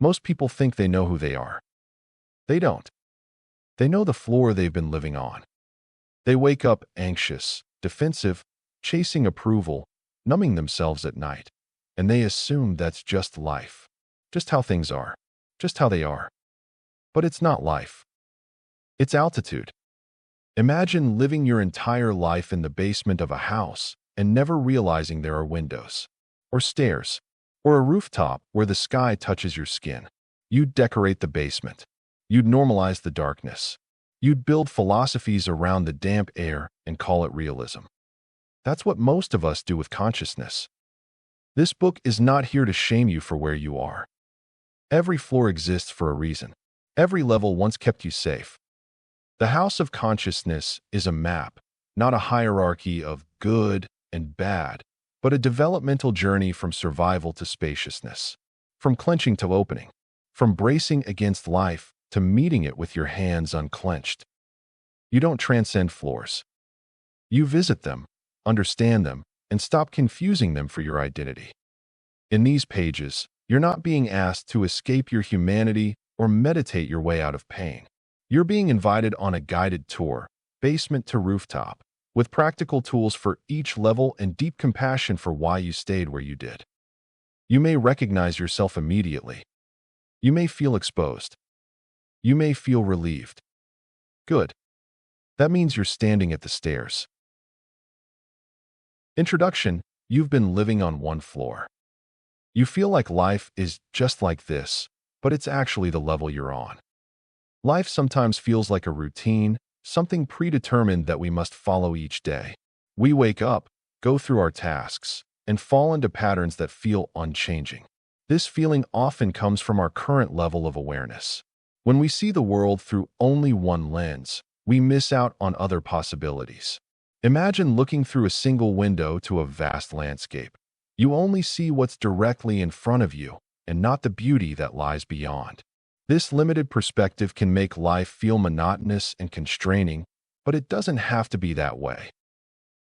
Most people think they know who they are. They don't. They know the floor they've been living on. They wake up anxious, defensive, chasing approval, numbing themselves at night, and they assume that's just life, just how things are, just how they are. But it's not life. It's altitude. Imagine living your entire life in the basement of a house and never realizing there are windows, or stairs, or a rooftop where the sky touches your skin. You'd decorate the basement. You'd normalize the darkness. You'd build philosophies around the damp air and call it realism. That's what most of us do with consciousness. This book is not here to shame you for where you are. Every floor exists for a reason. Every level once kept you safe. The house of consciousness is a map, not a hierarchy of good and bad, but a developmental journey from survival to spaciousness, from clenching to opening, from bracing against life to meeting it with your hands unclenched. You don't transcend floors. You visit them, understand them, and stop confusing them for your identity. In these pages, you're not being asked to escape your humanity or meditate your way out of pain. You're being invited on a guided tour, basement to rooftop, with practical tools for each level and deep compassion for why you stayed where you did. You may recognize yourself immediately. You may feel exposed. You may feel relieved. Good. That means you're standing at the stairs. Introduction: you've been living on one floor. You feel like life is just like this, but it's actually the level you're on. Life sometimes feels like a routine, something predetermined that we must follow each day. We wake up, go through our tasks, and fall into patterns that feel unchanging. This feeling often comes from our current level of awareness. When we see the world through only one lens, we miss out on other possibilities. Imagine looking through a single window to a vast landscape. You only see what's directly in front of you, and not the beauty that lies beyond. This limited perspective can make life feel monotonous and constraining, but it doesn't have to be that way.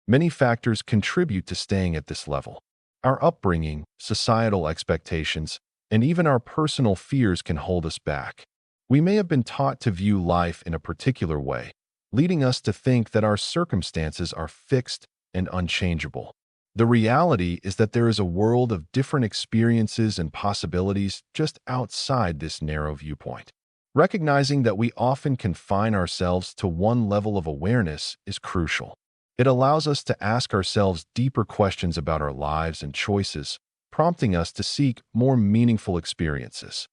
Many factors contribute to staying at this level. Our upbringing, societal expectations, and even our personal fears can hold us back. We may have been taught to view life in a particular way, leading us to think that our circumstances are fixed and unchangeable. The reality is that there is a world of different experiences and possibilities just outside this narrow viewpoint. Recognizing that we often confine ourselves to one level of awareness is crucial. It allows us to ask ourselves deeper questions about our lives and choices, prompting us to seek more meaningful experiences.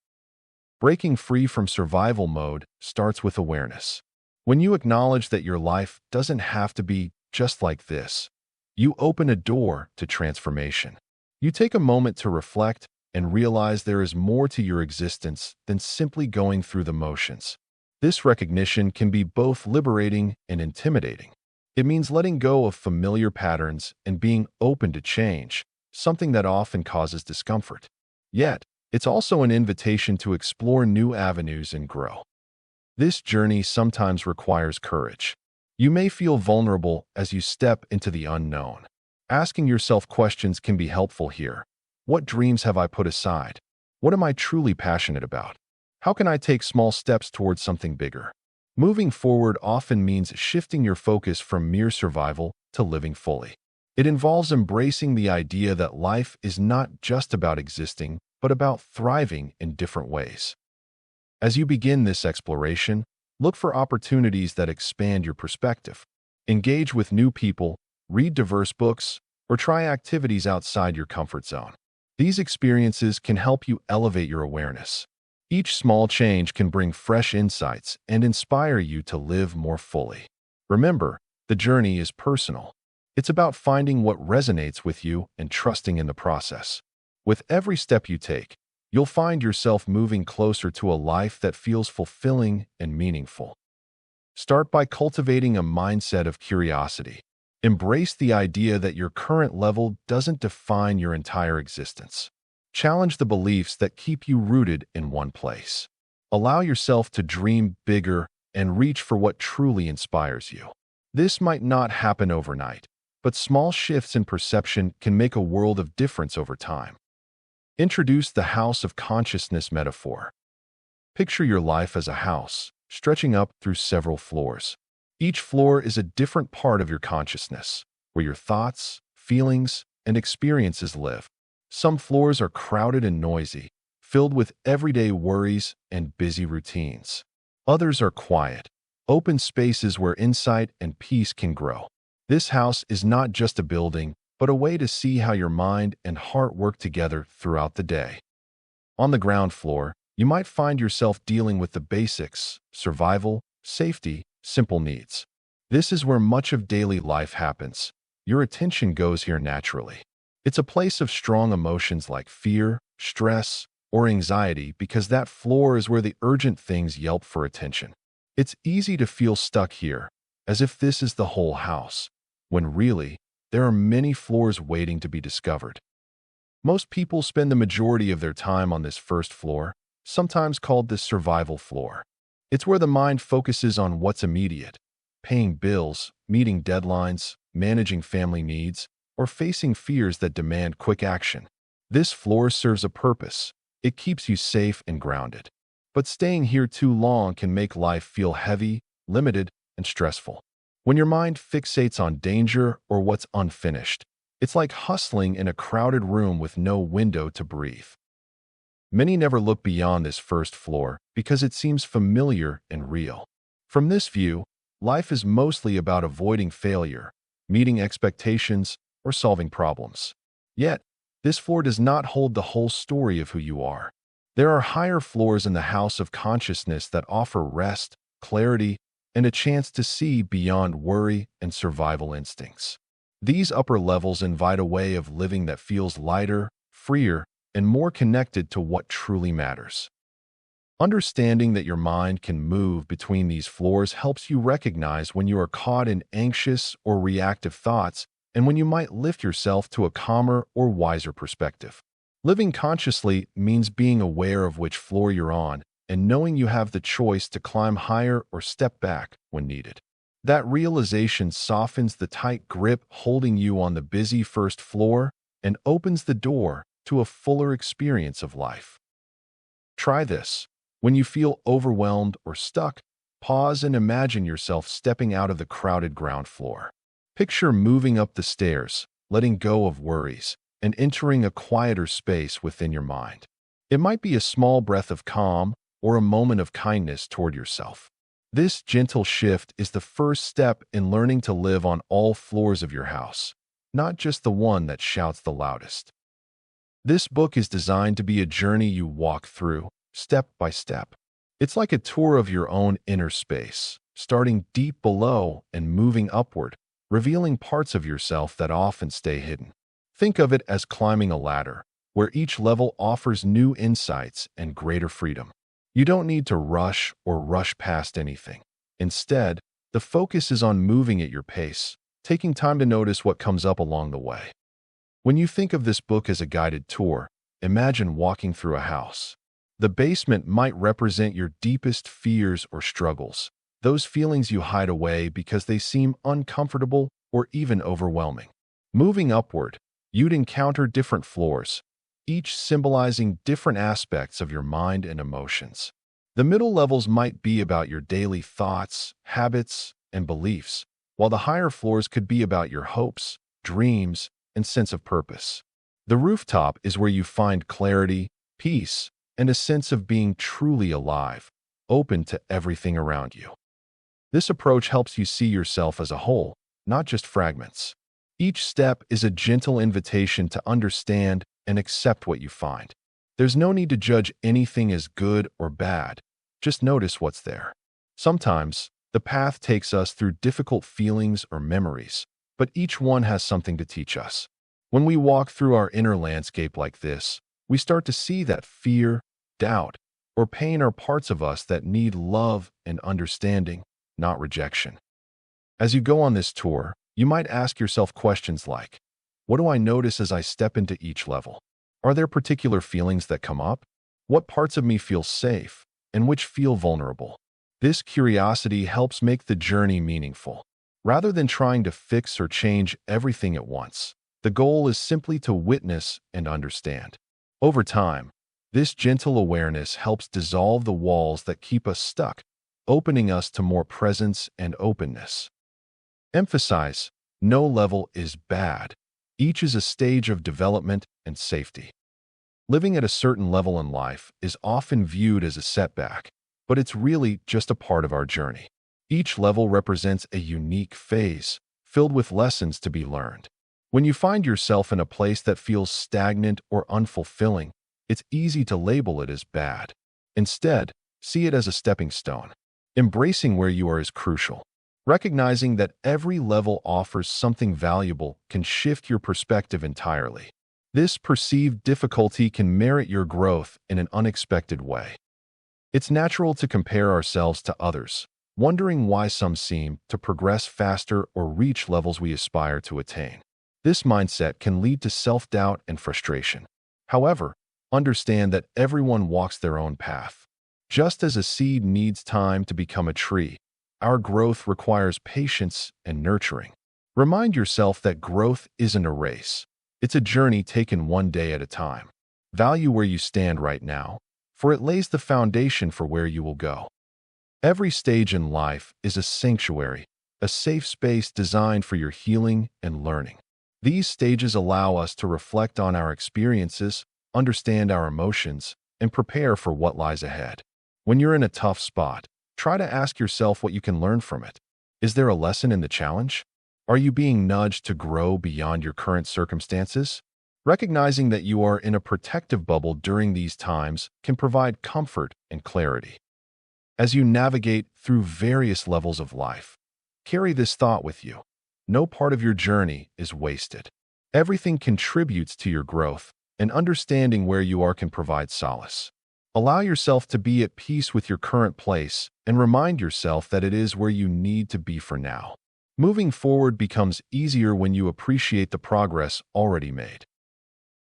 Breaking free from survival mode starts with awareness. When you acknowledge that your life doesn't have to be just like this, you open a door to transformation. You take a moment to reflect and realize there is more to your existence than simply going through the motions. This recognition can be both liberating and intimidating. It means letting go of familiar patterns and being open to change, something that often causes discomfort. Yet, it's also an invitation to explore new avenues and grow. This journey sometimes requires courage. You may feel vulnerable as you step into the unknown. Asking yourself questions can be helpful here. What dreams have I put aside? What am I truly passionate about? How can I take small steps towards something bigger? Moving forward often means shifting your focus from mere survival to living fully. It involves embracing the idea that life is not just about existing, but about thriving in different ways. As you begin this exploration, look for opportunities that expand your perspective. Engage with new people, read diverse books, or try activities outside your comfort zone. These experiences can help you elevate your awareness. Each small change can bring fresh insights and inspire you to live more fully. Remember, the journey is personal. It's about finding what resonates with you and trusting in the process. With every step you take, you'll find yourself moving closer to a life that feels fulfilling and meaningful. Start by cultivating a mindset of curiosity. Embrace the idea that your current level doesn't define your entire existence. Challenge the beliefs that keep you rooted in one place. Allow yourself to dream bigger and reach for what truly inspires you. This might not happen overnight, but small shifts in perception can make a world of difference over time. Introduce the house of consciousness metaphor. Picture your life as a house, stretching up through several floors. Each floor is a different part of your consciousness, where your thoughts, feelings, and experiences live. Some floors are crowded and noisy, filled with everyday worries and busy routines. Others are quiet, open spaces where insight and peace can grow. This house is not just a building, but a way to see how your mind and heart work together throughout the day. On the ground floor, you might find yourself dealing with the basics: survival, safety, simple needs. This is where much of daily life happens. Your attention goes here naturally. It's a place of strong emotions like fear, stress, or anxiety because that floor is where the urgent things yelp for attention. It's easy to feel stuck here, as if this is the whole house, when really, there are many floors waiting to be discovered. Most people spend the majority of their time on this first floor, sometimes called the survival floor. It's where the mind focuses on what's immediate: paying bills, meeting deadlines, managing family needs, or facing fears that demand quick action. This floor serves a purpose. It keeps you safe and grounded. But staying here too long can make life feel heavy, limited, and stressful. When your mind fixates on danger or what's unfinished, it's like hustling in a crowded room with no window to breathe. Many never look beyond this first floor because it seems familiar and real. From this view, life is mostly about avoiding failure, meeting expectations, or solving problems. Yet, this floor does not hold the whole story of who you are. There are higher floors in the house of consciousness that offer rest, clarity, and a chance to see beyond worry and survival instincts. These upper levels invite a way of living that feels lighter, freer, and more connected to what truly matters. Understanding that your mind can move between these floors helps you recognize when you are caught in anxious or reactive thoughts and when you might lift yourself to a calmer or wiser perspective. Living consciously means being aware of which floor you're on and knowing you have the choice to climb higher or step back when needed. That realization softens the tight grip holding you on the busy first floor and opens the door to a fuller experience of life. Try this. When you feel overwhelmed or stuck, pause and imagine yourself stepping out of the crowded ground floor. Picture moving up the stairs, letting go of worries, and entering a quieter space within your mind. It might be a small breath of calm or a moment of kindness toward yourself. This gentle shift is the first step in learning to live on all floors of your house, not just the one that shouts the loudest. This book is designed to be a journey you walk through, step by step. It's like a tour of your own inner space, starting deep below and moving upward, revealing parts of yourself that often stay hidden. Think of it as climbing a ladder, where each level offers new insights and greater freedom. You don't need to rush or rush past anything. Instead, the focus is on moving at your pace, taking time to notice what comes up along the way. When you think of this book as a guided tour, imagine walking through a house. The basement might represent your deepest fears or struggles, those feelings you hide away because they seem uncomfortable or even overwhelming. Moving upward, you'd encounter different floors, each symbolizing different aspects of your mind and emotions. The middle levels might be about your daily thoughts, habits, and beliefs, while the higher floors could be about your hopes, dreams, and sense of purpose. The rooftop is where you find clarity, peace, and a sense of being truly alive, open to everything around you. This approach helps you see yourself as a whole, not just fragments. Each step is a gentle invitation to understand and accept what you find. There's no need to judge anything as good or bad. Just notice what's there. Sometimes, the path takes us through difficult feelings or memories, but each one has something to teach us. When we walk through our inner landscape like this, we start to see that fear, doubt, or pain are parts of us that need love and understanding, not rejection. As you go on this tour, you might ask yourself questions like, what do I notice as I step into each level? Are there particular feelings that come up? What parts of me feel safe, and which feel vulnerable? This curiosity helps make the journey meaningful. Rather than trying to fix or change everything at once, the goal is simply to witness and understand. Over time, this gentle awareness helps dissolve the walls that keep us stuck, opening us to more presence and openness. Emphasize, no level is bad. Each is a stage of development and safety. Living at a certain level in life is often viewed as a setback, but it's really just a part of our journey. Each level represents a unique phase, filled with lessons to be learned. When you find yourself in a place that feels stagnant or unfulfilling, it's easy to label it as bad. Instead, see it as a stepping stone. Embracing where you are is crucial. Recognizing that every level offers something valuable can shift your perspective entirely. This perceived difficulty can merit your growth in an unexpected way. It's natural to compare ourselves to others, wondering why some seem to progress faster or reach levels we aspire to attain. This mindset can lead to self-doubt and frustration. However, understand that everyone walks their own path. Just as a seed needs time to become a tree, our growth requires patience and nurturing. Remind yourself that growth isn't a race. It's a journey taken one day at a time. Value where you stand right now, for it lays the foundation for where you will go. Every stage in life is a sanctuary, a safe space designed for your healing and learning. These stages allow us to reflect on our experiences, understand our emotions, and prepare for what lies ahead. When you're in a tough spot, try to ask yourself what you can learn from it. Is there a lesson in the challenge? Are you being nudged to grow beyond your current circumstances? Recognizing that you are in a protective bubble during these times can provide comfort and clarity. As you navigate through various levels of life, carry this thought with you. No part of your journey is wasted. Everything contributes to your growth, and understanding where you are can provide solace. Allow yourself to be at peace with your current place and remind yourself that it is where you need to be for now. Moving forward becomes easier when you appreciate the progress already made.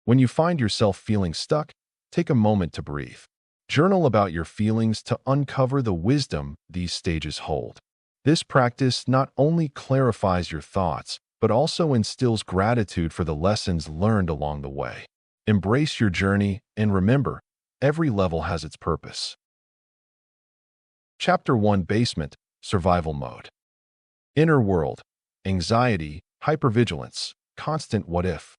When you find yourself feeling stuck, take a moment to breathe. Journal about your feelings to uncover the wisdom these stages hold. This practice not only clarifies your thoughts, but also instills gratitude for the lessons learned along the way. Embrace your journey and remember, every level has its purpose. Chapter 1: Basement, Survival Mode. Inner world, anxiety, hypervigilance, constant what if.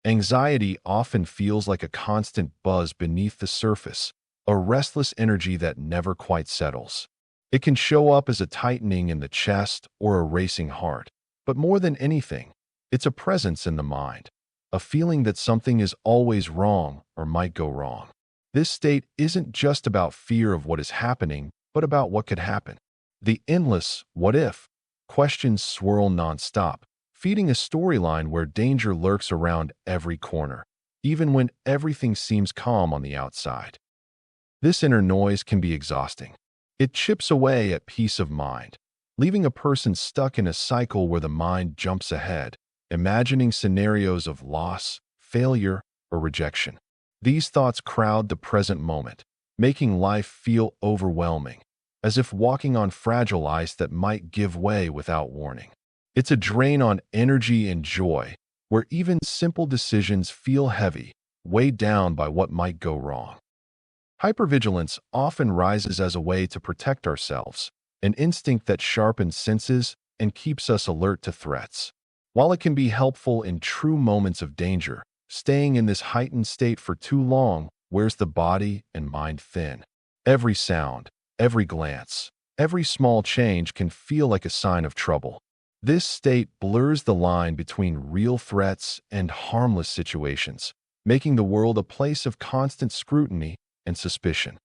Anxiety often feels like a constant buzz beneath the surface, a restless energy that never quite settles. It can show up as a tightening in the chest or a racing heart, but more than anything, it's a presence in the mind, a feeling that something is always wrong or might go wrong. This state isn't just about fear of what is happening, but about what could happen. The endless what if questions swirl nonstop, feeding a storyline where danger lurks around every corner, even when everything seems calm on the outside. This inner noise can be exhausting. It chips away at peace of mind, leaving a person stuck in a cycle where the mind jumps ahead, imagining scenarios of loss, failure, or rejection. These thoughts crowd the present moment, making life feel overwhelming, as if walking on fragile ice that might give way without warning. It's a drain on energy and joy, where even simple decisions feel heavy, weighed down by what might go wrong. Hypervigilance often rises as a way to protect ourselves, an instinct that sharpens senses and keeps us alert to threats. While it can be helpful in true moments of danger, staying in this heightened state for too long wears the body and mind thin. Every sound, every glance, every small change can feel like a sign of trouble. This state blurs the line between real threats and harmless situations, making the world a place of constant scrutiny and suspicion.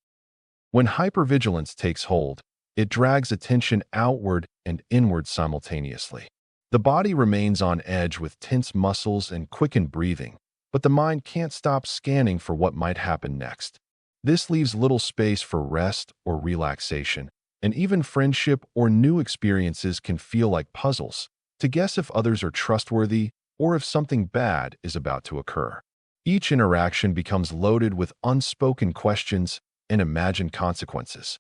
When hypervigilance takes hold, it drags attention outward and inward simultaneously. The body remains on edge with tense muscles and quickened breathing, but the mind can't stop scanning for what might happen next. This leaves little space for rest or relaxation, and even friendship or new experiences can feel like puzzles, to guess if others are trustworthy or if something bad is about to occur. Each interaction becomes loaded with unspoken questions and imagined consequences.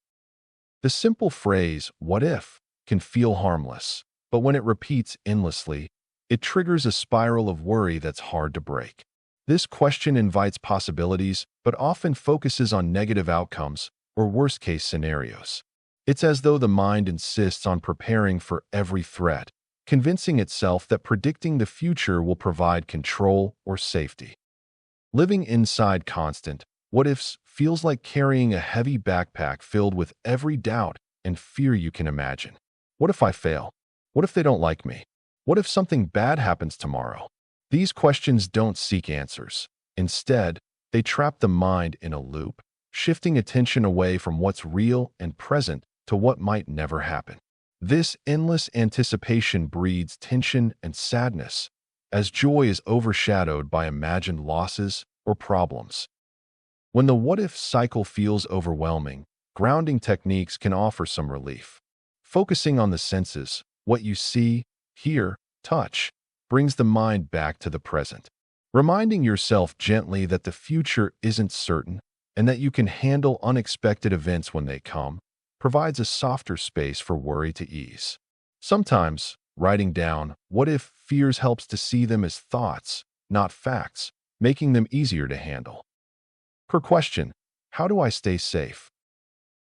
The simple phrase, "what if?" can feel harmless, but when it repeats endlessly, it triggers a spiral of worry that's hard to break. This question invites possibilities, but often focuses on negative outcomes or worst-case scenarios. It's as though the mind insists on preparing for every threat, convincing itself that predicting the future will provide control or safety. Living inside constant what-ifs feels like carrying a heavy backpack filled with every doubt and fear you can imagine. What if I fail? What if they don't like me? What if something bad happens tomorrow? These questions don't seek answers. Instead, they trap the mind in a loop, shifting attention away from what's real and present to what might never happen. This endless anticipation breeds tension and sadness, as joy is overshadowed by imagined losses or problems. When the what-if cycle feels overwhelming, grounding techniques can offer some relief. Focusing on the senses, what you see, hear, touch, brings the mind back to the present. Reminding yourself gently that the future isn't certain and that you can handle unexpected events when they come provides a softer space for worry to ease. Sometimes, writing down what-if fears helps to see them as thoughts, not facts, making them easier to handle. Per question, how do I stay safe?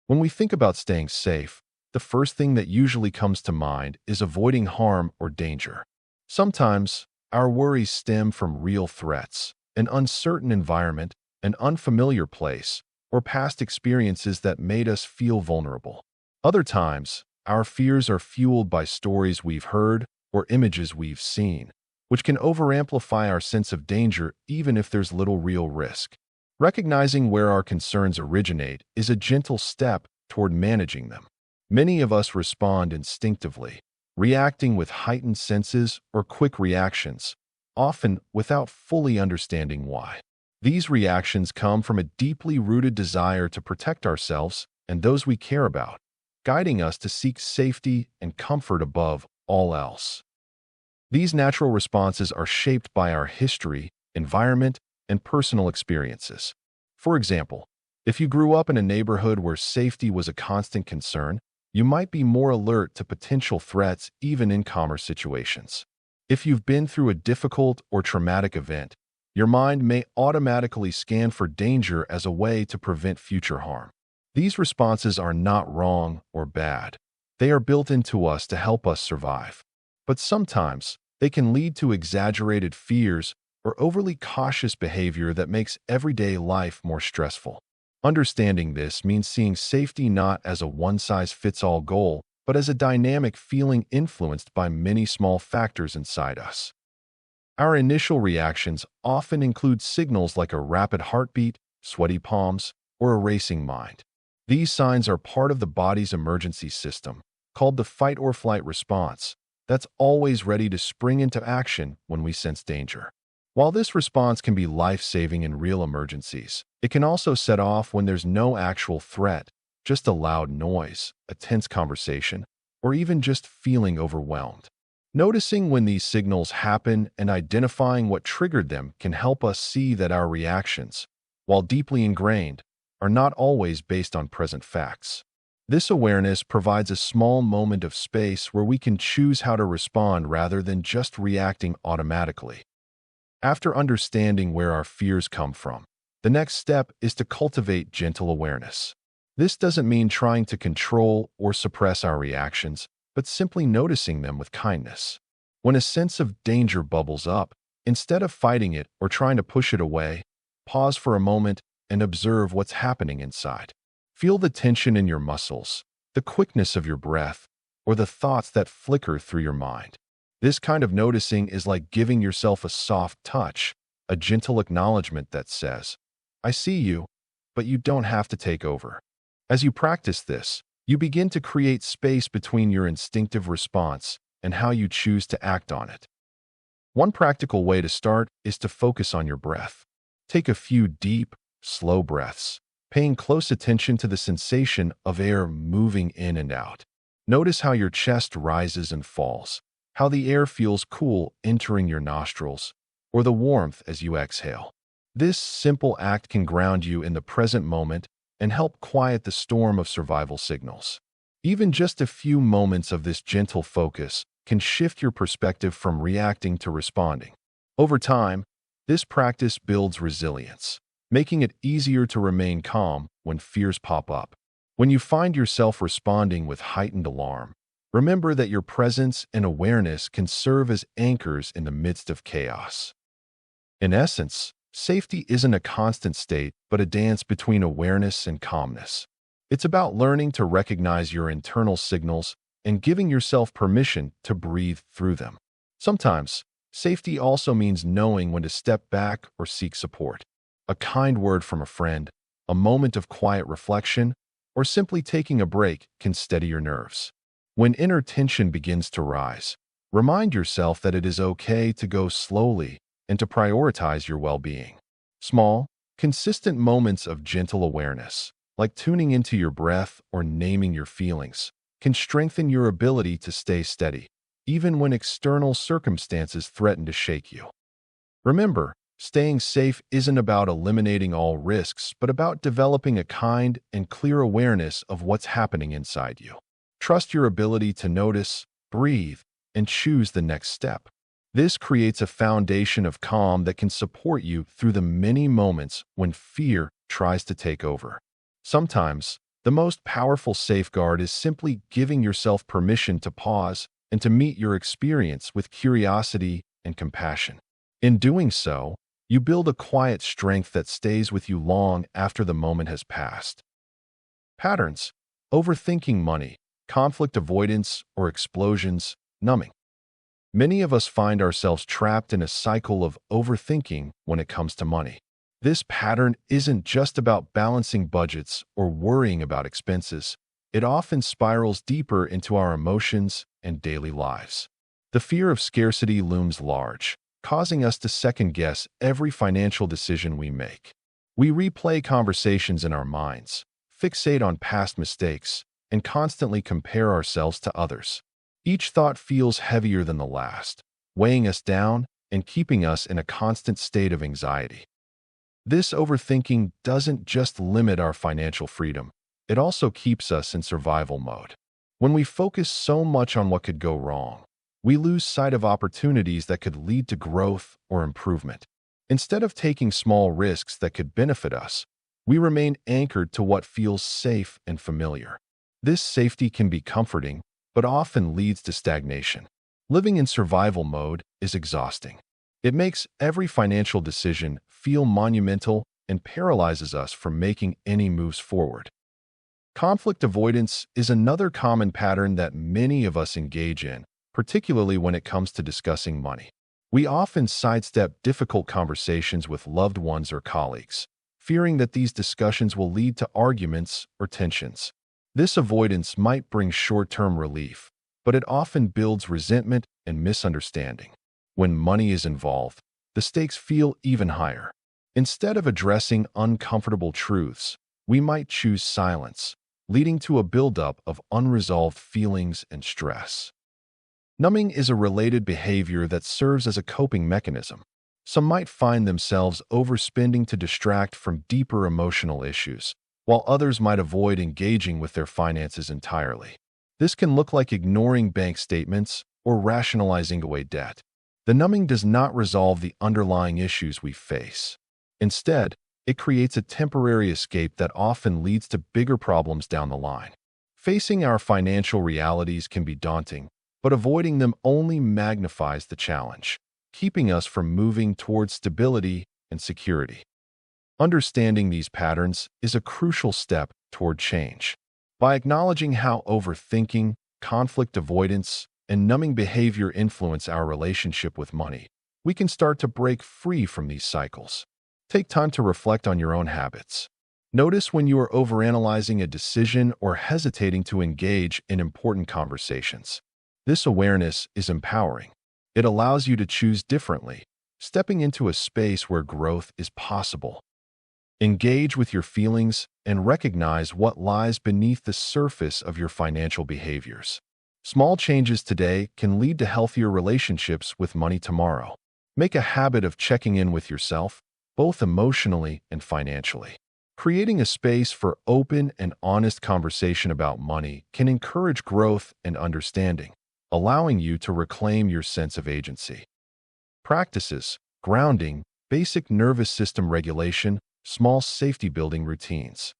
When we think about staying safe, the first thing that usually comes to mind is avoiding harm or danger. Sometimes, our worries stem from real threats, an uncertain environment, an unfamiliar place, or past experiences that made us feel vulnerable. Other times, our fears are fueled by stories we've heard or images we've seen, which can overamplify our sense of danger even if there's little real risk. Recognizing where our concerns originate is a gentle step toward managing them. Many of us respond instinctively, reacting with heightened senses or quick reactions, often without fully understanding why. These reactions come from a deeply rooted desire to protect ourselves and those we care about, guiding us to seek safety and comfort above all else. These natural responses are shaped by our history, environment, and personal experiences. For example, if you grew up in a neighborhood where safety was a constant concern, you might be more alert to potential threats even in calmer situations. If you've been through a difficult or traumatic event, your mind may automatically scan for danger as a way to prevent future harm. These responses are not wrong or bad. They are built into us to help us survive. But sometimes, they can lead to exaggerated fears or overly cautious behavior that makes everyday life more stressful. Understanding this means seeing safety not as a one-size-fits-all goal, but as a dynamic feeling influenced by many small factors inside us. Our initial reactions often include signals like a rapid heartbeat, sweaty palms, or a racing mind. These signs are part of the body's emergency system, called the fight-or-flight response, that's always ready to spring into action when we sense danger. While this response can be life-saving in real emergencies, it can also set off when there's no actual threat, just a loud noise, a tense conversation, or even just feeling overwhelmed. Noticing when these signals happen and identifying what triggered them can help us see that our reactions, while deeply ingrained, are not always based on present facts. This awareness provides a small moment of space where we can choose how to respond rather than just reacting automatically. After understanding where our fears come from, the next step is to cultivate gentle awareness. This doesn't mean trying to control or suppress our reactions, but simply noticing them with kindness. When a sense of danger bubbles up, instead of fighting it or trying to push it away, pause for a moment and observe what's happening inside. Feel the tension in your muscles, the quickness of your breath, or the thoughts that flicker through your mind. This kind of noticing is like giving yourself a soft touch, a gentle acknowledgement that says, "I see you, but you don't have to take over." As you practice this, you begin to create space between your instinctive response and how you choose to act on it. One practical way to start is to focus on your breath. Take a few deep, slow breaths, paying close attention to the sensation of air moving in and out. Notice how your chest rises and falls, how the air feels cool entering your nostrils, or the warmth as you exhale. This simple act can ground you in the present moment and help quiet the storm of survival signals. Even just a few moments of this gentle focus can shift your perspective from reacting to responding. Over time, This practice builds resilience, making it easier to remain calm when fears pop up. When you find yourself responding with heightened alarm, remember that your presence and awareness can serve as anchors in the midst of chaos. In essence, safety isn't a constant state, but a dance between awareness and calmness. It's about learning to recognize your internal signals and giving yourself permission to breathe through them. Sometimes, safety also means knowing when to step back or seek support. A kind word from a friend, a moment of quiet reflection, or simply taking a break can steady your nerves. When inner tension begins to rise, remind yourself that it is okay to go slowly and to prioritize your well-being. Small, consistent moments of gentle awareness, like tuning into your breath or naming your feelings, can strengthen your ability to stay steady, even when external circumstances threaten to shake you. Remember, staying safe isn't about eliminating all risks, but about developing a kind and clear awareness of what's happening inside you. Trust your ability to notice, breathe, and choose the next step. This creates a foundation of calm that can support you through the many moments when fear tries to take over. Sometimes, the most powerful safeguard is simply giving yourself permission to pause and to meet your experience with curiosity and compassion. In doing so, you build a quiet strength that stays with you long after the moment has passed. Patterns: overthinking money, conflict avoidance, or explosions, numbing. Many of us find ourselves trapped in a cycle of overthinking when it comes to money. This pattern isn't just about balancing budgets or worrying about expenses. It often spirals deeper into our emotions and daily lives. The fear of scarcity looms large, causing us to second-guess every financial decision we make. We replay conversations in our minds, fixate on past mistakes, and constantly compare ourselves to others. Each thought feels heavier than the last, weighing us down and keeping us in a constant state of anxiety. This overthinking doesn't just limit our financial freedom, it also keeps us in survival mode. When we focus so much on what could go wrong, we lose sight of opportunities that could lead to growth or improvement. Instead of taking small risks that could benefit us, we remain anchored to what feels safe and familiar. This safety can be comforting, but often leads to stagnation. Living in survival mode is exhausting. It makes every financial decision feel monumental and paralyzes us from making any moves forward. Conflict avoidance is another common pattern that many of us engage in, particularly when it comes to discussing money. We often sidestep difficult conversations with loved ones or colleagues, fearing that these discussions will lead to arguments or tensions. This avoidance might bring short-term relief, but it often builds resentment and misunderstanding. When money is involved, the stakes feel even higher. Instead of addressing uncomfortable truths, we might choose silence, leading to a buildup of unresolved feelings and stress. Numbing is a related behavior that serves as a coping mechanism. Some might find themselves overspending to distract from deeper emotional issues, while others might avoid engaging with their finances entirely. This can look like ignoring bank statements or rationalizing away debt. The numbing does not resolve the underlying issues we face. Instead, it creates a temporary escape that often leads to bigger problems down the line. Facing our financial realities can be daunting, but avoiding them only magnifies the challenge, keeping us from moving towards stability and security. Understanding these patterns is a crucial step toward change. By acknowledging how overthinking, conflict avoidance, and numbing behavior influence our relationship with money, we can start to break free from these cycles. Take time to reflect on your own habits. Notice when you are overanalyzing a decision or hesitating to engage in important conversations. This awareness is empowering. It allows you to choose differently, stepping into a space where growth is possible. Engage with your feelings and recognize what lies beneath the surface of your financial behaviors. Small changes today can lead to healthier relationships with money tomorrow. Make a habit of checking in with yourself, both emotionally and financially. Creating a space for open and honest conversation about money can encourage growth and understanding, allowing you to reclaim your sense of agency. Practices: grounding, basic nervous system regulation, small safety-building routines.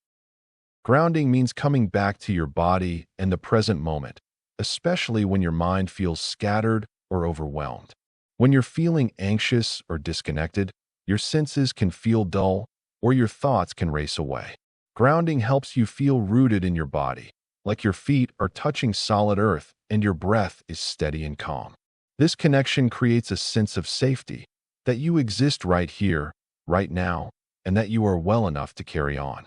Grounding means coming back to your body and the present moment, especially when your mind feels scattered or overwhelmed. When you're feeling anxious or disconnected, your senses can feel dull or your thoughts can race away. Grounding helps you feel rooted in your body, like your feet are touching solid earth and your breath is steady and calm. This connection creates a sense of safety, that you exist right here, right now, and that you are well enough to carry on.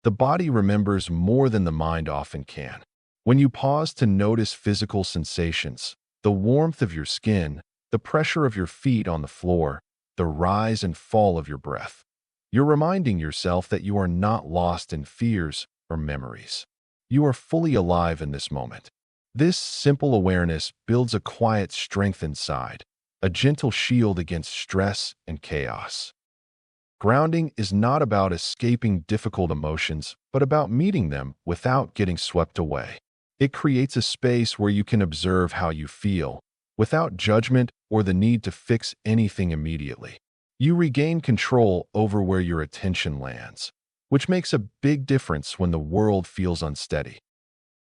The body remembers more than the mind often can. When you pause to notice physical sensations, the warmth of your skin, the pressure of your feet on the floor, the rise and fall of your breath, you're reminding yourself that you are not lost in fears or memories. You are fully alive in this moment. This simple awareness builds a quiet strength inside, a gentle shield against stress and chaos. Grounding is not about escaping difficult emotions, but about meeting them without getting swept away. It creates a space where you can observe how you feel, without judgment or the need to fix anything immediately. You regain control over where your attention lands, which makes a big difference when the world feels unsteady.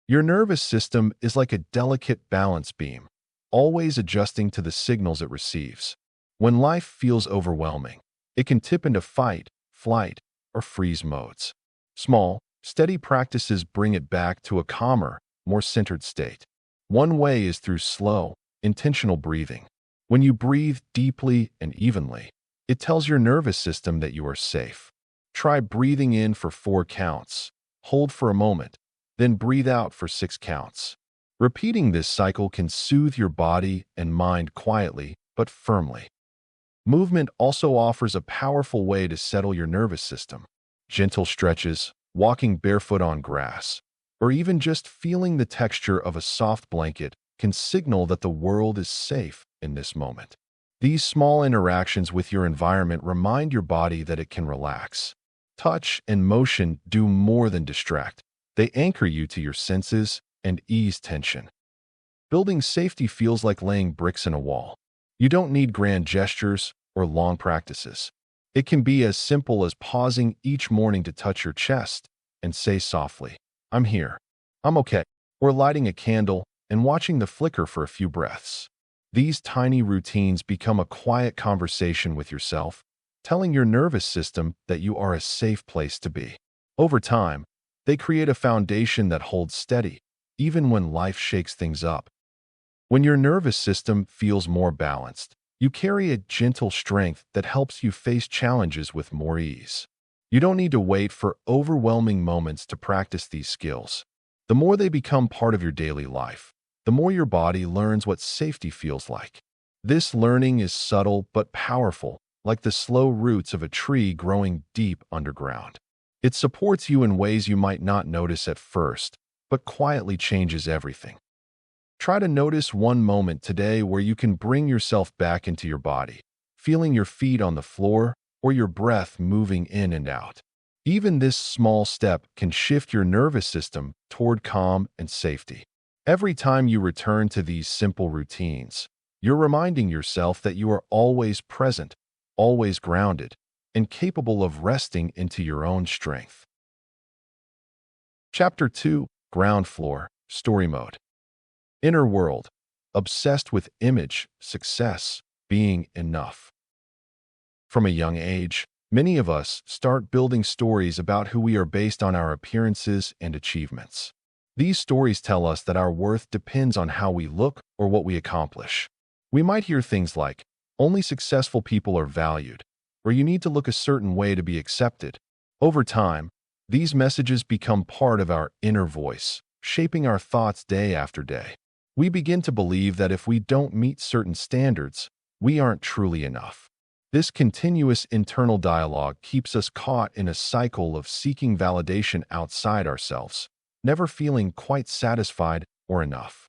Your nervous system is like a delicate balance beam, always adjusting to the signals it receives. When life feels overwhelming, it can tip into fight, flight, or freeze modes. Small, steady practices bring it back to a calmer, more centered state. One way is through slow, intentional breathing. When you breathe deeply and evenly, it tells your nervous system that you are safe. Try breathing in for 4 counts, hold for a moment, then breathe out for 6 counts. Repeating this cycle can soothe your body and mind quietly but firmly. Movement also offers a powerful way to settle your nervous system. Gentle stretches, walking barefoot on grass, or even just feeling the texture of a soft blanket can signal that the world is safe in this moment. These small interactions with your environment remind your body that it can relax. Touch and motion do more than distract. They anchor you to your senses and ease tension. Building safety feels like laying bricks in a wall. You don't need grand gestures or long practices. It can be as simple as pausing each morning to touch your chest and say softly, "I'm here. I'm okay," or lighting a candle and watching the flicker for a few breaths. These tiny routines become a quiet conversation with yourself, telling your nervous system that you are a safe place to be. Over time, they create a foundation that holds steady, even when life shakes things up. When your nervous system feels more balanced, you carry a gentle strength that helps you face challenges with more ease. You don't need to wait for overwhelming moments to practice these skills. The more they become part of your daily life, the more your body learns what safety feels like. This learning is subtle but powerful, like the slow roots of a tree growing deep underground. It supports you in ways you might not notice at first, but quietly changes everything. Try to notice one moment today where you can bring yourself back into your body, feeling your feet on the floor or your breath moving in and out. Even this small step can shift your nervous system toward calm and safety. Every time you return to these simple routines, you're reminding yourself that you are always present, always grounded, and capable of resting into your own strength. Chapter 2: Ground Floor, Story Mode. Inner world, obsessed with image, success, being enough. From a young age, many of us start building stories about who we are based on our appearances and achievements. These stories tell us that our worth depends on how we look or what we accomplish. We might hear things like, "Only successful people are valued," or "You need to look a certain way to be accepted." Over time, these messages become part of our inner voice, shaping our thoughts day after day. We begin to believe that if we don't meet certain standards, we aren't truly enough. This continuous internal dialogue keeps us caught in a cycle of seeking validation outside ourselves, never feeling quite satisfied or enough.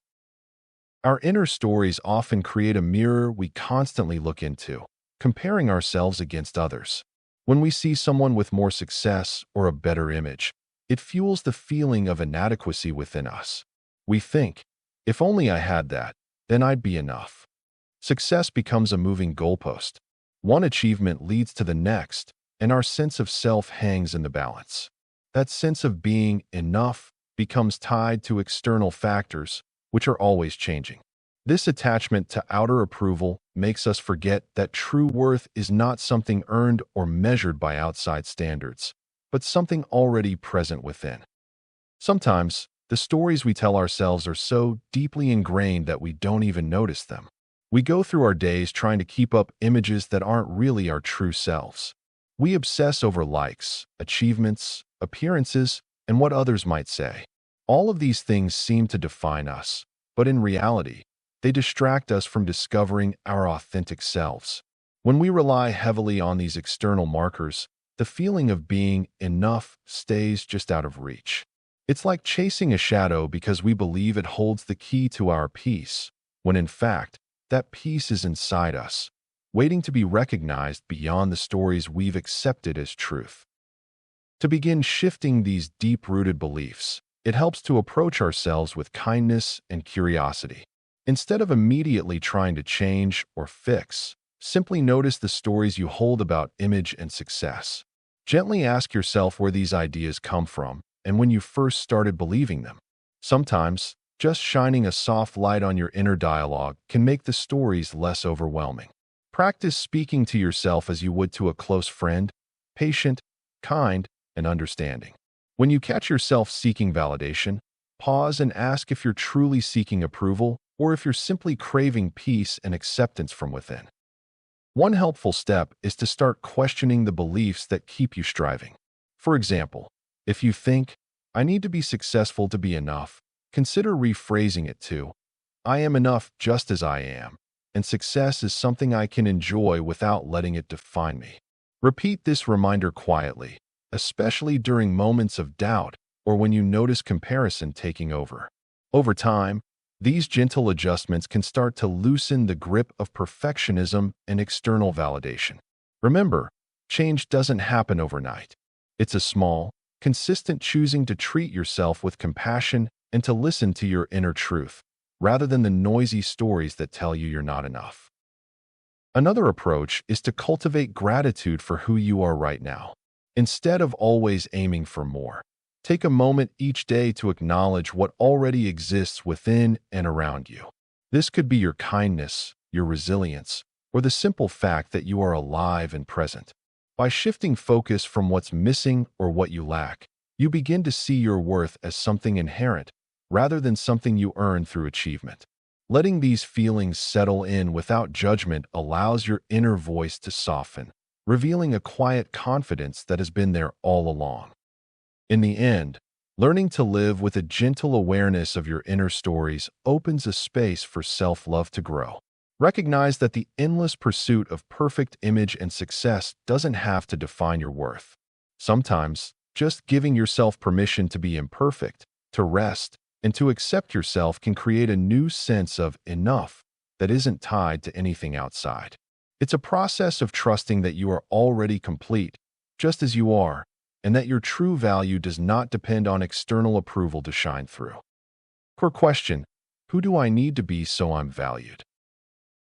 Our inner stories often create a mirror we constantly look into, comparing ourselves against others. When we see someone with more success or a better image, it fuels the feeling of inadequacy within us. We think, "If only I had that, then I'd be enough." Success becomes a moving goalpost. One achievement leads to the next, and our sense of self hangs in the balance. That sense of being enough becomes tied to external factors, which are always changing. This attachment to outer approval makes us forget that true worth is not something earned or measured by outside standards, but something already present within. Sometimes, the stories we tell ourselves are so deeply ingrained that we don't even notice them. We go through our days trying to keep up images that aren't really our true selves. We obsess over likes, achievements, appearances, and what others might say. All of these things seem to define us, but in reality, they distract us from discovering our authentic selves. When we rely heavily on these external markers, the feeling of being enough stays just out of reach. It's like chasing a shadow because we believe it holds the key to our peace, when in fact, that peace is inside us, waiting to be recognized beyond the stories we've accepted as truth. To begin shifting these deep-rooted beliefs, it helps to approach ourselves with kindness and curiosity. Instead of immediately trying to change or fix, simply notice the stories you hold about image and success. Gently ask yourself where these ideas come from and when you first started believing them. Sometimes, just shining a soft light on your inner dialogue can make the stories less overwhelming. Practice speaking to yourself as you would to a close friend, patient, kind, and understanding. When you catch yourself seeking validation, pause and ask if you're truly seeking approval or if you're simply craving peace and acceptance from within. One helpful step is to start questioning the beliefs that keep you striving. For example, if you think, "I need to be successful to be enough," consider rephrasing it to, "I am enough just as I am, and success is something I can enjoy without letting it define me." Repeat this reminder quietly, especially during moments of doubt or when you notice comparison taking over. Over time, these gentle adjustments can start to loosen the grip of perfectionism and external validation. Remember, change doesn't happen overnight. It's a small, consistent choosing to treat yourself with compassion and to listen to your inner truth, rather than the noisy stories that tell you you're not enough. Another approach is to cultivate gratitude for who you are right now. Instead of always aiming for more, take a moment each day to acknowledge what already exists within and around you. This could be your kindness, your resilience, or the simple fact that you are alive and present. By shifting focus from what's missing or what you lack, you begin to see your worth as something inherent, rather than something you earn through achievement. Letting these feelings settle in without judgment allows your inner voice to soften, revealing a quiet confidence that has been there all along. In the end, learning to live with a gentle awareness of your inner stories opens a space for self-love to grow. Recognize that the endless pursuit of perfect image and success doesn't have to define your worth. Sometimes, just giving yourself permission to be imperfect, to rest, and to accept yourself can create a new sense of enough that isn't tied to anything outside. It's a process of trusting that you are already complete, just as you are, and that your true value does not depend on external approval to shine through. Core question: who do I need to be so I'm valued?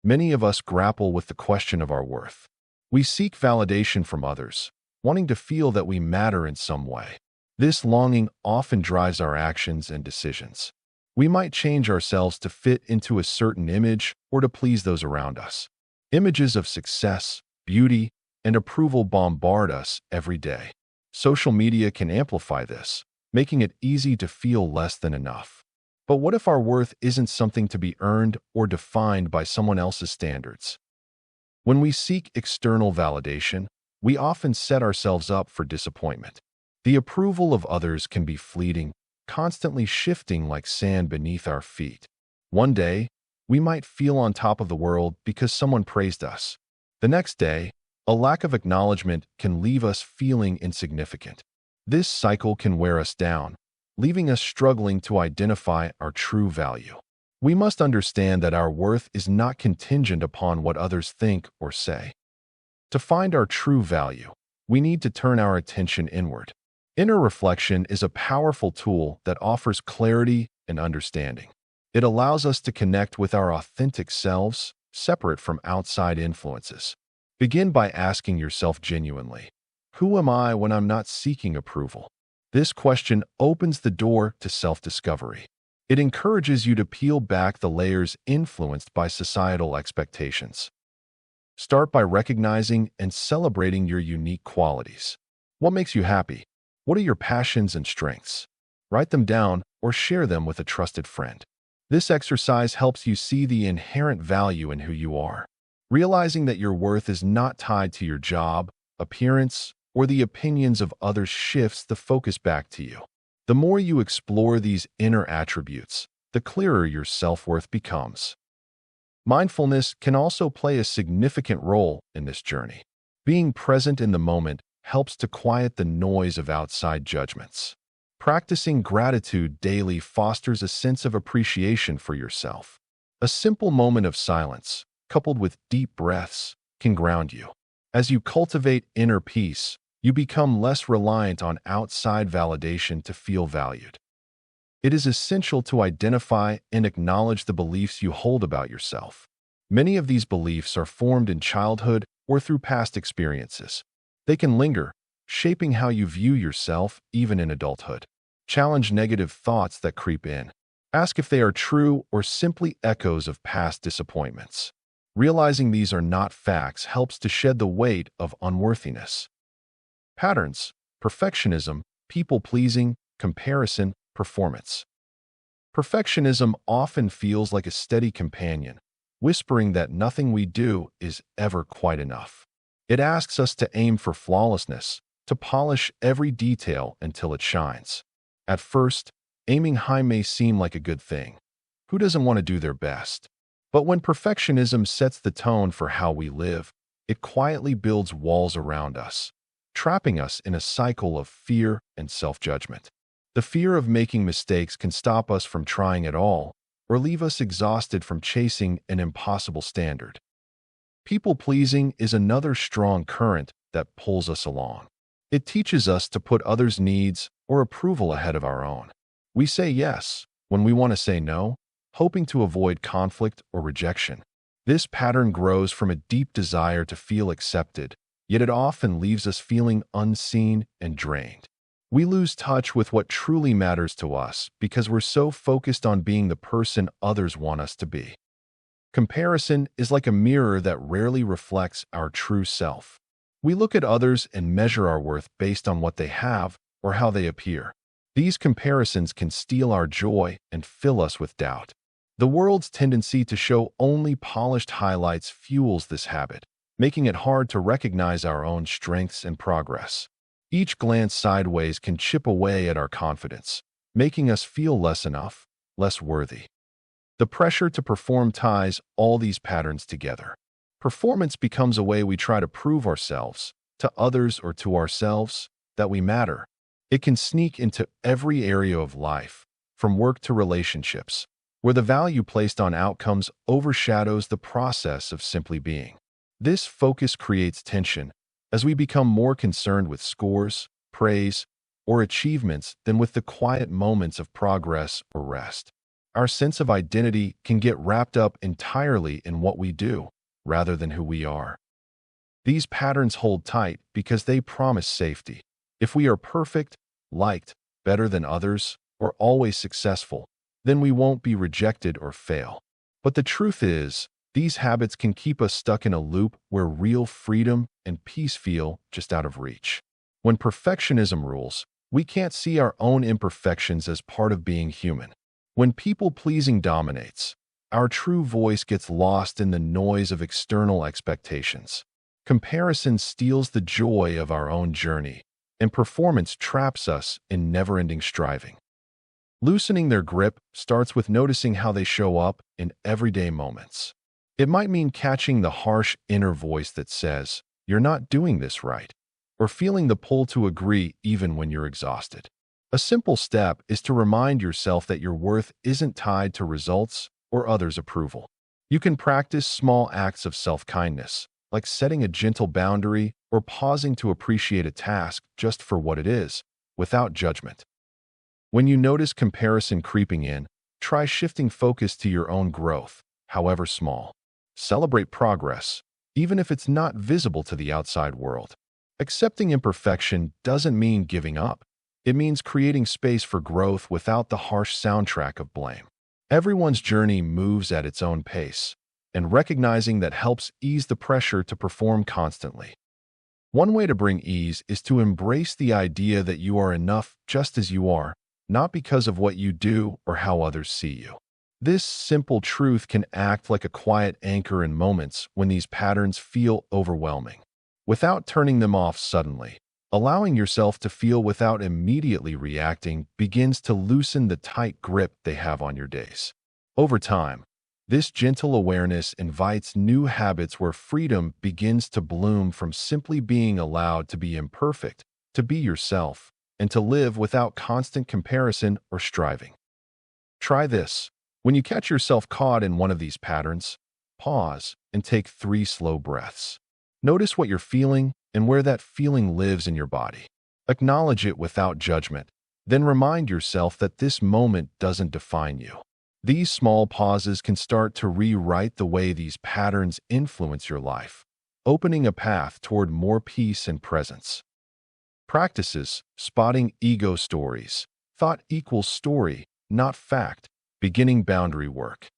Many of us grapple with the question of our worth. We seek validation from others, wanting to feel that we matter in some way. This longing often drives our actions and decisions. We might change ourselves to fit into a certain image or to please those around us. Images of success, beauty, and approval bombard us every day. Social media can amplify this, making it easy to feel less than enough. But what if our worth isn't something to be earned or defined by someone else's standards? When we seek external validation, we often set ourselves up for disappointment. The approval of others can be fleeting, constantly shifting like sand beneath our feet. One day, we might feel on top of the world because someone praised us. The next day, a lack of acknowledgement can leave us feeling insignificant. This cycle can wear us down, leaving us struggling to identify our true value. We must understand that our worth is not contingent upon what others think or say. To find our true value, we need to turn our attention inward. Inner reflection is a powerful tool that offers clarity and understanding. It allows us to connect with our authentic selves, separate from outside influences. Begin by asking yourself genuinely, who am I when I'm not seeking approval? This question opens the door to self-discovery. It encourages you to peel back the layers influenced by societal expectations. Start by recognizing and celebrating your unique qualities. What makes you happy? What are your passions and strengths? Write them down or share them with a trusted friend. This exercise helps you see the inherent value in who you are. Realizing that your worth is not tied to your job, appearance, or the opinions of others shifts the focus back to you. The more you explore these inner attributes, the clearer your self-worth becomes. Mindfulness can also play a significant role in this journey. Being present in the moment helps to quiet the noise of outside judgments. Practicing gratitude daily fosters a sense of appreciation for yourself. A simple moment of silence, coupled with deep breaths, can ground you. As you cultivate inner peace, you become less reliant on outside validation to feel valued. It is essential to identify and acknowledge the beliefs you hold about yourself. Many of these beliefs are formed in childhood or through past experiences. They can linger, shaping how you view yourself even in adulthood. Challenge negative thoughts that creep in. Ask if they are true or simply echoes of past disappointments. Realizing these are not facts helps to shed the weight of unworthiness. Patterns: perfectionism, people-pleasing, comparison, performance. Perfectionism often feels like a steady companion, whispering that nothing we do is ever quite enough. It asks us to aim for flawlessness, to polish every detail until it shines. At first, aiming high may seem like a good thing. Who doesn't want to do their best? But when perfectionism sets the tone for how we live, it quietly builds walls around us, trapping us in a cycle of fear and self-judgment. The fear of making mistakes can stop us from trying at all, or leave us exhausted from chasing an impossible standard. People-pleasing is another strong current that pulls us along. It teaches us to put others' needs or approval ahead of our own. We say yes when we want to say no, hoping to avoid conflict or rejection. This pattern grows from a deep desire to feel accepted, yet it often leaves us feeling unseen and drained. We lose touch with what truly matters to us because we're so focused on being the person others want us to be. Comparison is like a mirror that rarely reflects our true self. We look at others and measure our worth based on what they have or how they appear. These comparisons can steal our joy and fill us with doubt. The world's tendency to show only polished highlights fuels this habit, making it hard to recognize our own strengths and progress. Each glance sideways can chip away at our confidence, making us feel less enough, less worthy. The pressure to perform ties all these patterns together. Performance becomes a way we try to prove ourselves, to others or to ourselves, that we matter. It can sneak into every area of life, from work to relationships, where the value placed on outcomes overshadows the process of simply being. This focus creates tension, as we become more concerned with scores, praise, or achievements than with the quiet moments of progress or rest. Our sense of identity can get wrapped up entirely in what we do, rather than who we are. These patterns hold tight because they promise safety. If we are perfect, liked, better than others, or always successful, then we won't be rejected or fail. But the truth is, these habits can keep us stuck in a loop where real freedom and peace feel just out of reach. When perfectionism rules, we can't see our own imperfections as part of being human. When people-pleasing dominates, our true voice gets lost in the noise of external expectations. Comparison steals the joy of our own journey, and performance traps us in never-ending striving. Loosening their grip starts with noticing how they show up in everyday moments. It might mean catching the harsh inner voice that says, "You're not doing this right," or feeling the pull to agree even when you're exhausted. A simple step is to remind yourself that your worth isn't tied to results or others' approval. You can practice small acts of self-kindness, like setting a gentle boundary or pausing to appreciate a task just for what it is, without judgment. When you notice comparison creeping in, try shifting focus to your own growth, however small. Celebrate progress, even if it's not visible to the outside world. Accepting imperfection doesn't mean giving up. It means creating space for growth without the harsh soundtrack of blame. Everyone's journey moves at its own pace, and recognizing that helps ease the pressure to perform constantly. One way to bring ease is to embrace the idea that you are enough just as you are, not because of what you do or how others see you. This simple truth can act like a quiet anchor in moments when these patterns feel overwhelming. Without turning them off suddenly, allowing yourself to feel without immediately reacting begins to loosen the tight grip they have on your days. Over time, this gentle awareness invites new habits where freedom begins to bloom from simply being allowed to be imperfect, to be yourself, and to live without constant comparison or striving. Try this. When you catch yourself caught in one of these patterns, pause and take 3 slow breaths. Notice what you're feeling and where that feeling lives in your body. Acknowledge it without judgment, then remind yourself that this moment doesn't define you. These small pauses can start to rewrite the way these patterns influence your life, opening a path toward more peace and presence. Practices: spotting ego stories. Thought equals story, not fact. Beginning boundary work.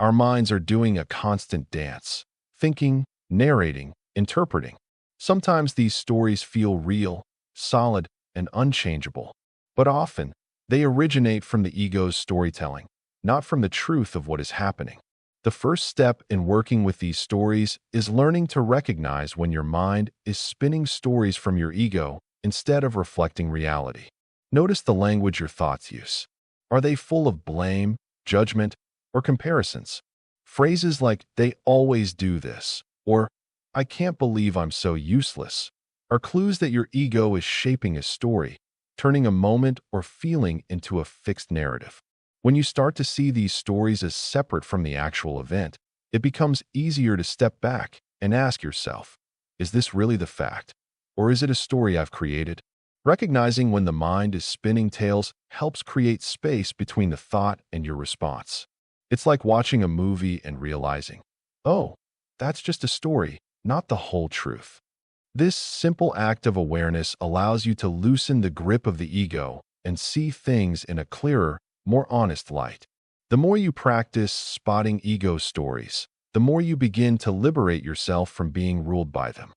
Our minds are doing a constant dance, thinking, narrating, interpreting. Sometimes these stories feel real, solid, and unchangeable, but often they originate from the ego's storytelling, not from the truth of what is happening. The first step in working with these stories is learning to recognize when your mind is spinning stories from your ego instead of reflecting reality. Notice the language your thoughts use. Are they full of blame, judgment, or comparisons? Phrases like, "they always do this," or "I can't believe I'm so useless," are clues that your ego is shaping a story, turning a moment or feeling into a fixed narrative. When you start to see these stories as separate from the actual event, it becomes easier to step back and ask yourself, is this really the fact? Or is it a story I've created? Recognizing when the mind is spinning tales helps create space between the thought and your response. It's like watching a movie and realizing, oh, that's just a story, not the whole truth. This simple act of awareness allows you to loosen the grip of the ego and see things in a clearer, more honest light. The more you practice spotting ego stories, the more you begin to liberate yourself from being ruled by them.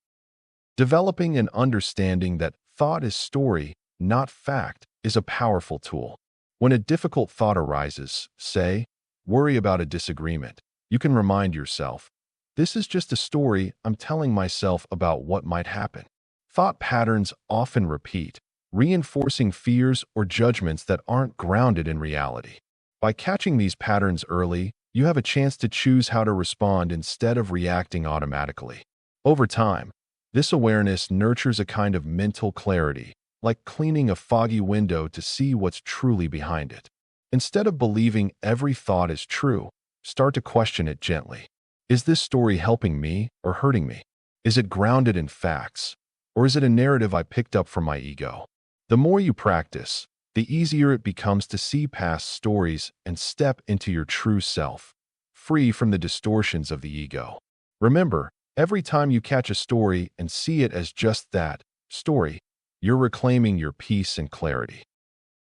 Developing an understanding that thought is story, not fact, is a powerful tool. When a difficult thought arises, say, worry about a disagreement, you can remind yourself, this is just a story I'm telling myself about what might happen. Thought patterns often repeat, reinforcing fears or judgments that aren't grounded in reality. By catching these patterns early, you have a chance to choose how to respond instead of reacting automatically. Over time, this awareness nurtures a kind of mental clarity, like cleaning a foggy window to see what's truly behind it. Instead of believing every thought is true, start to question it gently. Is this story helping me or hurting me? Is it grounded in facts, or is it a narrative I picked up from my ego? The more you practice, the easier it becomes to see past stories and step into your true self, free from the distortions of the ego. Remember, every time you catch a story and see it as just that, story, you're reclaiming your peace and clarity.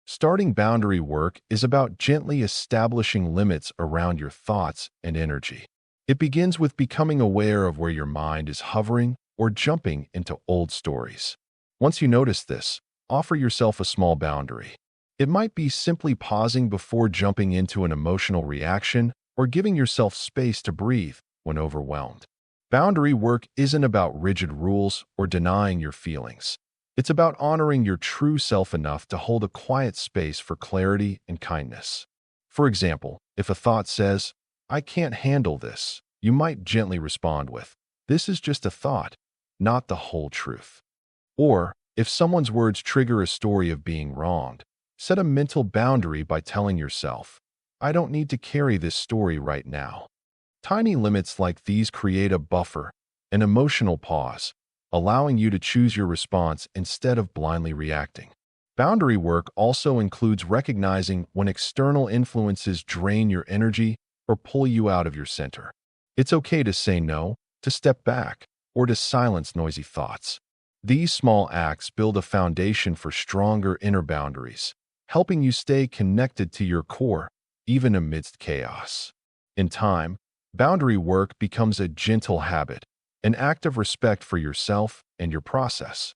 Starting boundary work is about gently establishing limits around your thoughts and energy. It begins with becoming aware of where your mind is hovering or jumping into old stories. Once you notice this, offer yourself a small boundary. It might be simply pausing before jumping into an emotional reaction or giving yourself space to breathe when overwhelmed. Boundary work isn't about rigid rules or denying your feelings. It's about honoring your true self enough to hold a quiet space for clarity and kindness. For example, if a thought says, "I can't handle this," you might gently respond with, "This is just a thought, not the whole truth." Or, if someone's words trigger a story of being wronged, set a mental boundary by telling yourself, "I don't need to carry this story right now." Tiny limits like these create a buffer, an emotional pause, allowing you to choose your response instead of blindly reacting. Boundary work also includes recognizing when external influences drain your energy or pull you out of your center. It's okay to say no, to step back, or to silence noisy thoughts. These small acts build a foundation for stronger inner boundaries, helping you stay connected to your core, even amidst chaos. In time, boundary work becomes a gentle habit, an act of respect for yourself and your process.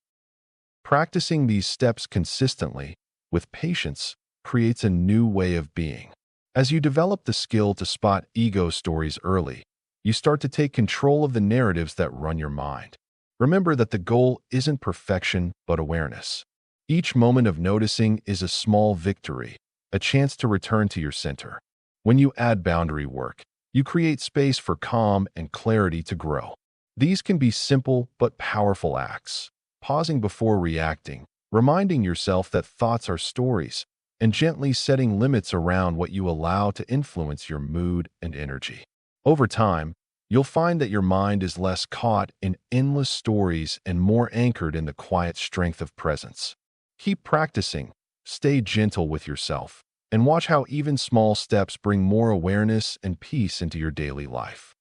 Practicing these steps consistently, with patience, creates a new way of being. As you develop the skill to spot ego stories early, you start to take control of the narratives that run your mind. Remember that the goal isn't perfection, but awareness. Each moment of noticing is a small victory, a chance to return to your center. When you add boundary work, you create space for calm and clarity to grow. These can be simple but powerful acts. Pausing before reacting, reminding yourself that thoughts are stories, and gently setting limits around what you allow to influence your mood and energy. Over time, you'll find that your mind is less caught in endless stories and more anchored in the quiet strength of presence. Keep practicing, stay gentle with yourself, and watch how even small steps bring more awareness and peace into your daily life.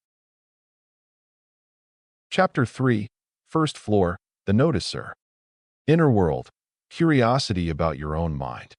Chapter 3, First Floor, The Noticer. Inner World, Curiosity about your own mind.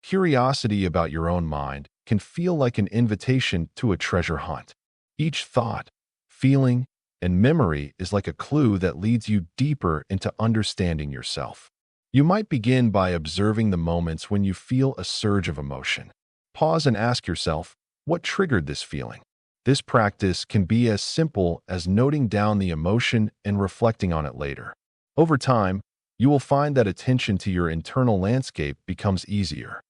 Curiosity about your own mind can feel like an invitation to a treasure hunt. Each thought, feeling, and memory is like a clue that leads you deeper into understanding yourself. You might begin by observing the moments when you feel a surge of emotion. Pause and ask yourself, what triggered this feeling? This practice can be as simple as noting down the emotion and reflecting on it later. Over time, you will find that attention to your internal landscape becomes easier.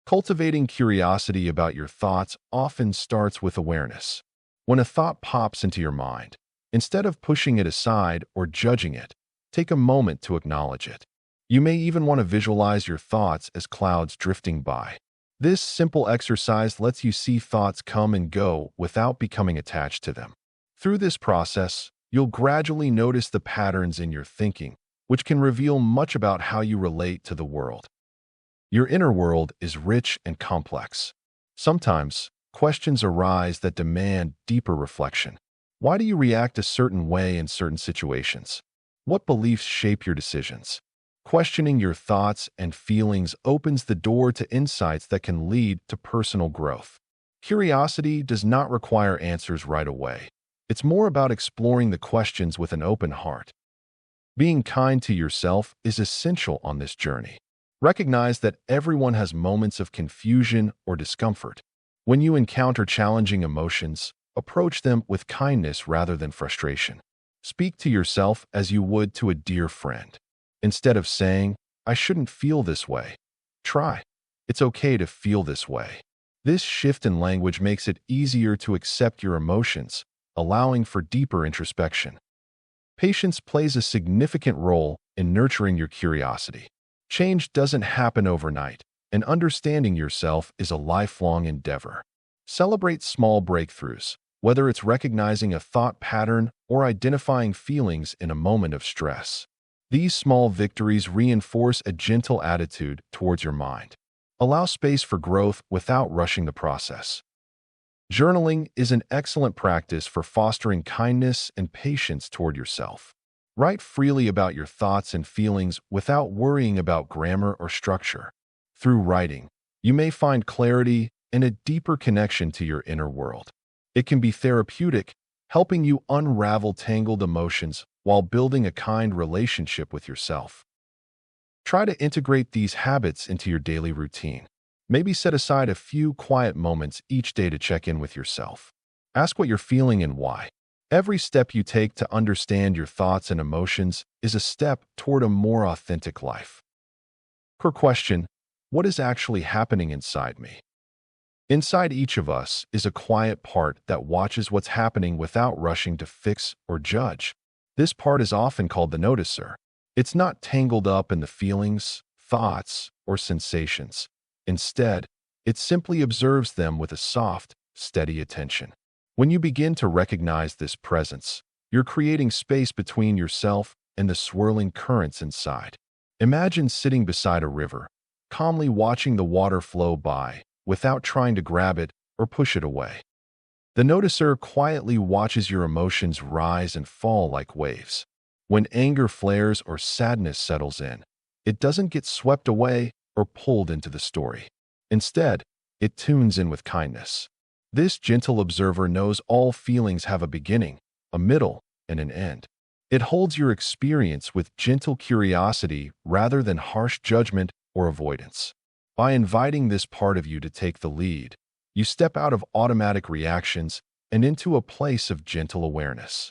Cultivating curiosity about your thoughts often starts with awareness. When a thought pops into your mind, instead of pushing it aside or judging it, take a moment to acknowledge it. You may even want to visualize your thoughts as clouds drifting by. This simple exercise lets you see thoughts come and go without becoming attached to them. Through this process, you'll gradually notice the patterns in your thinking, which can reveal much about how you relate to the world. Your inner world is rich and complex. Sometimes, questions arise that demand deeper reflection. Why do you react a certain way in certain situations? What beliefs shape your decisions? Questioning your thoughts and feelings opens the door to insights that can lead to personal growth. Curiosity does not require answers right away. It's more about exploring the questions with an open heart. Being kind to yourself is essential on this journey. Recognize that everyone has moments of confusion or discomfort. When you encounter challenging emotions, approach them with kindness rather than frustration. Speak to yourself as you would to a dear friend. Instead of saying, "I shouldn't feel this way," try, "It's okay to feel this way." This shift in language makes it easier to accept your emotions, allowing for deeper introspection. Patience plays a significant role in nurturing your curiosity. Change doesn't happen overnight, and understanding yourself is a lifelong endeavor. Celebrate small breakthroughs, whether it's recognizing a thought pattern or identifying feelings in a moment of stress. These small victories reinforce a gentle attitude towards your mind. Allow space for growth without rushing the process. Journaling is an excellent practice for fostering kindness and patience toward yourself. Write freely about your thoughts and feelings without worrying about grammar or structure. Through writing, you may find clarity and a deeper connection to your inner world. It can be therapeutic, helping you unravel tangled emotions while building a kind relationship with yourself. Try to integrate these habits into your daily routine. Maybe set aside a few quiet moments each day to check in with yourself. Ask what you're feeling and why. Every step you take to understand your thoughts and emotions is a step toward a more authentic life. Core question: what is actually happening inside me? Inside each of us is a quiet part that watches what's happening without rushing to fix or judge. This part is often called the noticer. It's not tangled up in the feelings, thoughts, or sensations. Instead, it simply observes them with a soft, steady attention. When you begin to recognize this presence, you're creating space between yourself and the swirling currents inside. Imagine sitting beside a river, calmly watching the water flow by, without trying to grab it or push it away. The noticer quietly watches your emotions rise and fall like waves. When anger flares or sadness settles in, it doesn't get swept away or pulled into the story. Instead, it tunes in with kindness. This gentle observer knows all feelings have a beginning, a middle, and an end. It holds your experience with gentle curiosity rather than harsh judgment or avoidance. By inviting this part of you to take the lead, you step out of automatic reactions and into a place of gentle awareness.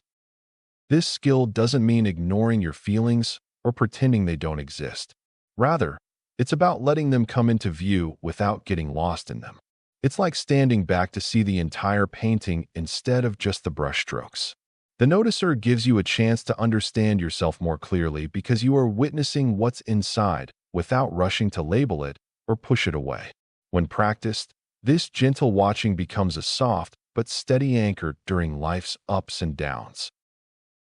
This skill doesn't mean ignoring your feelings or pretending they don't exist. Rather, it's about letting them come into view without getting lost in them. It's like standing back to see the entire painting instead of just the brushstrokes. The noticer gives you a chance to understand yourself more clearly because you are witnessing what's inside without rushing to label it or push it away. When practiced, this gentle watching becomes a soft but steady anchor during life's ups and downs.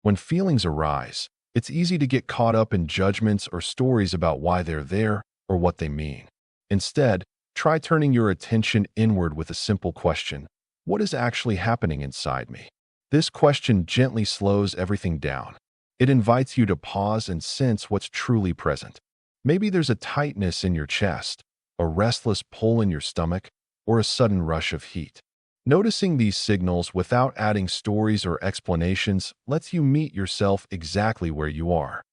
When feelings arise, it's easy to get caught up in judgments or stories about why they're there or what they mean. Instead, try turning your attention inward with a simple question: what is actually happening inside me? This question gently slows everything down. It invites you to pause and sense what's truly present. Maybe there's a tightness in your chest, a restless pull in your stomach, or a sudden rush of heat. Noticing these signals without adding stories or explanations lets you meet yourself exactly where you are.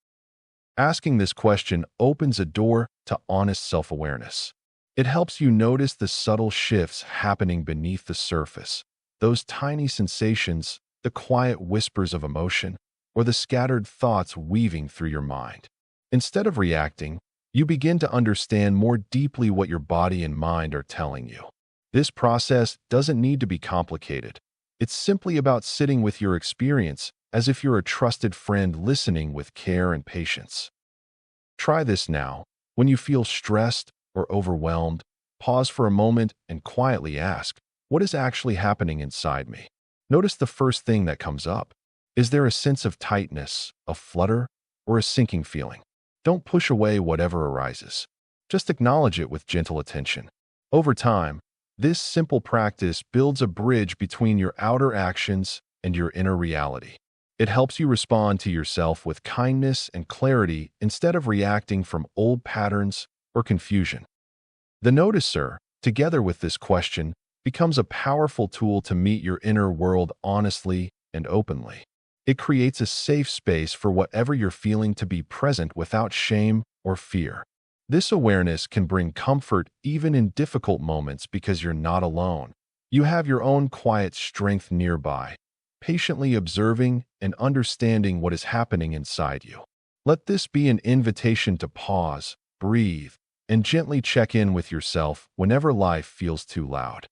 Asking this question opens a door to honest self-awareness. It helps you notice the subtle shifts happening beneath the surface, those tiny sensations, the quiet whispers of emotion, or the scattered thoughts weaving through your mind. Instead of reacting, you begin to understand more deeply what your body and mind are telling you. This process doesn't need to be complicated. It's simply about sitting with your experience as if you're a trusted friend listening with care and patience. Try this now. When you feel stressed or overwhelmed, pause for a moment and quietly ask, what is actually happening inside me? Notice the first thing that comes up. Is there a sense of tightness, a flutter, or a sinking feeling? Don't push away whatever arises. Just acknowledge it with gentle attention. Over time, this simple practice builds a bridge between your outer actions and your inner reality. It helps you respond to yourself with kindness and clarity instead of reacting from old patterns or confusion. The noticer, together with this question, becomes a powerful tool to meet your inner world honestly and openly. It creates a safe space for whatever you're feeling to be present without shame or fear. This awareness can bring comfort even in difficult moments because you're not alone. You have your own quiet strength nearby, patiently observing and understanding what is happening inside you. Let this be an invitation to pause, breathe, and gently check in with yourself whenever life feels too loud.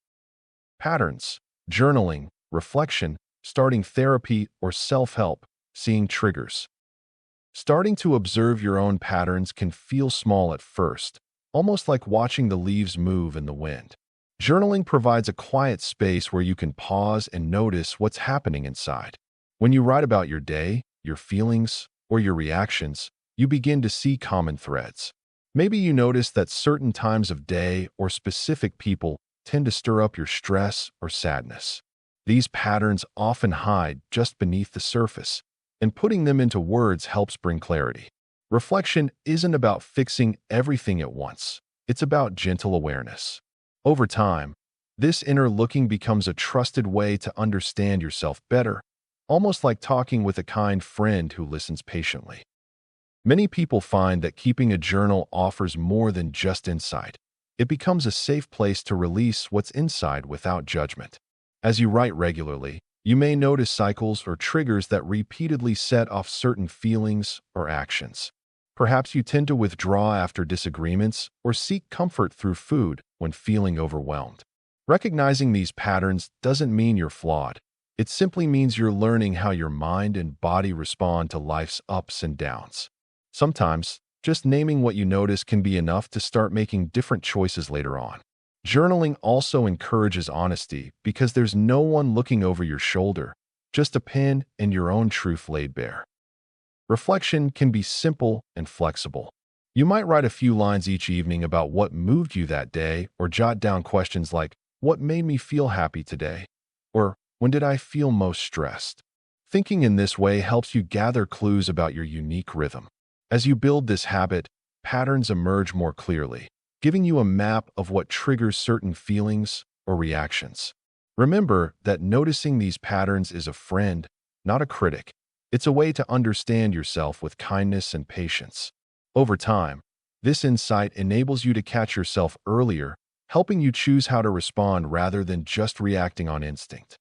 Patterns, journaling, reflection, starting therapy or self-help, seeing triggers. Starting to observe your own patterns can feel small at first, almost like watching the leaves move in the wind. Journaling provides a quiet space where you can pause and notice what's happening inside. When you write about your day, your feelings, or your reactions, you begin to see common threads. Maybe you notice that certain times of day or specific people tend to stir up your stress or sadness. These patterns often hide just beneath the surface, and putting them into words helps bring clarity. Reflection isn't about fixing everything at once. It's about gentle awareness. Over time, this inner looking becomes a trusted way to understand yourself better, almost like talking with a kind friend who listens patiently. Many people find that keeping a journal offers more than just insight. It becomes a safe place to release what's inside without judgment. As you write regularly, you may notice cycles or triggers that repeatedly set off certain feelings or actions. Perhaps you tend to withdraw after disagreements or seek comfort through food when feeling overwhelmed. Recognizing these patterns doesn't mean you're flawed. It simply means you're learning how your mind and body respond to life's ups and downs. Sometimes, just naming what you notice can be enough to start making different choices later on. Journaling also encourages honesty because there's no one looking over your shoulder, just a pen and your own truth laid bare. Reflection can be simple and flexible. You might write a few lines each evening about what moved you that day or jot down questions like, what made me feel happy today? Or when did I feel most stressed? Thinking in this way helps you gather clues about your unique rhythm. As you build this habit, patterns emerge more clearly, giving you a map of what triggers certain feelings or reactions. Remember that noticing these patterns is a friend, not a critic. It's a way to understand yourself with kindness and patience. Over time, this insight enables you to catch yourself earlier, helping you choose how to respond rather than just reacting on instinct.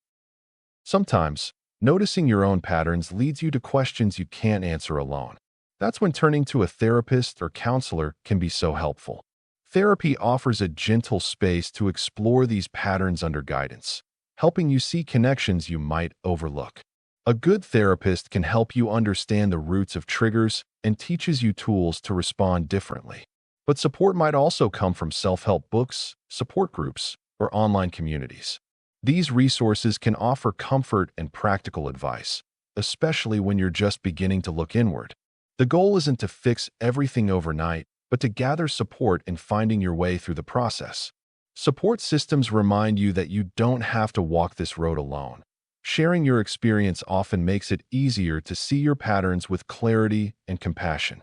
Sometimes, noticing your own patterns leads you to questions you can't answer alone. That's when turning to a therapist or counselor can be so helpful. Therapy offers a gentle space to explore these patterns under guidance, helping you see connections you might overlook. A good therapist can help you understand the roots of triggers and teaches you tools to respond differently. But support might also come from self-help books, support groups, or online communities. These resources can offer comfort and practical advice, especially when you're just beginning to look inward. The goal isn't to fix everything overnight, but to gather support in finding your way through the process. Support systems remind you that you don't have to walk this road alone. Sharing your experience often makes it easier to see your patterns with clarity and compassion.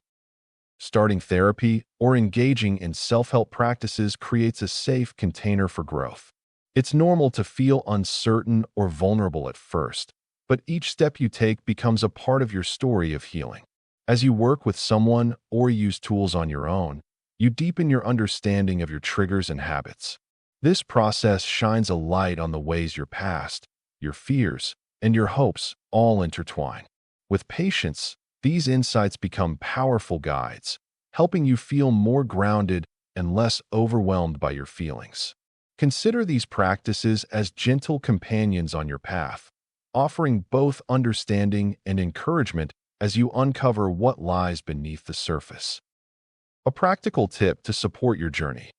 Starting therapy or engaging in self-help practices creates a safe container for growth. It's normal to feel uncertain or vulnerable at first, but each step you take becomes a part of your story of healing. As you work with someone or use tools on your own, you deepen your understanding of your triggers and habits. This process shines a light on the ways your past, your fears, and your hopes all intertwine. With patience, these insights become powerful guides, helping you feel more grounded and less overwhelmed by your feelings. Consider these practices as gentle companions on your path, offering both understanding and encouragement as you uncover what lies beneath the surface. A practical tip to support your journey.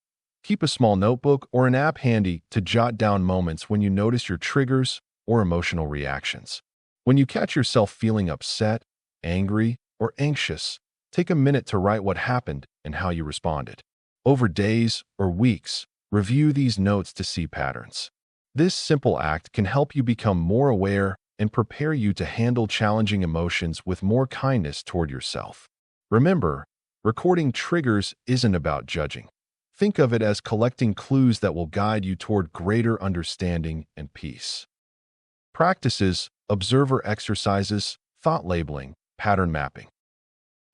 Keep a small notebook or an app handy to jot down moments when you notice your triggers or emotional reactions. When you catch yourself feeling upset, angry, or anxious, take a minute to write what happened and how you responded. Over days or weeks, review these notes to see patterns. This simple act can help you become more aware and prepare you to handle challenging emotions with more kindness toward yourself. Remember, recording triggers isn't about judging. Think of it as collecting clues that will guide you toward greater understanding and peace. Practices, observer exercises, thought labeling, pattern mapping.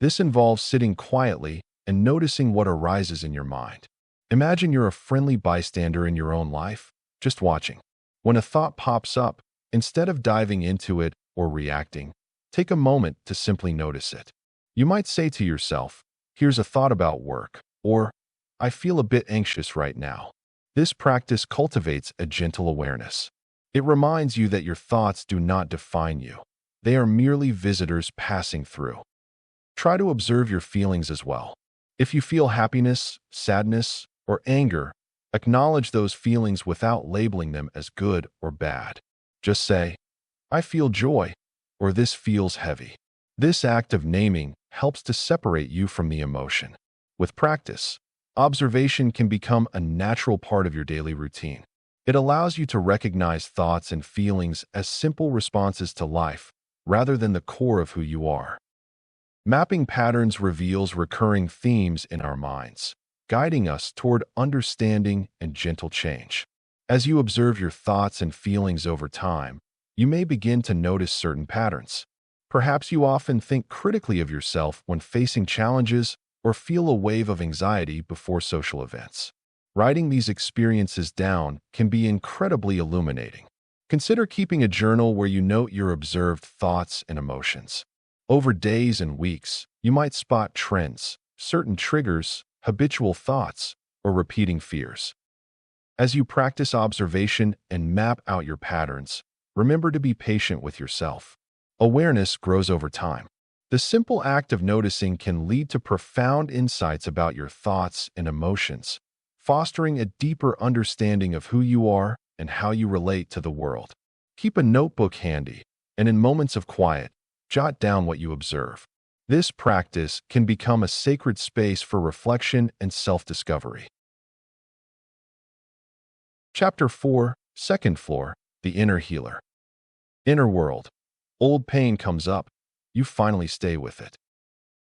This involves sitting quietly and noticing what arises in your mind. Imagine you're a friendly bystander in your own life, just watching. When a thought pops up, instead of diving into it or reacting, take a moment to simply notice it. You might say to yourself, "Here's a thought about work," or "I feel a bit anxious right now." This practice cultivates a gentle awareness. It reminds you that your thoughts do not define you. They are merely visitors passing through. Try to observe your feelings as well. If you feel happiness, sadness, or anger, acknowledge those feelings without labeling them as good or bad. Just say, "I feel joy," or "This feels heavy." This act of naming helps to separate you from the emotion. With practice, observation can become a natural part of your daily routine. It allows you to recognize thoughts and feelings as simple responses to life, rather than the core of who you are. Mapping patterns reveals recurring themes in our minds, guiding us toward understanding and gentle change. As you observe your thoughts and feelings over time, you may begin to notice certain patterns. Perhaps you often think critically of yourself when facing challenges or feel a wave of anxiety before social events. Writing these experiences down can be incredibly illuminating. Consider keeping a journal where you note your observed thoughts and emotions. Over days and weeks, you might spot trends, certain triggers, habitual thoughts, or repeating fears. As you practice observation and map out your patterns, remember to be patient with yourself. Awareness grows over time. The simple act of noticing can lead to profound insights about your thoughts and emotions, fostering a deeper understanding of who you are and how you relate to the world. Keep a notebook handy, and in moments of quiet, jot down what you observe. This practice can become a sacred space for reflection and self-discovery. Chapter 4, Second Floor, The inner healer. Inner world. Old pain comes up. You finally stay with it.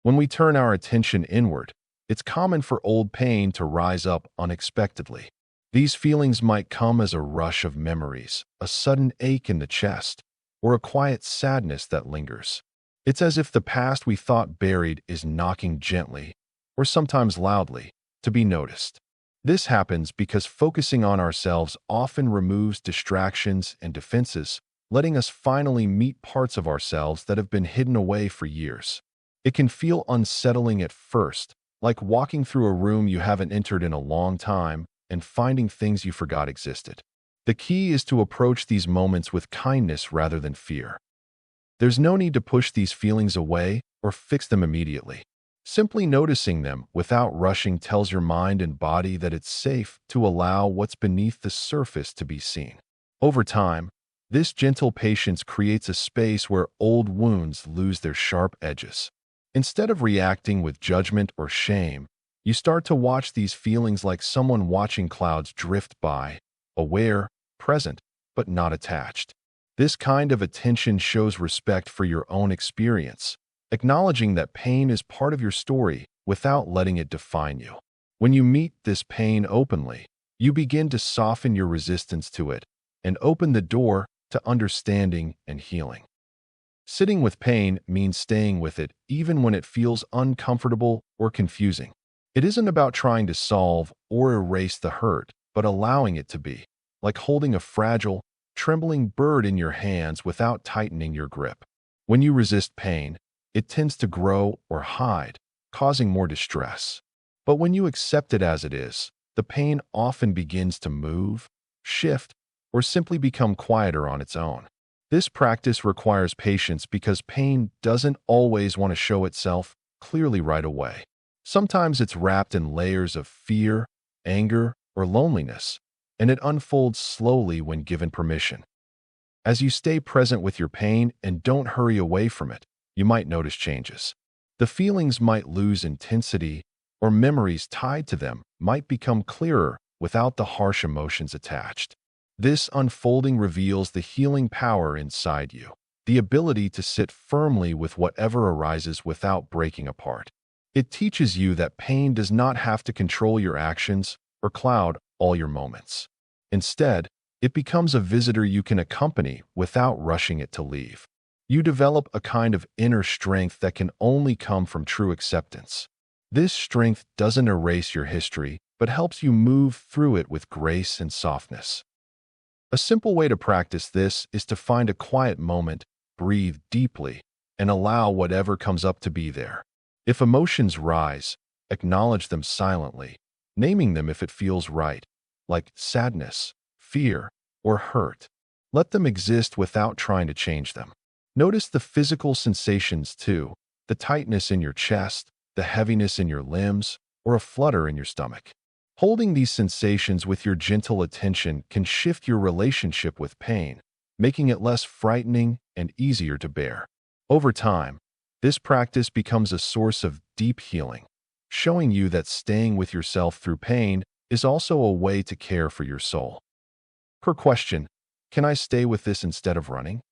When we turn our attention inward, it's common for old pain to rise up unexpectedly. These feelings might come as a rush of memories, a sudden ache in the chest, or a quiet sadness that lingers. It's as if the past we thought buried is knocking gently, or sometimes loudly, to be noticed. This happens because focusing on ourselves often removes distractions and defenses, letting us finally meet parts of ourselves that have been hidden away for years. It can feel unsettling at first, like walking through a room you haven't entered in a long time and finding things you forgot existed. The key is to approach these moments with kindness rather than fear. There's no need to push these feelings away or fix them immediately. Simply noticing them without rushing tells your mind and body that it's safe to allow what's beneath the surface to be seen. Over time, this gentle patience creates a space where old wounds lose their sharp edges. Instead of reacting with judgment or shame, you start to watch these feelings like someone watching clouds drift by, aware, present, but not attached. This kind of attention shows respect for your own experience, acknowledging that pain is part of your story without letting it define you. When you meet this pain openly, you begin to soften your resistance to it and open the door to understanding and healing. Sitting with pain means staying with it even when it feels uncomfortable or confusing. It isn't about trying to solve or erase the hurt, but allowing it to be, like holding a fragile, trembling bird in your hands without tightening your grip. When you resist pain, it tends to grow or hide, causing more distress. But when you accept it as it is, the pain often begins to move, shift, or simply become quieter on its own. This practice requires patience because pain doesn't always want to show itself clearly right away. Sometimes it's wrapped in layers of fear, anger, or loneliness, and it unfolds slowly when given permission. As you stay present with your pain and don't hurry away from it, you might notice changes. The feelings might lose intensity, or memories tied to them might become clearer without the harsh emotions attached. This unfolding reveals the healing power inside you, the ability to sit firmly with whatever arises without breaking apart. It teaches you that pain does not have to control your actions or cloud all your moments. Instead, it becomes a visitor you can accompany without rushing it to leave. You develop a kind of inner strength that can only come from true acceptance. This strength doesn't erase your history, but helps you move through it with grace and softness. A simple way to practice this is to find a quiet moment, breathe deeply, and allow whatever comes up to be there. If emotions rise, acknowledge them silently, naming them if it feels right, like sadness, fear, or hurt. Let them exist without trying to change them. Notice the physical sensations too, the tightness in your chest, the heaviness in your limbs, or a flutter in your stomach. Holding these sensations with your gentle attention can shift your relationship with pain, making it less frightening and easier to bear. Over time, this practice becomes a source of deep healing, showing you that staying with yourself through pain is also a way to care for your soul. Per question, can I stay with this instead of running?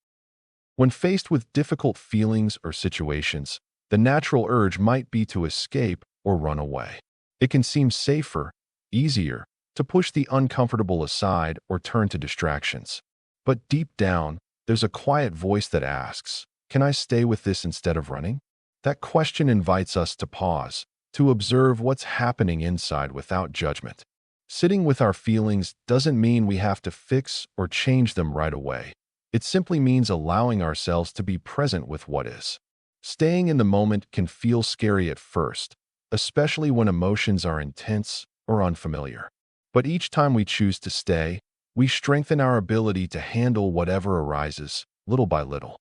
When faced with difficult feelings or situations, the natural urge might be to escape or run away. It can seem safer, easier, to push the uncomfortable aside or turn to distractions. But deep down, there's a quiet voice that asks, can I stay with this instead of running? That question invites us to pause, to observe what's happening inside without judgment. Sitting with our feelings doesn't mean we have to fix or change them right away. It simply means allowing ourselves to be present with what is. Staying in the moment can feel scary at first, especially when emotions are intense or unfamiliar. But each time we choose to stay, we strengthen our ability to handle whatever arises, little by little.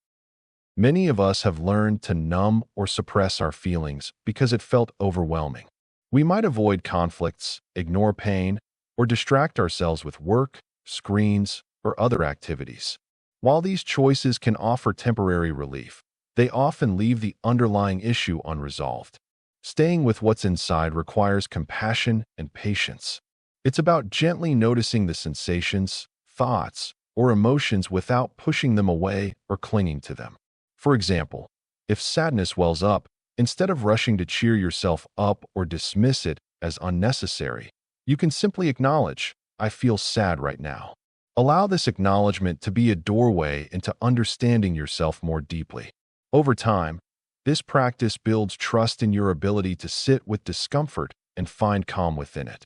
Many of us have learned to numb or suppress our feelings because it felt overwhelming. We might avoid conflicts, ignore pain, or distract ourselves with work, screens, or other activities. While these choices can offer temporary relief, they often leave the underlying issue unresolved. Staying with what's inside requires compassion and patience. It's about gently noticing the sensations, thoughts, or emotions without pushing them away or clinging to them. For example, if sadness wells up, instead of rushing to cheer yourself up or dismiss it as unnecessary, you can simply acknowledge, "I feel sad right now." Allow this acknowledgement to be a doorway into understanding yourself more deeply. Over time, this practice builds trust in your ability to sit with discomfort and find calm within it.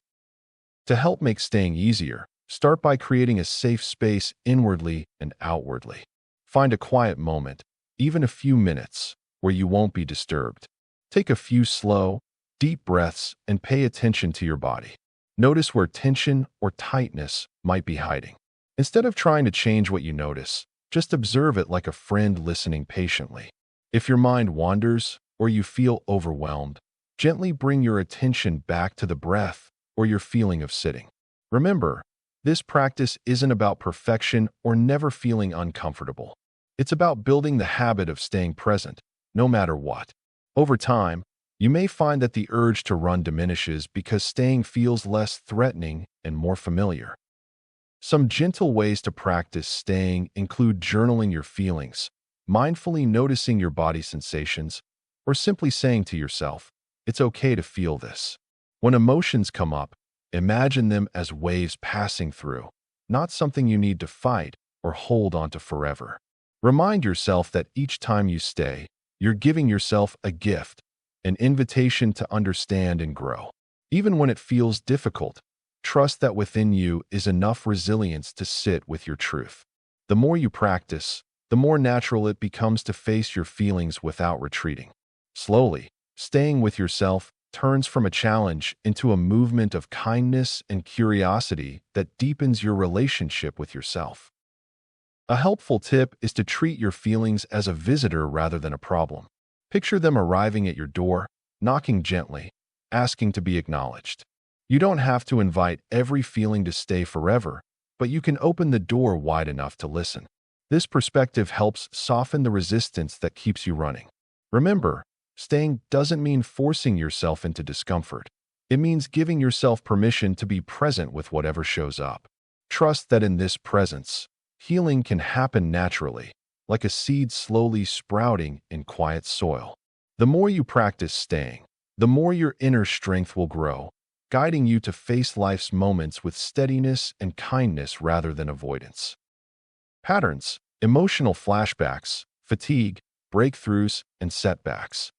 To help make staying easier, start by creating a safe space inwardly and outwardly. Find a quiet moment, even a few minutes, where you won't be disturbed. Take a few slow, deep breaths and pay attention to your body. Notice where tension or tightness might be hiding. Instead of trying to change what you notice, just observe it like a friend listening patiently. If your mind wanders or you feel overwhelmed, gently bring your attention back to the breath or your feeling of sitting. Remember, this practice isn't about perfection or never feeling uncomfortable. It's about building the habit of staying present, no matter what. Over time, you may find that the urge to run diminishes because staying feels less threatening and more familiar. Some gentle ways to practice staying include journaling your feelings, mindfully noticing your body sensations, or simply saying to yourself, "It's okay to feel this." When emotions come up, imagine them as waves passing through, not something you need to fight or hold onto forever. Remind yourself that each time you stay, you're giving yourself a gift, an invitation to understand and grow. Even when it feels difficult, trust that within you is enough resilience to sit with your truth. The more you practice, the more natural it becomes to face your feelings without retreating. Slowly, staying with yourself turns from a challenge into a movement of kindness and curiosity that deepens your relationship with yourself. A helpful tip is to treat your feelings as a visitor rather than a problem. Picture them arriving at your door, knocking gently, asking to be acknowledged. You don't have to invite every feeling to stay forever, but you can open the door wide enough to listen. This perspective helps soften the resistance that keeps you running. Remember, staying doesn't mean forcing yourself into discomfort. It means giving yourself permission to be present with whatever shows up. Trust that in this presence, healing can happen naturally, like a seed slowly sprouting in quiet soil. The more you practice staying, the more your inner strength will grow, guiding you to face life's moments with steadiness and kindness rather than avoidance. Patterns, emotional flashbacks, fatigue, breakthroughs, and setbacks.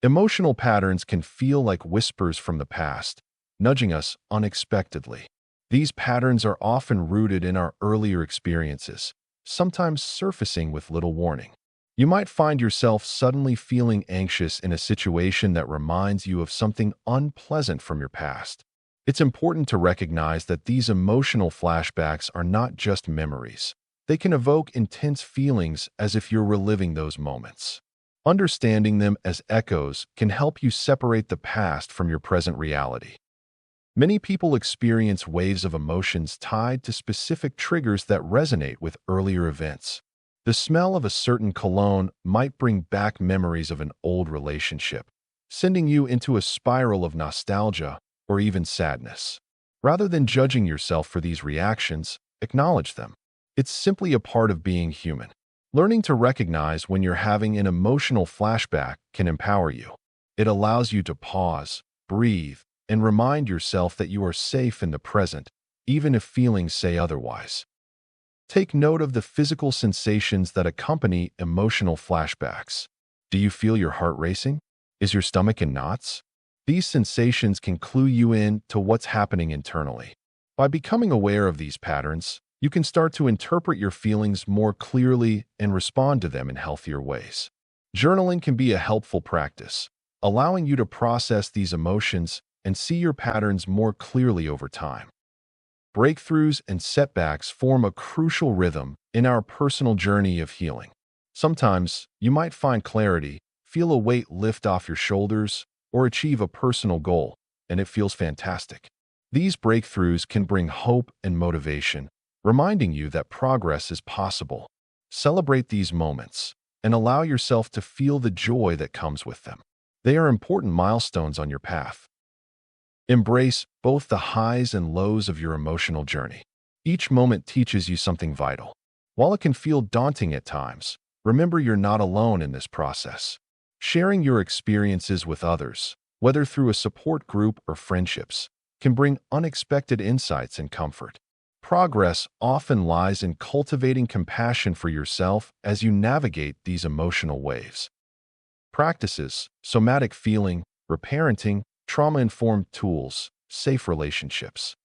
Emotional patterns can feel like whispers from the past, nudging us unexpectedly. These patterns are often rooted in our earlier experiences, sometimes surfacing with little warning. You might find yourself suddenly feeling anxious in a situation that reminds you of something unpleasant from your past. It's important to recognize that these emotional flashbacks are not just memories. They can evoke intense feelings as if you're reliving those moments. Understanding them as echoes can help you separate the past from your present reality. Many people experience waves of emotions tied to specific triggers that resonate with earlier events. The smell of a certain cologne might bring back memories of an old relationship, sending you into a spiral of nostalgia or even sadness. Rather than judging yourself for these reactions, acknowledge them. It's simply a part of being human. Learning to recognize when you're having an emotional flashback can empower you. It allows you to pause, breathe, and remind yourself that you are safe in the present, even if feelings say otherwise. Take note of the physical sensations that accompany emotional flashbacks. Do you feel your heart racing? Is your stomach in knots? These sensations can clue you in to what's happening internally. By becoming aware of these patterns, you can start to interpret your feelings more clearly and respond to them in healthier ways. Journaling can be a helpful practice, allowing you to process these emotions and see your patterns more clearly over time. Breakthroughs and setbacks form a crucial rhythm in our personal journey of healing. Sometimes you might find clarity, feel a weight lift off your shoulders, or achieve a personal goal, and it feels fantastic. These breakthroughs can bring hope and motivation, reminding you that progress is possible. Celebrate these moments and allow yourself to feel the joy that comes with them. They are important milestones on your path. Embrace both the highs and lows of your emotional journey. Each moment teaches you something vital. While it can feel daunting at times, remember you're not alone in this process. Sharing your experiences with others, whether through a support group or friendships, can bring unexpected insights and comfort. Progress often lies in cultivating compassion for yourself as you navigate these emotional waves. Practices, somatic feeling, reparenting, trauma-informed tools, safe relationships.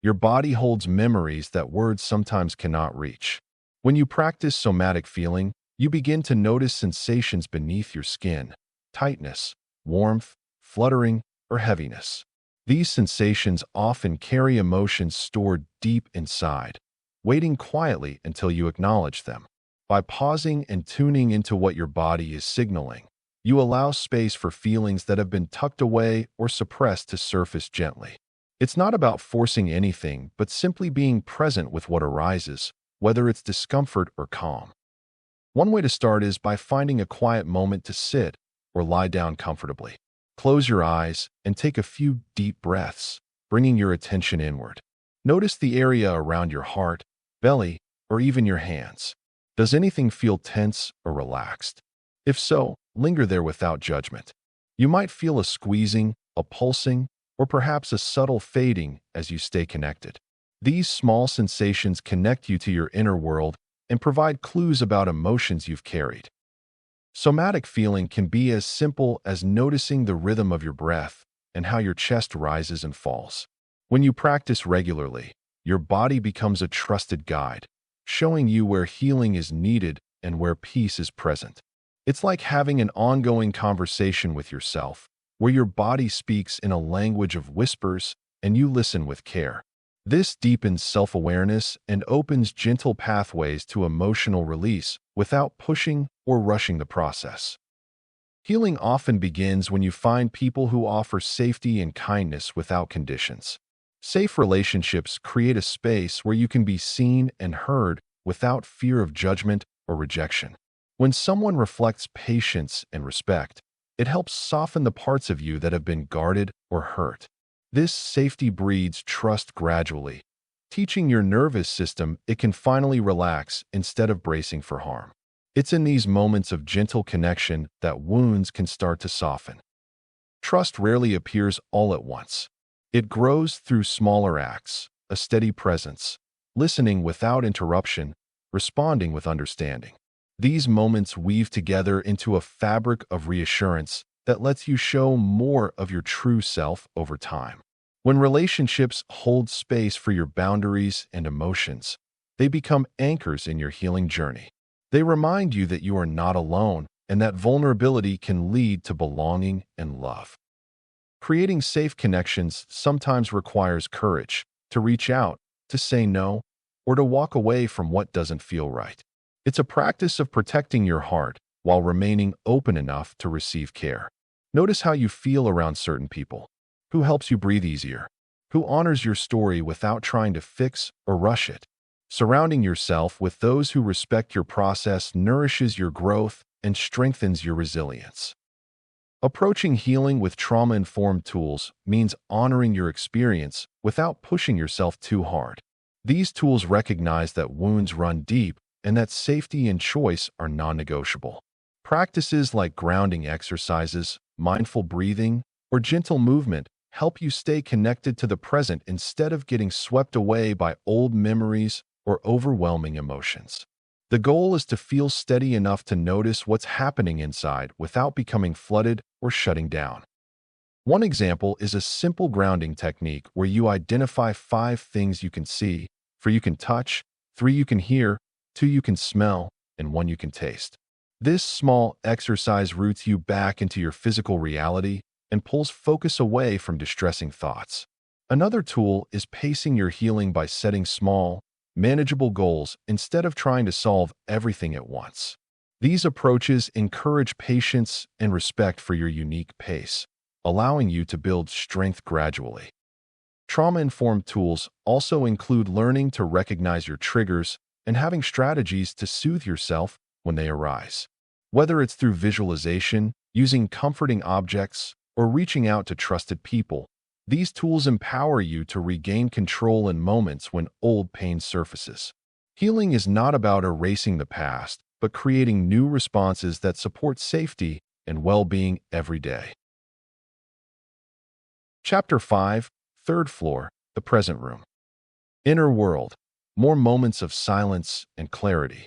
Your body holds memories that words sometimes cannot reach. When you practice somatic feeling, you begin to notice sensations beneath your skin: tightness, warmth, fluttering, or heaviness. These sensations often carry emotions stored deep inside, waiting quietly until you acknowledge them. By pausing and tuning into what your body is signaling, you allow space for feelings that have been tucked away or suppressed to surface gently. It's not about forcing anything, but simply being present with what arises, whether it's discomfort or calm. One way to start is by finding a quiet moment to sit or lie down comfortably. Close your eyes and take a few deep breaths, bringing your attention inward. Notice the area around your heart, belly, or even your hands. Does anything feel tense or relaxed? If so, linger there without judgment. You might feel a squeezing, a pulsing, or perhaps a subtle fading as you stay connected. These small sensations connect you to your inner world and provide clues about emotions you've carried. Somatic feeling can be as simple as noticing the rhythm of your breath and how your chest rises and falls. When you practice regularly, your body becomes a trusted guide, showing you where healing is needed and where peace is present. It's like having an ongoing conversation with yourself, where your body speaks in a language of whispers and you listen with care. This deepens self-awareness and opens gentle pathways to emotional release without pushing or rushing the process. Healing often begins when you find people who offer safety and kindness without conditions. Safe relationships create a space where you can be seen and heard without fear of judgment or rejection. When someone reflects patience and respect, it helps soften the parts of you that have been guarded or hurt. This safety breeds trust gradually, teaching your nervous system it can finally relax instead of bracing for harm. It's in these moments of gentle connection that wounds can start to soften. Trust rarely appears all at once. It grows through smaller acts, a steady presence, listening without interruption, responding with understanding. These moments weave together into a fabric of reassurance that lets you show more of your true self over time. When relationships hold space for your boundaries and emotions, they become anchors in your healing journey. They remind you that you are not alone and that vulnerability can lead to belonging and love. Creating safe connections sometimes requires courage to reach out, to say no, or to walk away from what doesn't feel right. It's a practice of protecting your heart while remaining open enough to receive care. Notice how you feel around certain people. Who helps you breathe easier? Who honors your story without trying to fix or rush it? Surrounding yourself with those who respect your process nourishes your growth and strengthens your resilience. Approaching healing with trauma-informed tools means honoring your experience without pushing yourself too hard. These tools recognize that wounds run deep and that safety and choice are non-negotiable. Practices like grounding exercises, mindful breathing, or gentle movement help you stay connected to the present instead of getting swept away by old memories or overwhelming emotions. The goal is to feel steady enough to notice what's happening inside without becoming flooded or shutting down. One example is a simple grounding technique where you identify 5 things you can see, 4 you can touch, 3 you can hear, 2 you can smell, and 1 you can taste. This small exercise roots you back into your physical reality and pulls focus away from distressing thoughts. Another tool is pacing your healing by setting small, manageable goals instead of trying to solve everything at once. These approaches encourage patience and respect for your unique pace, allowing you to build strength gradually. Trauma-informed tools also include learning to recognize your triggers and having strategies to soothe yourself when they arise. Whether it's through visualization, using comforting objects, or reaching out to trusted people, These tools empower you to regain control in moments when old pain surfaces. Healing is not about erasing the past, but creating new responses that support safety and well-being every day. Chapter 5, Third Floor, The Present Room. Inner World, more moments of silence and clarity.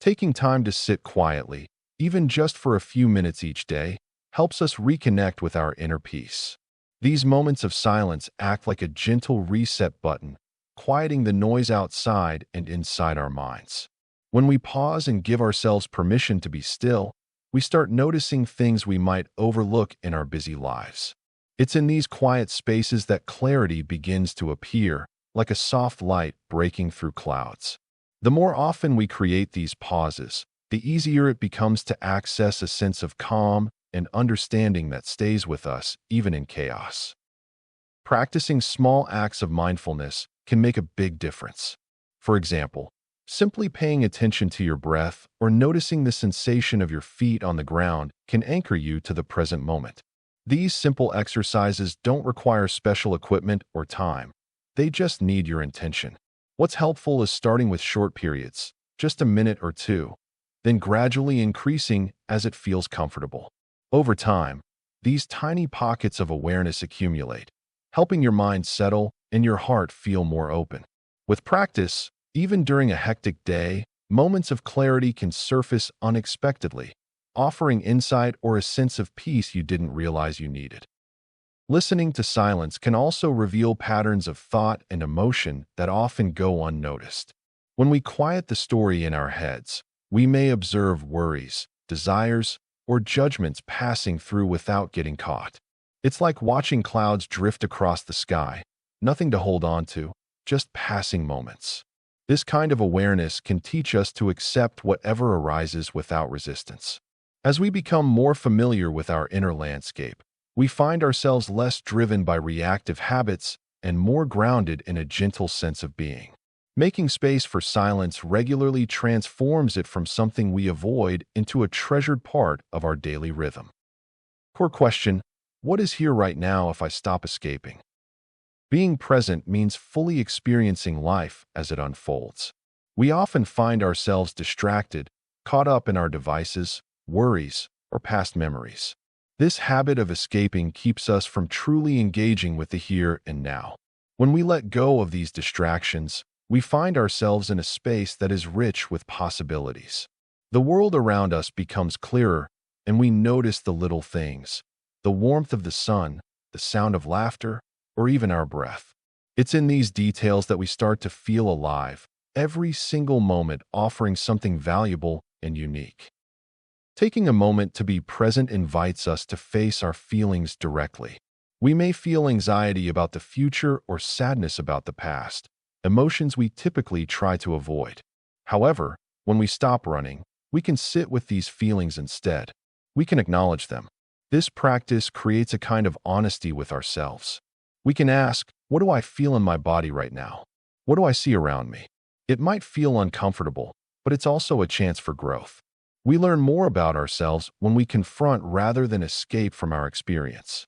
Taking time to sit quietly, even just for a few minutes each day, helps us reconnect with our inner peace. These moments of silence act like a gentle reset button, quieting the noise outside and inside our minds. When we pause and give ourselves permission to be still, we start noticing things we might overlook in our busy lives. It's in these quiet spaces that clarity begins to appear, like a soft light breaking through clouds. The more often we create these pauses, the easier it becomes to access a sense of calm and understanding that stays with us even in chaos. Practicing small acts of mindfulness can make a big difference. For example, simply paying attention to your breath or noticing the sensation of your feet on the ground can anchor you to the present moment. These simple exercises don't require special equipment or time. They just need your intention. What's helpful is starting with short periods, just a minute or two, then gradually increasing as it feels comfortable. Over time, these tiny pockets of awareness accumulate, helping your mind settle and your heart feel more open. With practice, even during a hectic day, moments of clarity can surface unexpectedly, offering insight or a sense of peace you didn't realize you needed. Listening to silence can also reveal patterns of thought and emotion that often go unnoticed. When we quiet the story in our heads, we may observe worries, desires, or judgments passing through without getting caught. It's like watching clouds drift across the sky, nothing to hold on to, just passing moments. This kind of awareness can teach us to accept whatever arises without resistance. As we become more familiar with our inner landscape, we find ourselves less driven by reactive habits and more grounded in a gentle sense of being. Making space for silence regularly transforms it from something we avoid into a treasured part of our daily rhythm. Core question: what is here right now if I stop escaping? Being present means fully experiencing life as it unfolds. We often find ourselves distracted, caught up in our devices, worries, or past memories. This habit of escaping keeps us from truly engaging with the here and now. When we let go of these distractions, we find ourselves in a space that is rich with possibilities. The world around us becomes clearer, and we notice the little things, the warmth of the sun, the sound of laughter, or even our breath. It's in these details that we start to feel alive, every single moment offering something valuable and unique. Taking a moment to be present invites us to face our feelings directly. We may feel anxiety about the future or sadness about the past, emotions we typically try to avoid. However, when we stop running, we can sit with these feelings instead. We can acknowledge them. This practice creates a kind of honesty with ourselves. We can ask, what do I feel in my body right now? What do I see around me? It might feel uncomfortable, but it's also a chance for growth. We learn more about ourselves when we confront rather than escape from our experience.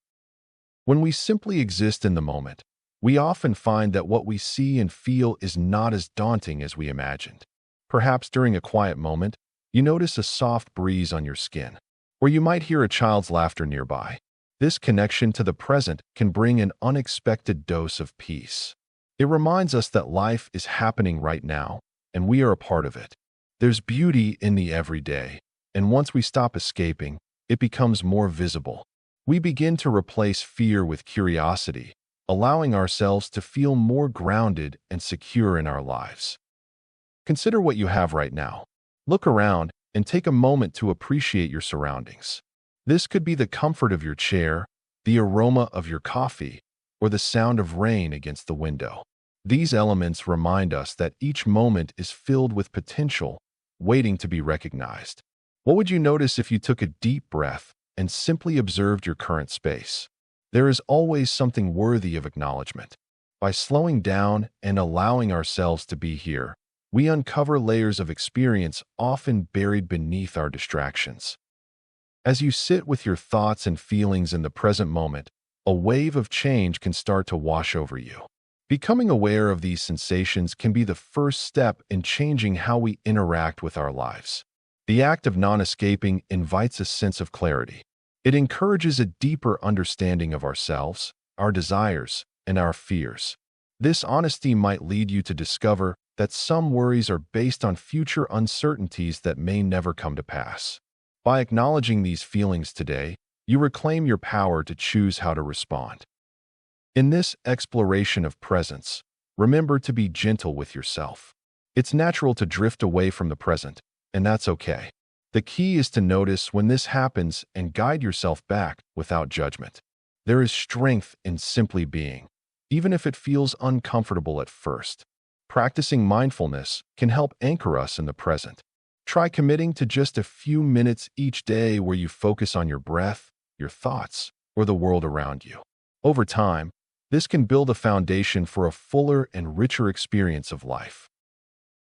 When we simply exist in the moment, we often find that what we see and feel is not as daunting as we imagined. Perhaps during a quiet moment, you notice a soft breeze on your skin, or you might hear a child's laughter nearby. This connection to the present can bring an unexpected dose of peace. It reminds us that life is happening right now, and we are a part of it. There's beauty in the everyday, and once we stop escaping, it becomes more visible. We begin to replace fear with curiosity, allowing ourselves to feel more grounded and secure in our lives. Consider what you have right now. Look around and take a moment to appreciate your surroundings. This could be the comfort of your chair, the aroma of your coffee, or the sound of rain against the window. These elements remind us that each moment is filled with potential, waiting to be recognized. What would you notice if you took a deep breath and simply observed your current space? There is always something worthy of acknowledgement. By slowing down and allowing ourselves to be here, we uncover layers of experience often buried beneath our distractions. As you sit with your thoughts and feelings in the present moment, a wave of change can start to wash over you. Becoming aware of these sensations can be the first step in changing how we interact with our lives. The act of non-escaping invites a sense of clarity. It encourages a deeper understanding of ourselves, our desires, and our fears. This honesty might lead you to discover that some worries are based on future uncertainties that may never come to pass. By acknowledging these feelings today, you reclaim your power to choose how to respond. In this exploration of presence, remember to be gentle with yourself. It's natural to drift away from the present, and that's okay. The key is to notice when this happens and guide yourself back without judgment. There is strength in simply being, even if it feels uncomfortable at first. Practicing mindfulness can help anchor us in the present. Try committing to just a few minutes each day where you focus on your breath, your thoughts, or the world around you. Over time, this can build a foundation for a fuller and richer experience of life.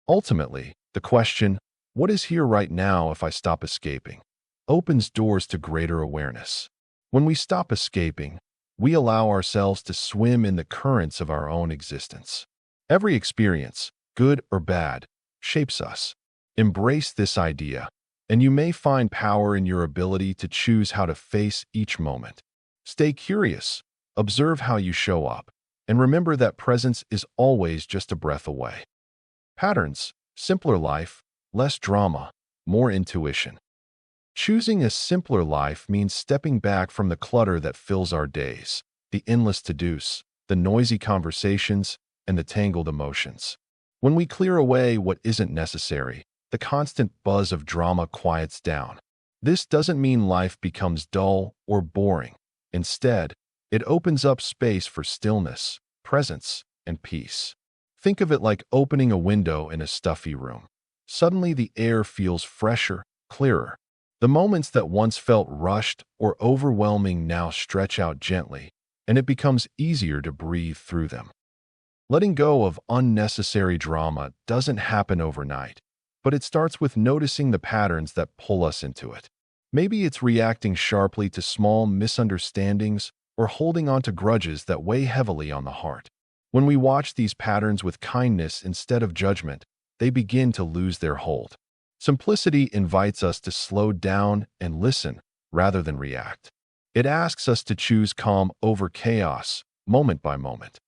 Ultimately, the question, "What is here right now if I stop escaping?" opens doors to greater awareness. When we stop escaping, we allow ourselves to swim in the currents of our own existence. Every experience, good or bad, shapes us. Embrace this idea, and you may find power in your ability to choose how to face each moment. Stay curious, observe how you show up, and remember that presence is always just a breath away. Patterns, simpler life, less drama, more intuition. Choosing a simpler life means stepping back from the clutter that fills our days, the endless to-dos, the noisy conversations, and the tangled emotions. When we clear away what isn't necessary, the constant buzz of drama quiets down. This doesn't mean life becomes dull or boring. Instead, it opens up space for stillness, presence, and peace. Think of it like opening a window in a stuffy room. Suddenly the air feels fresher, clearer. The moments that once felt rushed or overwhelming now stretch out gently, and it becomes easier to breathe through them. Letting go of unnecessary drama doesn't happen overnight, but it starts with noticing the patterns that pull us into it. Maybe it's reacting sharply to small misunderstandings or holding on to grudges that weigh heavily on the heart. When we watch these patterns with kindness instead of judgment, they begin to lose their hold. Simplicity invites us to slow down and listen rather than react. It asks us to choose calm over chaos, moment by moment.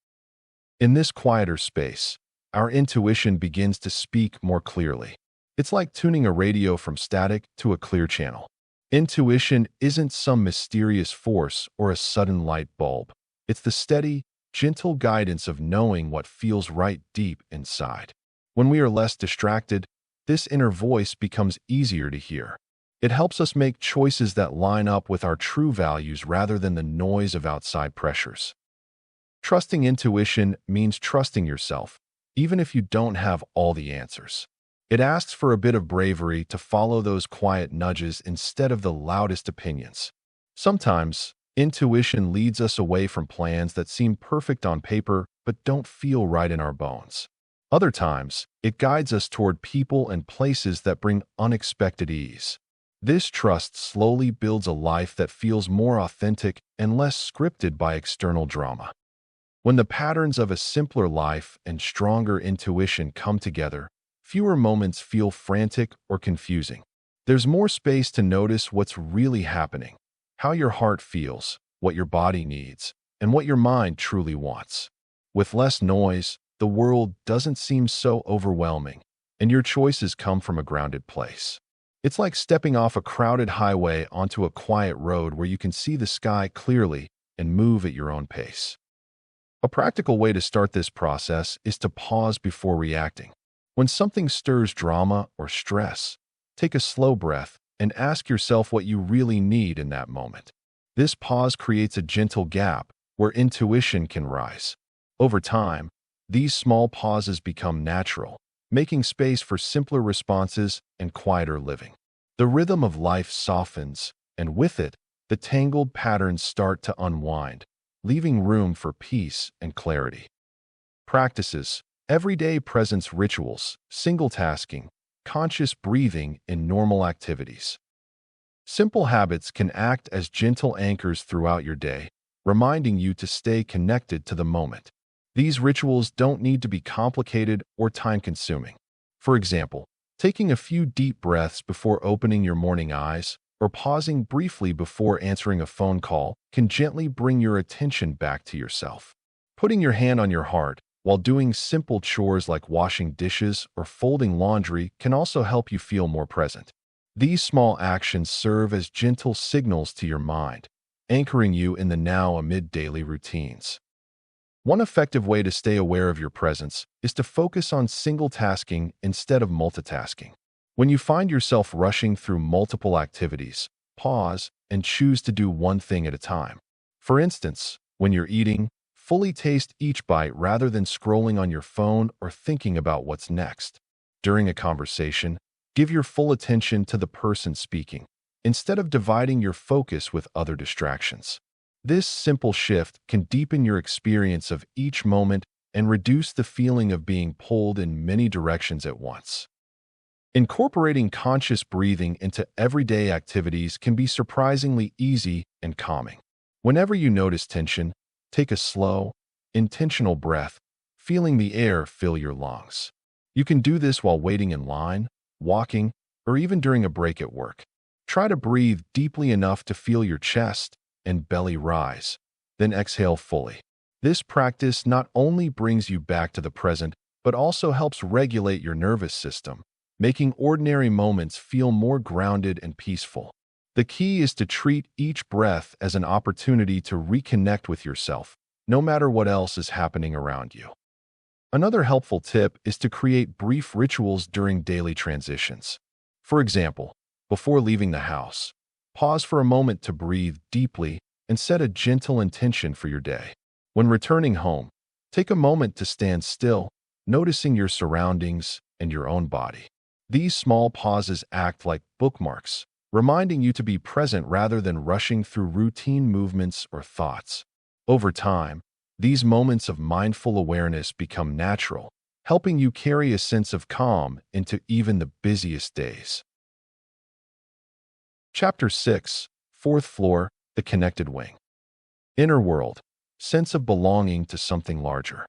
In this quieter space, our intuition begins to speak more clearly. It's like tuning a radio from static to a clear channel. Intuition isn't some mysterious force or a sudden light bulb. It's the steady, gentle guidance of knowing what feels right deep inside. When we are less distracted, this inner voice becomes easier to hear. It helps us make choices that line up with our true values rather than the noise of outside pressures. Trusting intuition means trusting yourself, even if you don't have all the answers. It asks for a bit of bravery to follow those quiet nudges instead of the loudest opinions. Sometimes, intuition leads us away from plans that seem perfect on paper but don't feel right in our bones. Other times, it guides us toward people and places that bring unexpected ease. This trust slowly builds a life that feels more authentic and less scripted by external drama. When the patterns of a simpler life and stronger intuition come together, fewer moments feel frantic or confusing. There's more space to notice what's really happening, how your heart feels, what your body needs, and what your mind truly wants. With less noise, the world doesn't seem so overwhelming, and your choices come from a grounded place. It's like stepping off a crowded highway onto a quiet road where you can see the sky clearly and move at your own pace. A practical way to start this process is to pause before reacting. When something stirs drama or stress, take a slow breath and ask yourself what you really need in that moment. This pause creates a gentle gap where intuition can rise. Over time, these small pauses become natural, making space for simpler responses and quieter living. The rhythm of life softens, and with it, the tangled patterns start to unwind, leaving room for peace and clarity. Practices, everyday presence rituals, single tasking, conscious breathing in normal activities. Simple habits can act as gentle anchors throughout your day, reminding you to stay connected to the moment. These rituals don't need to be complicated or time-consuming. For example, taking a few deep breaths before opening your morning eyes or pausing briefly before answering a phone call can gently bring your attention back to yourself. Putting your hand on your heart while doing simple chores like washing dishes or folding laundry can also help you feel more present. These small actions serve as gentle signals to your mind, anchoring you in the now amid daily routines. One effective way to stay aware of your presence is to focus on single tasking instead of multitasking. When you find yourself rushing through multiple activities, pause and choose to do one thing at a time. For instance, when you're eating, fully taste each bite rather than scrolling on your phone or thinking about what's next. During a conversation, give your full attention to the person speaking, instead of dividing your focus with other distractions. This simple shift can deepen your experience of each moment and reduce the feeling of being pulled in many directions at once. Incorporating conscious breathing into everyday activities can be surprisingly easy and calming. Whenever you notice tension, take a slow, intentional breath, feeling the air fill your lungs. You can do this while waiting in line, walking, or even during a break at work. Try to breathe deeply enough to feel your chest and belly rise, then exhale fully. This practice not only brings you back to the present, but also helps regulate your nervous system, making ordinary moments feel more grounded and peaceful. The key is to treat each breath as an opportunity to reconnect with yourself, no matter what else is happening around you. Another helpful tip is to create brief rituals during daily transitions. For example, before leaving the house, pause for a moment to breathe deeply and set a gentle intention for your day. When returning home, take a moment to stand still, noticing your surroundings and your own body. These small pauses act like bookmarks, reminding you to be present rather than rushing through routine movements or thoughts. Over time, these moments of mindful awareness become natural, helping you carry a sense of calm into even the busiest days. Chapter 6, Fourth Floor, The Connected Wing. Inner world, sense of belonging to something larger.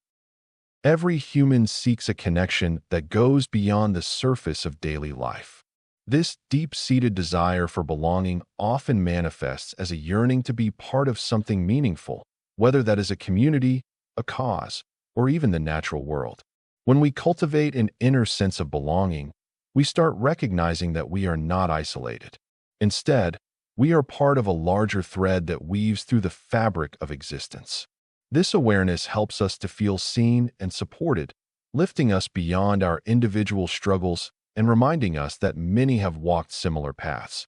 Every human seeks a connection that goes beyond the surface of daily life. This deep-seated desire for belonging often manifests as a yearning to be part of something meaningful, whether that is a community, a cause, or even the natural world. When we cultivate an inner sense of belonging, we start recognizing that we are not isolated. Instead, we are part of a larger thread that weaves through the fabric of existence. This awareness helps us to feel seen and supported, lifting us beyond our individual struggles and reminding us that many have walked similar paths.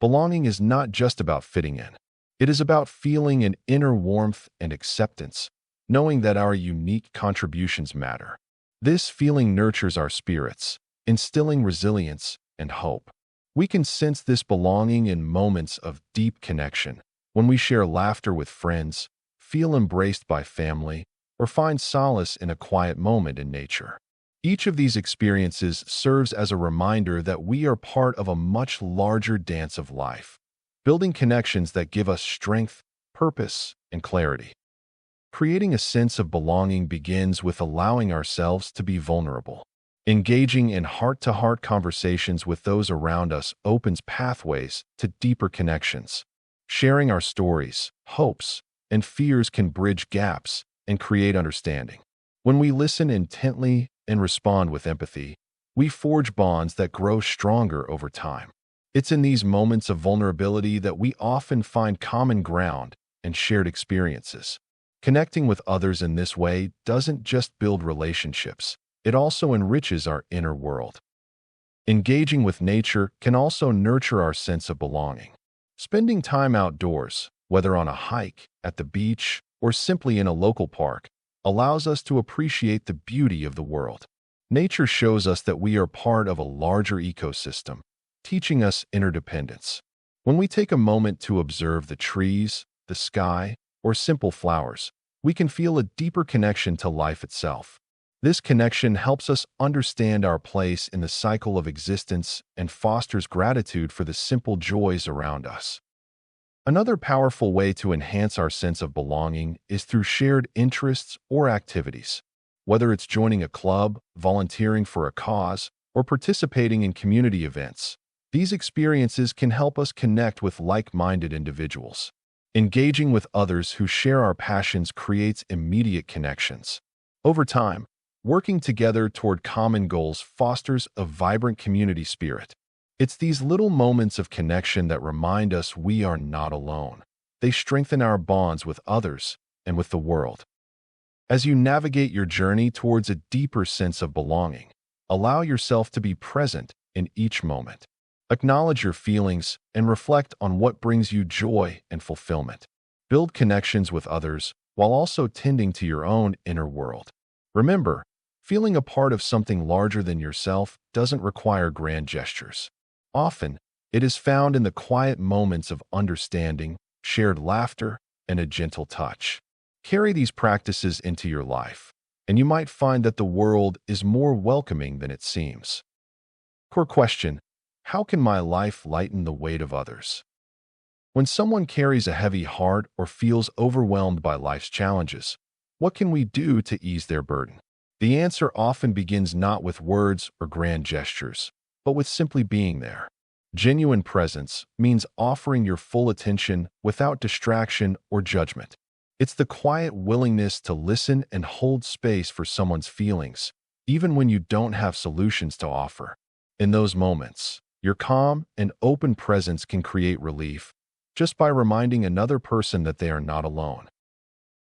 Belonging is not just about fitting in. It is about feeling an inner warmth and acceptance, knowing that our unique contributions matter. This feeling nurtures our spirits, instilling resilience and hope. We can sense this belonging in moments of deep connection, when we share laughter with friends, feel embraced by family, or find solace in a quiet moment in nature. Each of these experiences serves as a reminder that we are part of a much larger dance of life, building connections that give us strength, purpose, and clarity. Creating a sense of belonging begins with allowing ourselves to be vulnerable. Engaging in heart-to-heart conversations with those around us opens pathways to deeper connections. Sharing our stories, hopes, and fears can bridge gaps and create understanding. When we listen intently and respond with empathy, we forge bonds that grow stronger over time. It's in these moments of vulnerability that we often find common ground and shared experiences. Connecting with others in this way doesn't just build relationships, it also enriches our inner world. Engaging with nature can also nurture our sense of belonging. Spending time outdoors, whether on a hike, at the beach, or simply in a local park, allows us to appreciate the beauty of the world. Nature shows us that we are part of a larger ecosystem, teaching us interdependence. When we take a moment to observe the trees, the sky, or simple flowers, we can feel a deeper connection to life itself. This connection helps us understand our place in the cycle of existence and fosters gratitude for the simple joys around us. Another powerful way to enhance our sense of belonging is through shared interests or activities. Whether it's joining a club, volunteering for a cause, or participating in community events, these experiences can help us connect with like-minded individuals. Engaging with others who share our passions creates immediate connections. Over time, working together toward common goals fosters a vibrant community spirit. It's these little moments of connection that remind us we are not alone. They strengthen our bonds with others and with the world. As you navigate your journey towards a deeper sense of belonging, allow yourself to be present in each moment. Acknowledge your feelings and reflect on what brings you joy and fulfillment. Build connections with others while also tending to your own inner world. Remember, feeling a part of something larger than yourself doesn't require grand gestures. Often, it is found in the quiet moments of understanding, shared laughter, and a gentle touch. Carry these practices into your life, and you might find that the world is more welcoming than it seems. Core question: how can my life lighten the weight of others? When someone carries a heavy heart or feels overwhelmed by life's challenges, what can we do to ease their burden? The answer often begins not with words or grand gestures, but with simply being there. Genuine presence means offering your full attention without distraction or judgment. It's the quiet willingness to listen and hold space for someone's feelings, even when you don't have solutions to offer. In those moments, your calm and open presence can create relief just by reminding another person that they are not alone.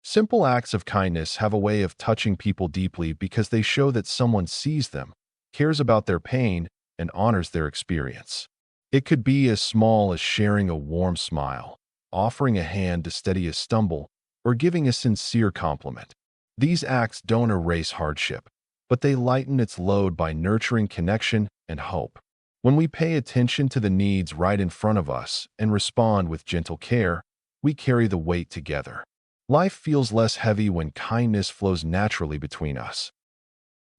Simple acts of kindness have a way of touching people deeply because they show that someone sees them, cares about their pain, and honors their experience. It could be as small as sharing a warm smile, offering a hand to steady a stumble, or giving a sincere compliment. These acts don't erase hardship, but they lighten its load by nurturing connection and hope. When we pay attention to the needs right in front of us and respond with gentle care, we carry the weight together. Life feels less heavy when kindness flows naturally between us.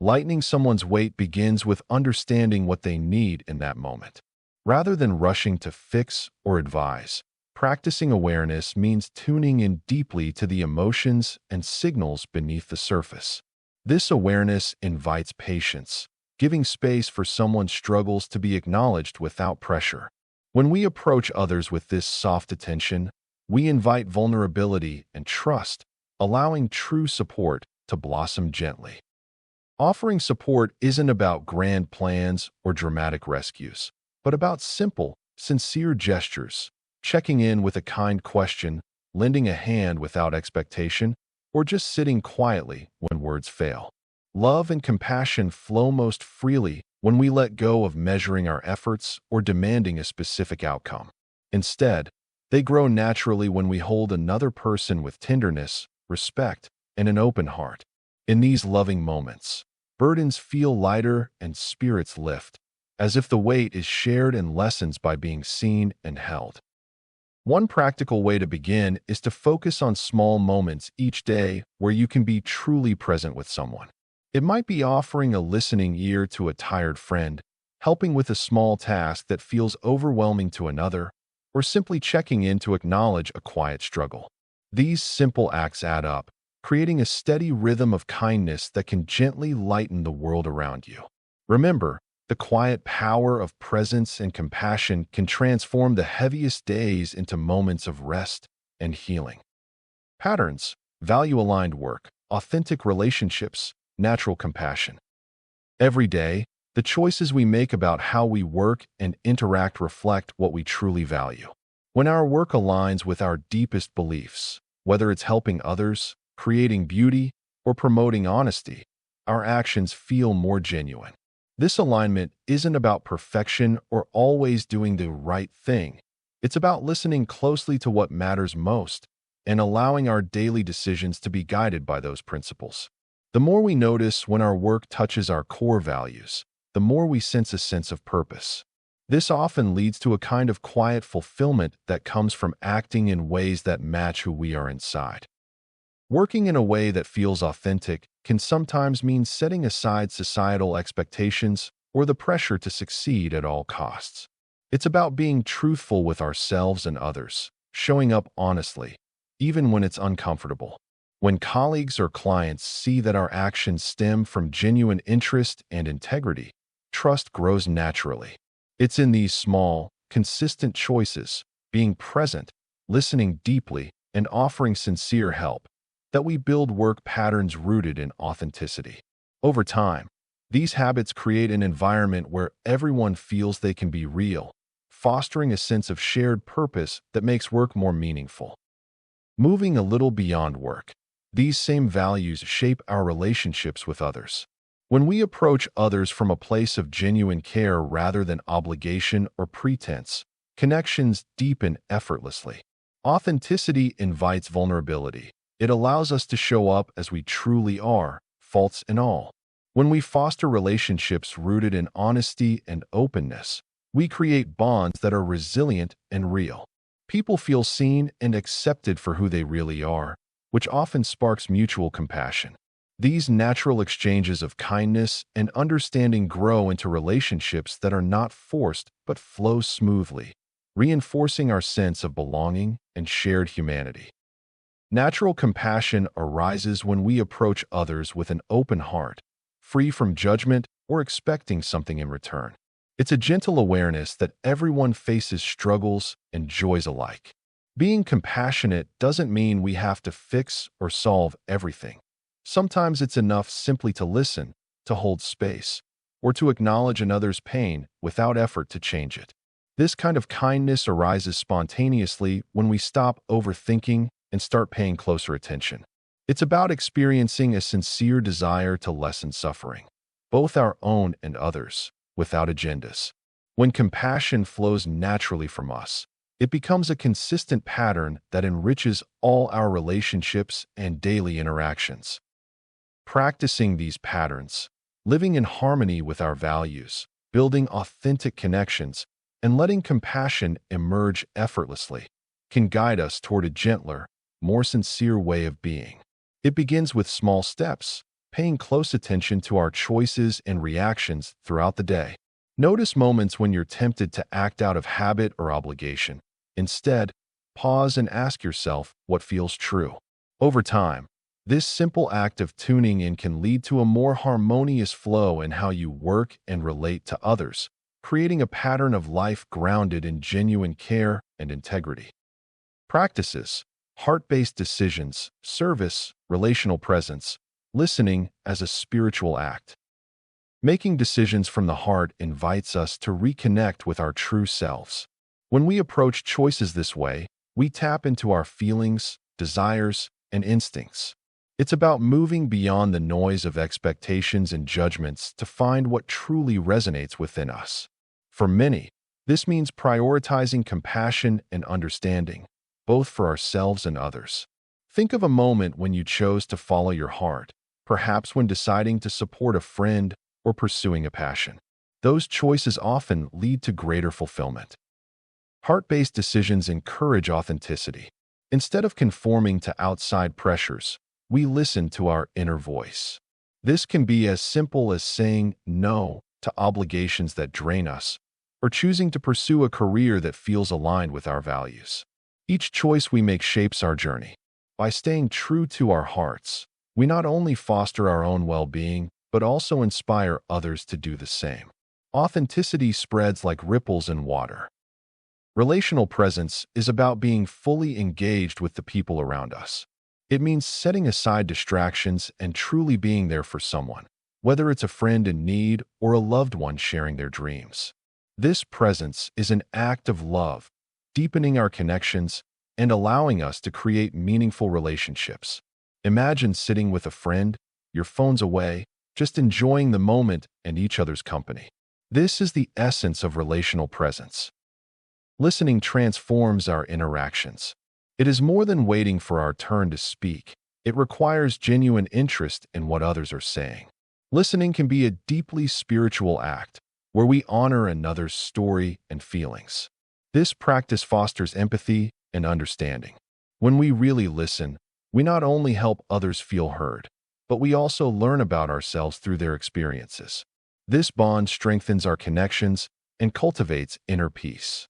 Lightening someone's weight begins with understanding what they need in that moment. Rather than rushing to fix or advise, practicing awareness means tuning in deeply to the emotions and signals beneath the surface. This awareness invites patience, giving space for someone's struggles to be acknowledged without pressure. When we approach others with this soft attention, we invite vulnerability and trust, allowing true support to blossom gently. Offering support isn't about grand plans or dramatic rescues, but about simple, sincere gestures, checking in with a kind question, lending a hand without expectation, or just sitting quietly when words fail. Love and compassion flow most freely when we let go of measuring our efforts or demanding a specific outcome. Instead, they grow naturally when we hold another person with tenderness, respect, and an open heart. In these loving moments, burdens feel lighter and spirits lift, as if the weight is shared and lessens by being seen and held. One practical way to begin is to focus on small moments each day where you can be truly present with someone. It might be offering a listening ear to a tired friend, helping with a small task that feels overwhelming to another, or simply checking in to acknowledge a quiet struggle. These simple acts add up, creating a steady rhythm of kindness that can gently lighten the world around you. Remember, the quiet power of presence and compassion can transform the heaviest days into moments of rest and healing. Patterns: value-aligned work, authentic relationships, natural compassion. Every day, the choices we make about how we work and interact reflect what we truly value. When our work aligns with our deepest beliefs, whether it's helping others, creating beauty, or promoting honesty, our actions feel more genuine. This alignment isn't about perfection or always doing the right thing. It's about listening closely to what matters most and allowing our daily decisions to be guided by those principles. The more we notice when our work touches our core values, the more we sense a sense of purpose. This often leads to a kind of quiet fulfillment that comes from acting in ways that match who we are inside. Working in a way that feels authentic can sometimes mean setting aside societal expectations or the pressure to succeed at all costs. It's about being truthful with ourselves and others, showing up honestly, even when it's uncomfortable. When colleagues or clients see that our actions stem from genuine interest and integrity, trust grows naturally. It's in these small, consistent choices, being present, listening deeply, and offering sincere help, that we build work patterns rooted in authenticity. Over time, these habits create an environment where everyone feels they can be real, fostering a sense of shared purpose that makes work more meaningful. Moving a little beyond work, these same values shape our relationships with others. When we approach others from a place of genuine care rather than obligation or pretense, connections deepen effortlessly. Authenticity invites vulnerability. It allows us to show up as we truly are, faults and all. When we foster relationships rooted in honesty and openness, we create bonds that are resilient and real. People feel seen and accepted for who they really are, which often sparks mutual compassion. These natural exchanges of kindness and understanding grow into relationships that are not forced but flow smoothly, reinforcing our sense of belonging and shared humanity. Natural compassion arises when we approach others with an open heart, free from judgment or expecting something in return. It's a gentle awareness that everyone faces struggles and joys alike. Being compassionate doesn't mean we have to fix or solve everything. Sometimes it's enough simply to listen, to hold space, or to acknowledge another's pain without effort to change it. This kind of kindness arises spontaneously when we stop overthinking and start paying closer attention. It's about experiencing a sincere desire to lessen suffering, both our own and others, without agendas. When compassion flows naturally from us, it becomes a consistent pattern that enriches all our relationships and daily interactions. Practicing these patterns, living in harmony with our values, building authentic connections, and letting compassion emerge effortlessly, can guide us toward a gentler, more sincere way of being. It begins with small steps, paying close attention to our choices and reactions throughout the day. Notice moments when you're tempted to act out of habit or obligation. Instead, pause and ask yourself what feels true. Over time, this simple act of tuning in can lead to a more harmonious flow in how you work and relate to others, creating a pattern of life grounded in genuine care and integrity. Practices: heart-based decisions, service, relational presence, listening as a spiritual act. Making decisions from the heart invites us to reconnect with our true selves. When we approach choices this way, we tap into our feelings, desires, and instincts. It's about moving beyond the noise of expectations and judgments to find what truly resonates within us. For many, this means prioritizing compassion and understanding, both for ourselves and others. Think of a moment when you chose to follow your heart, perhaps when deciding to support a friend or pursuing a passion. Those choices often lead to greater fulfillment. Heart-based decisions encourage authenticity. Instead of conforming to outside pressures, we listen to our inner voice. This can be as simple as saying no to obligations that drain us, or choosing to pursue a career that feels aligned with our values. Each choice we make shapes our journey. By staying true to our hearts, we not only foster our own well-being, but also inspire others to do the same. Authenticity spreads like ripples in water. Relational presence is about being fully engaged with the people around us. It means setting aside distractions and truly being there for someone, whether it's a friend in need or a loved one sharing their dreams. This presence is an act of love, deepening our connections and allowing us to create meaningful relationships. Imagine sitting with a friend, your phone's away, just enjoying the moment and each other's company. This is the essence of relational presence. Listening transforms our interactions. It is more than waiting for our turn to speak. It requires genuine interest in what others are saying. Listening can be a deeply spiritual act, where we honor another's story and feelings. This practice fosters empathy and understanding. When we really listen, we not only help others feel heard, but we also learn about ourselves through their experiences. This bond strengthens our connections and cultivates inner peace.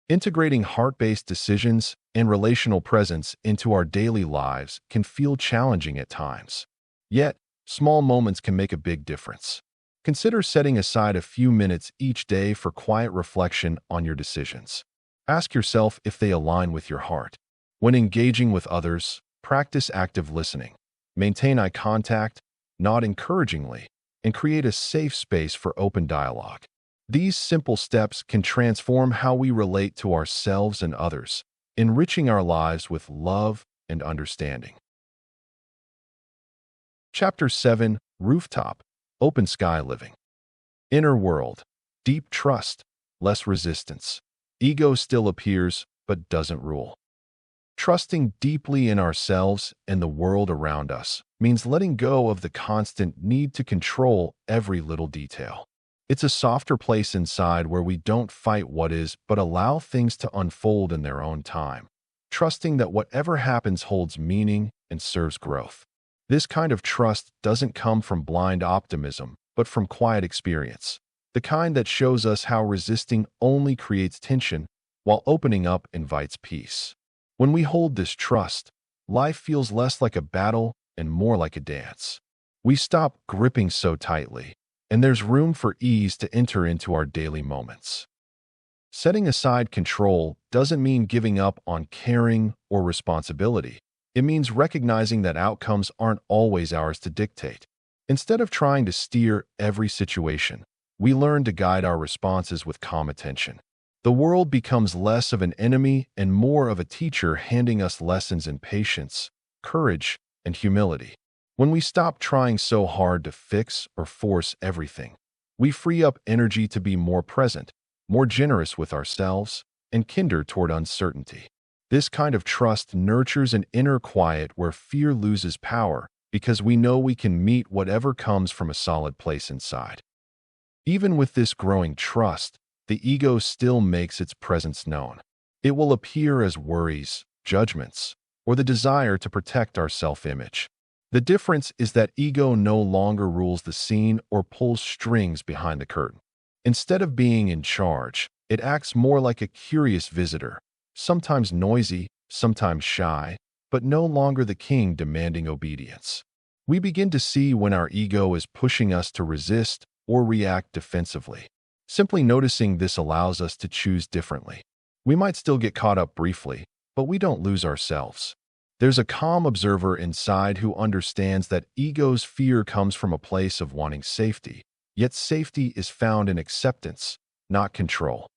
Integrating heart-based decisions and relational presence into our daily lives can feel challenging at times. Yet, small moments can make a big difference. Consider setting aside a few minutes each day for quiet reflection on your decisions. Ask yourself if they align with your heart. When engaging with others, practice active listening. Maintain eye contact, nod encouragingly, and create a safe space for open dialogue. These simple steps can transform how we relate to ourselves and others, enriching our lives with love and understanding. Chapter 7: Rooftop, Open Sky Living. Inner world, deep trust, less resistance. Ego still appears, but doesn't rule. Trusting deeply in ourselves and the world around us means letting go of the constant need to control every little detail. It's a softer place inside where we don't fight what is, but allow things to unfold in their own time, trusting that whatever happens holds meaning and serves growth. This kind of trust doesn't come from blind optimism, but from quiet experience, the kind that shows us how resisting only creates tension, while opening up invites peace. When we hold this trust, life feels less like a battle and more like a dance. We stop gripping so tightly, and there's room for ease to enter into our daily moments. Setting aside control doesn't mean giving up on caring or responsibility. It means recognizing that outcomes aren't always ours to dictate. Instead of trying to steer every situation, we learn to guide our responses with calm attention. The world becomes less of an enemy and more of a teacher, handing us lessons in patience, courage, and humility. When we stop trying so hard to fix or force everything, we free up energy to be more present, more generous with ourselves, and kinder toward uncertainty. This kind of trust nurtures an inner quiet where fear loses power because we know we can meet whatever comes from a solid place inside. Even with this growing trust, the ego still makes its presence known. It will appear as worries, judgments, or the desire to protect our self-image. The difference is that ego no longer rules the scene or pulls strings behind the curtain. Instead of being in charge, it acts more like a curious visitor, sometimes noisy, sometimes shy, but no longer the king demanding obedience. We begin to see when our ego is pushing us to resist or react defensively. Simply noticing this allows us to choose differently. We might still get caught up briefly, but we don't lose ourselves. There's a calm observer inside who understands that ego's fear comes from a place of wanting safety, yet safety is found in acceptance, not control.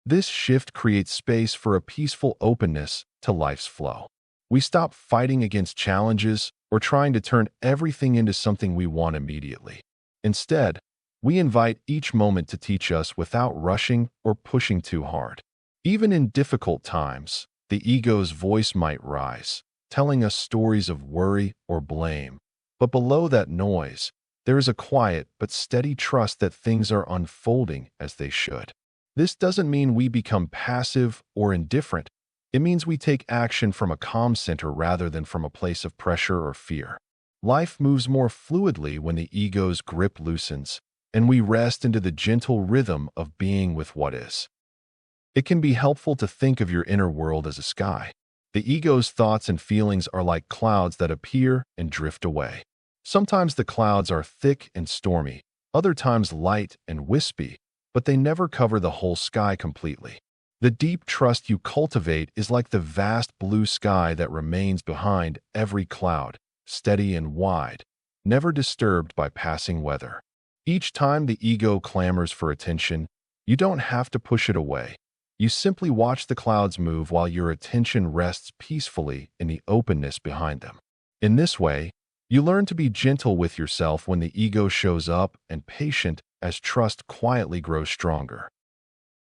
This shift creates space for a peaceful openness to life's flow. We stop fighting against challenges or trying to turn everything into something we want immediately. Instead, we invite each moment to teach us without rushing or pushing too hard. Even in difficult times, the ego's voice might rise, telling us stories of worry or blame. But below that noise, there is a quiet but steady trust that things are unfolding as they should. This doesn't mean we become passive or indifferent. It means we take action from a calm center rather than from a place of pressure or fear. Life moves more fluidly when the ego's grip loosens, and we rest into the gentle rhythm of being with what is. It can be helpful to think of your inner world as a sky. The ego's thoughts and feelings are like clouds that appear and drift away. Sometimes the clouds are thick and stormy, other times light and wispy, but they never cover the whole sky completely. The deep trust you cultivate is like the vast blue sky that remains behind every cloud, steady and wide, never disturbed by passing weather. Each time the ego clamors for attention, you don't have to push it away. You simply watch the clouds move while your attention rests peacefully in the openness behind them. In this way, you learn to be gentle with yourself when the ego shows up and patient as trust quietly grows stronger.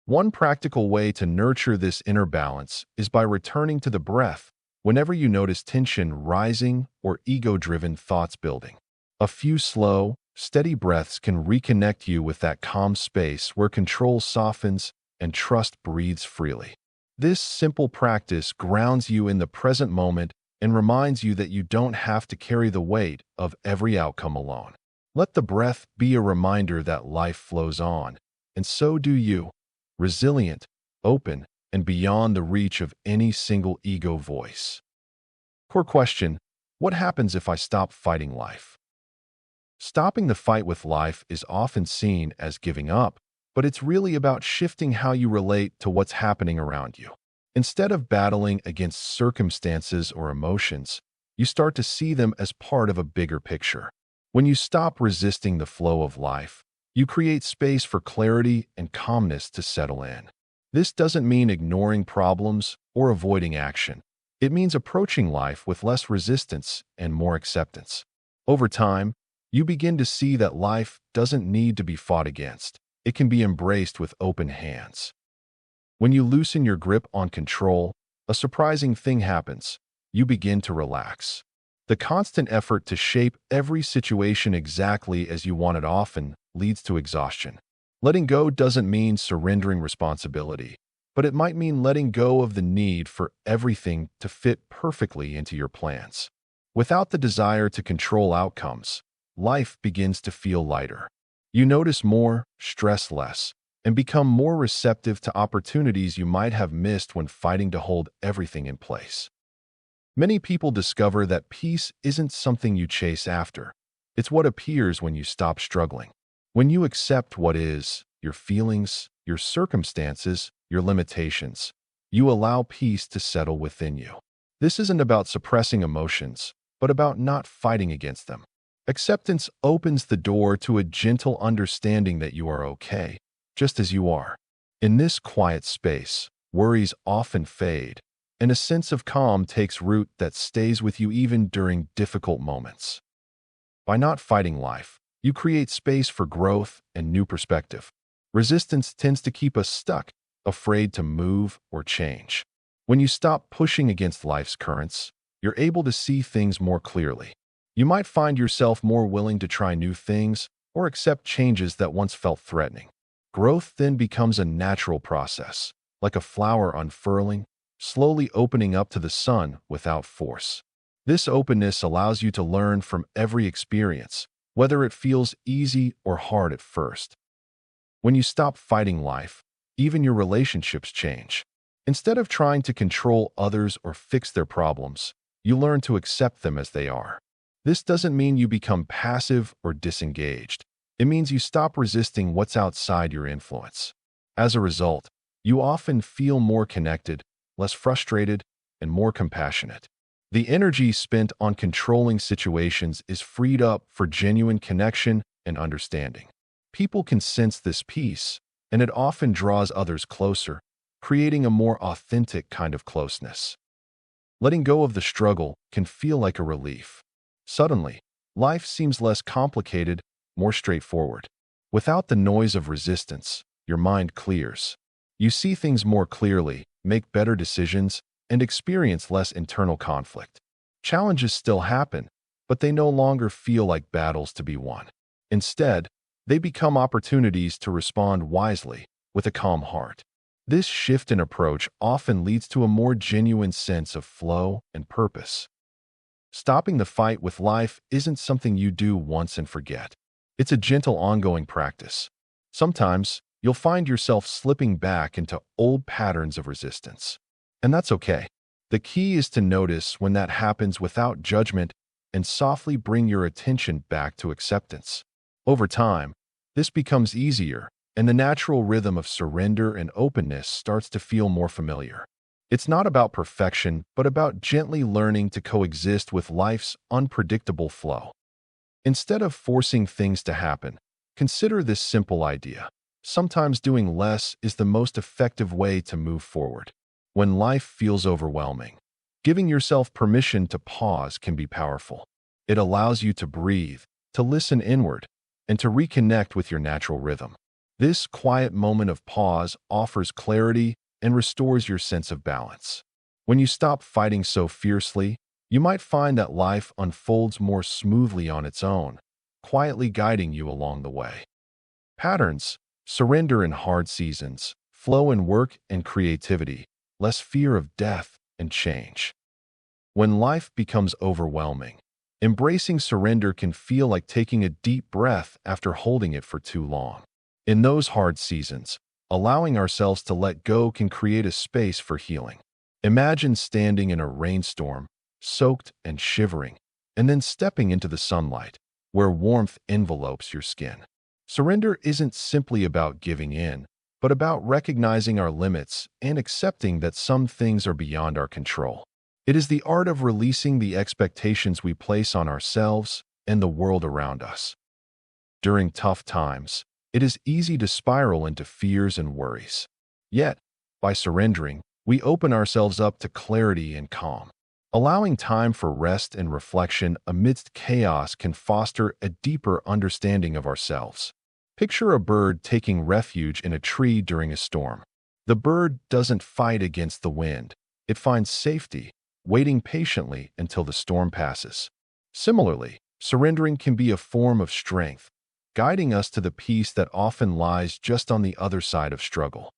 One practical way to nurture this inner balance is by returning to the breath whenever you notice tension rising or ego-driven thoughts building. A few slow, steady breaths can reconnect you with that calm space where control softens and trust breathes freely. This simple practice grounds you in the present moment and reminds you that you don't have to carry the weight of every outcome alone. Let the breath be a reminder that life flows on, and so do you, resilient, open, and beyond the reach of any single ego voice. Core question: what happens if I stop fighting life? Stopping the fight with life is often seen as giving up, but it's really about shifting how you relate to what's happening around you. Instead of battling against circumstances or emotions, you start to see them as part of a bigger picture. When you stop resisting the flow of life, you create space for clarity and calmness to settle in. This doesn't mean ignoring problems or avoiding action. It means approaching life with less resistance and more acceptance. Over time, you begin to see that life doesn't need to be fought against. It can be embraced with open hands. When you loosen your grip on control, a surprising thing happens. You begin to relax. The constant effort to shape every situation exactly as you want it often leads to exhaustion. Letting go doesn't mean surrendering responsibility, but it might mean letting go of the need for everything to fit perfectly into your plans. Without the desire to control outcomes, life begins to feel lighter. You notice more, stress less, and become more receptive to opportunities you might have missed when fighting to hold everything in place. Many people discover that peace isn't something you chase after. It's what appears when you stop struggling. When you accept what is, your feelings, your circumstances, your limitations, you allow peace to settle within you. This isn't about suppressing emotions, but about not fighting against them. Acceptance opens the door to a gentle understanding that you are okay, just as you are. In this quiet space, worries often fade, and a sense of calm takes root that stays with you even during difficult moments. By not fighting life, you create space for growth and new perspective. Resistance tends to keep us stuck, afraid to move or change. When you stop pushing against life's currents, you're able to see things more clearly. You might find yourself more willing to try new things or accept changes that once felt threatening. Growth then becomes a natural process, like a flower unfurling, slowly opening up to the sun without force. This openness allows you to learn from every experience, whether it feels easy or hard at first. When you stop fighting life, even your relationships change. Instead of trying to control others or fix their problems, you learn to accept them as they are. This doesn't mean you become passive or disengaged. It means you stop resisting what's outside your influence. As a result, you often feel more connected, less frustrated, and more compassionate. The energy spent on controlling situations is freed up for genuine connection and understanding. People can sense this peace, and it often draws others closer, creating a more authentic kind of closeness. Letting go of the struggle can feel like a relief. Suddenly, life seems less complicated, more straightforward. Without the noise of resistance, your mind clears. You see things more clearly, make better decisions, and experience less internal conflict. Challenges still happen, but they no longer feel like battles to be won. Instead, they become opportunities to respond wisely, with a calm heart. This shift in approach often leads to a more genuine sense of flow and purpose. Stopping the fight with life isn't something you do once and forget. It's a gentle, ongoing practice. Sometimes, you'll find yourself slipping back into old patterns of resistance. And that's okay. The key is to notice when that happens without judgment and softly bring your attention back to acceptance. Over time, this becomes easier, and the natural rhythm of surrender and openness starts to feel more familiar. It's not about perfection, but about gently learning to coexist with life's unpredictable flow. Instead of forcing things to happen, consider this simple idea. Sometimes doing less is the most effective way to move forward. When life feels overwhelming, giving yourself permission to pause can be powerful. It allows you to breathe, to listen inward, and to reconnect with your natural rhythm. This quiet moment of pause offers clarity and restores your sense of balance. When you stop fighting so fiercely, you might find that life unfolds more smoothly on its own, quietly guiding you along the way. Patterns: surrender in hard seasons, flow in work and creativity, less fear of death and change. When life becomes overwhelming, embracing surrender can feel like taking a deep breath after holding it for too long. In those hard seasons, allowing ourselves to let go can create a space for healing. Imagine standing in a rainstorm, soaked and shivering, and then stepping into the sunlight, where warmth envelopes your skin. Surrender isn't simply about giving in, but about recognizing our limits and accepting that some things are beyond our control. It is the art of releasing the expectations we place on ourselves and the world around us. During tough times, it is easy to spiral into fears and worries. Yet, by surrendering, we open ourselves up to clarity and calm. Allowing time for rest and reflection amidst chaos can foster a deeper understanding of ourselves. Picture a bird taking refuge in a tree during a storm. The bird doesn't fight against the wind. It finds safety, waiting patiently until the storm passes. Similarly, surrendering can be a form of strength, guiding us to the peace that often lies just on the other side of struggle.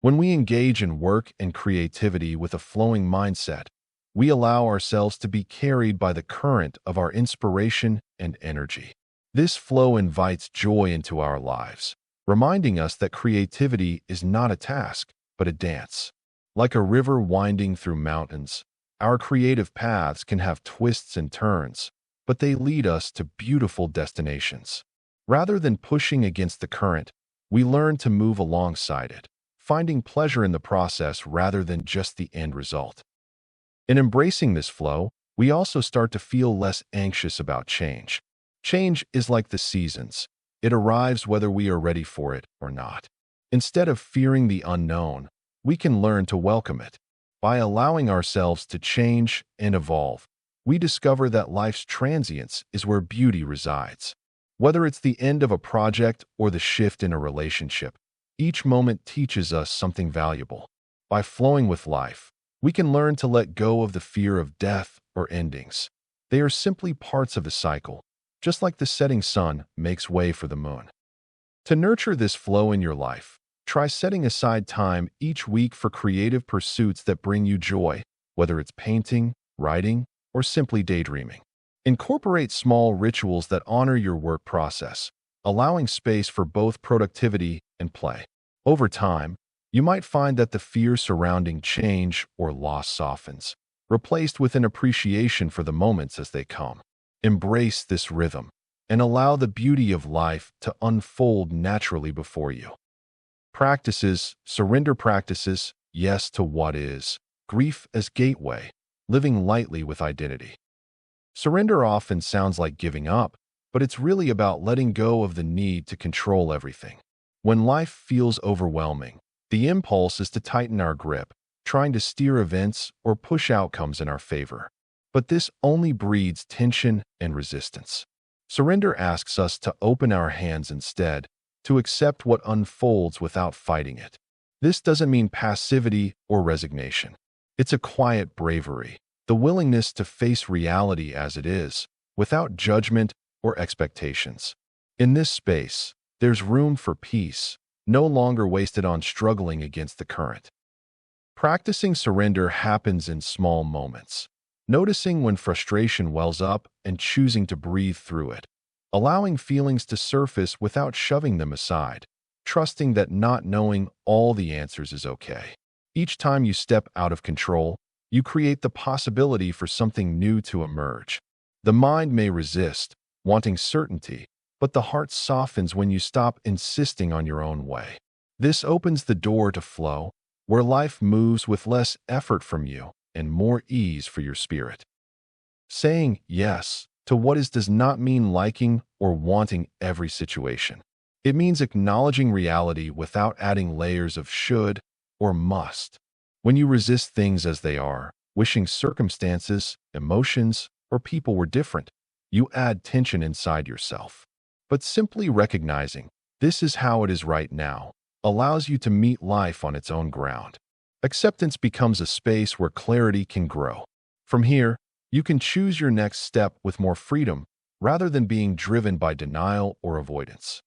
When we engage in work and creativity with a flowing mindset, we allow ourselves to be carried by the current of our inspiration and energy. This flow invites joy into our lives, reminding us that creativity is not a task, but a dance. Like a river winding through mountains, our creative paths can have twists and turns, but they lead us to beautiful destinations. Rather than pushing against the current, we learn to move alongside it, finding pleasure in the process rather than just the end result. In embracing this flow, we also start to feel less anxious about change. Change is like the seasons. It arrives whether we are ready for it or not. Instead of fearing the unknown, we can learn to welcome it. By allowing ourselves to change and evolve, we discover that life's transience is where beauty resides. Whether it's the end of a project or the shift in a relationship, each moment teaches us something valuable. By flowing with life, we can learn to let go of the fear of death or endings. They are simply parts of the cycle, just like the setting sun makes way for the moon. To nurture this flow in your life, try setting aside time each week for creative pursuits that bring you joy, whether it's painting, writing, or simply daydreaming. Incorporate small rituals that honor your work process, allowing space for both productivity and play. Over time, you might find that the fear surrounding change or loss softens, replaced with an appreciation for the moments as they come. Embrace this rhythm and allow the beauty of life to unfold naturally before you. Surrender practices, yes to what is, grief as gateway, living lightly with identity. Surrender often sounds like giving up, but it's really about letting go of the need to control everything. When life feels overwhelming, the impulse is to tighten our grip, trying to steer events or push outcomes in our favor. But this only breeds tension and resistance. Surrender asks us to open our hands instead, to accept what unfolds without fighting it. This doesn't mean passivity or resignation. It's a quiet bravery, the willingness to face reality as it is, without judgment or expectations. In this space, there's room for peace, no longer wasted on struggling against the current. Practicing surrender happens in small moments. Noticing when frustration wells up and choosing to breathe through it. Allowing feelings to surface without shoving them aside. Trusting that not knowing all the answers is okay. Each time you step out of control, you create the possibility for something new to emerge. The mind may resist, wanting certainty, but the heart softens when you stop insisting on your own way. This opens the door to flow, where life moves with less effort from you and more ease for your spirit. Saying yes to what is does not mean liking or wanting every situation. It means acknowledging reality without adding layers of should or must. When you resist things as they are, wishing circumstances, emotions, or people were different, you add tension inside yourself. But simply recognizing this is how it is right now allows you to meet life on its own ground. Acceptance becomes a space where clarity can grow. From here, you can choose your next step with more freedom rather than being driven by denial or avoidance.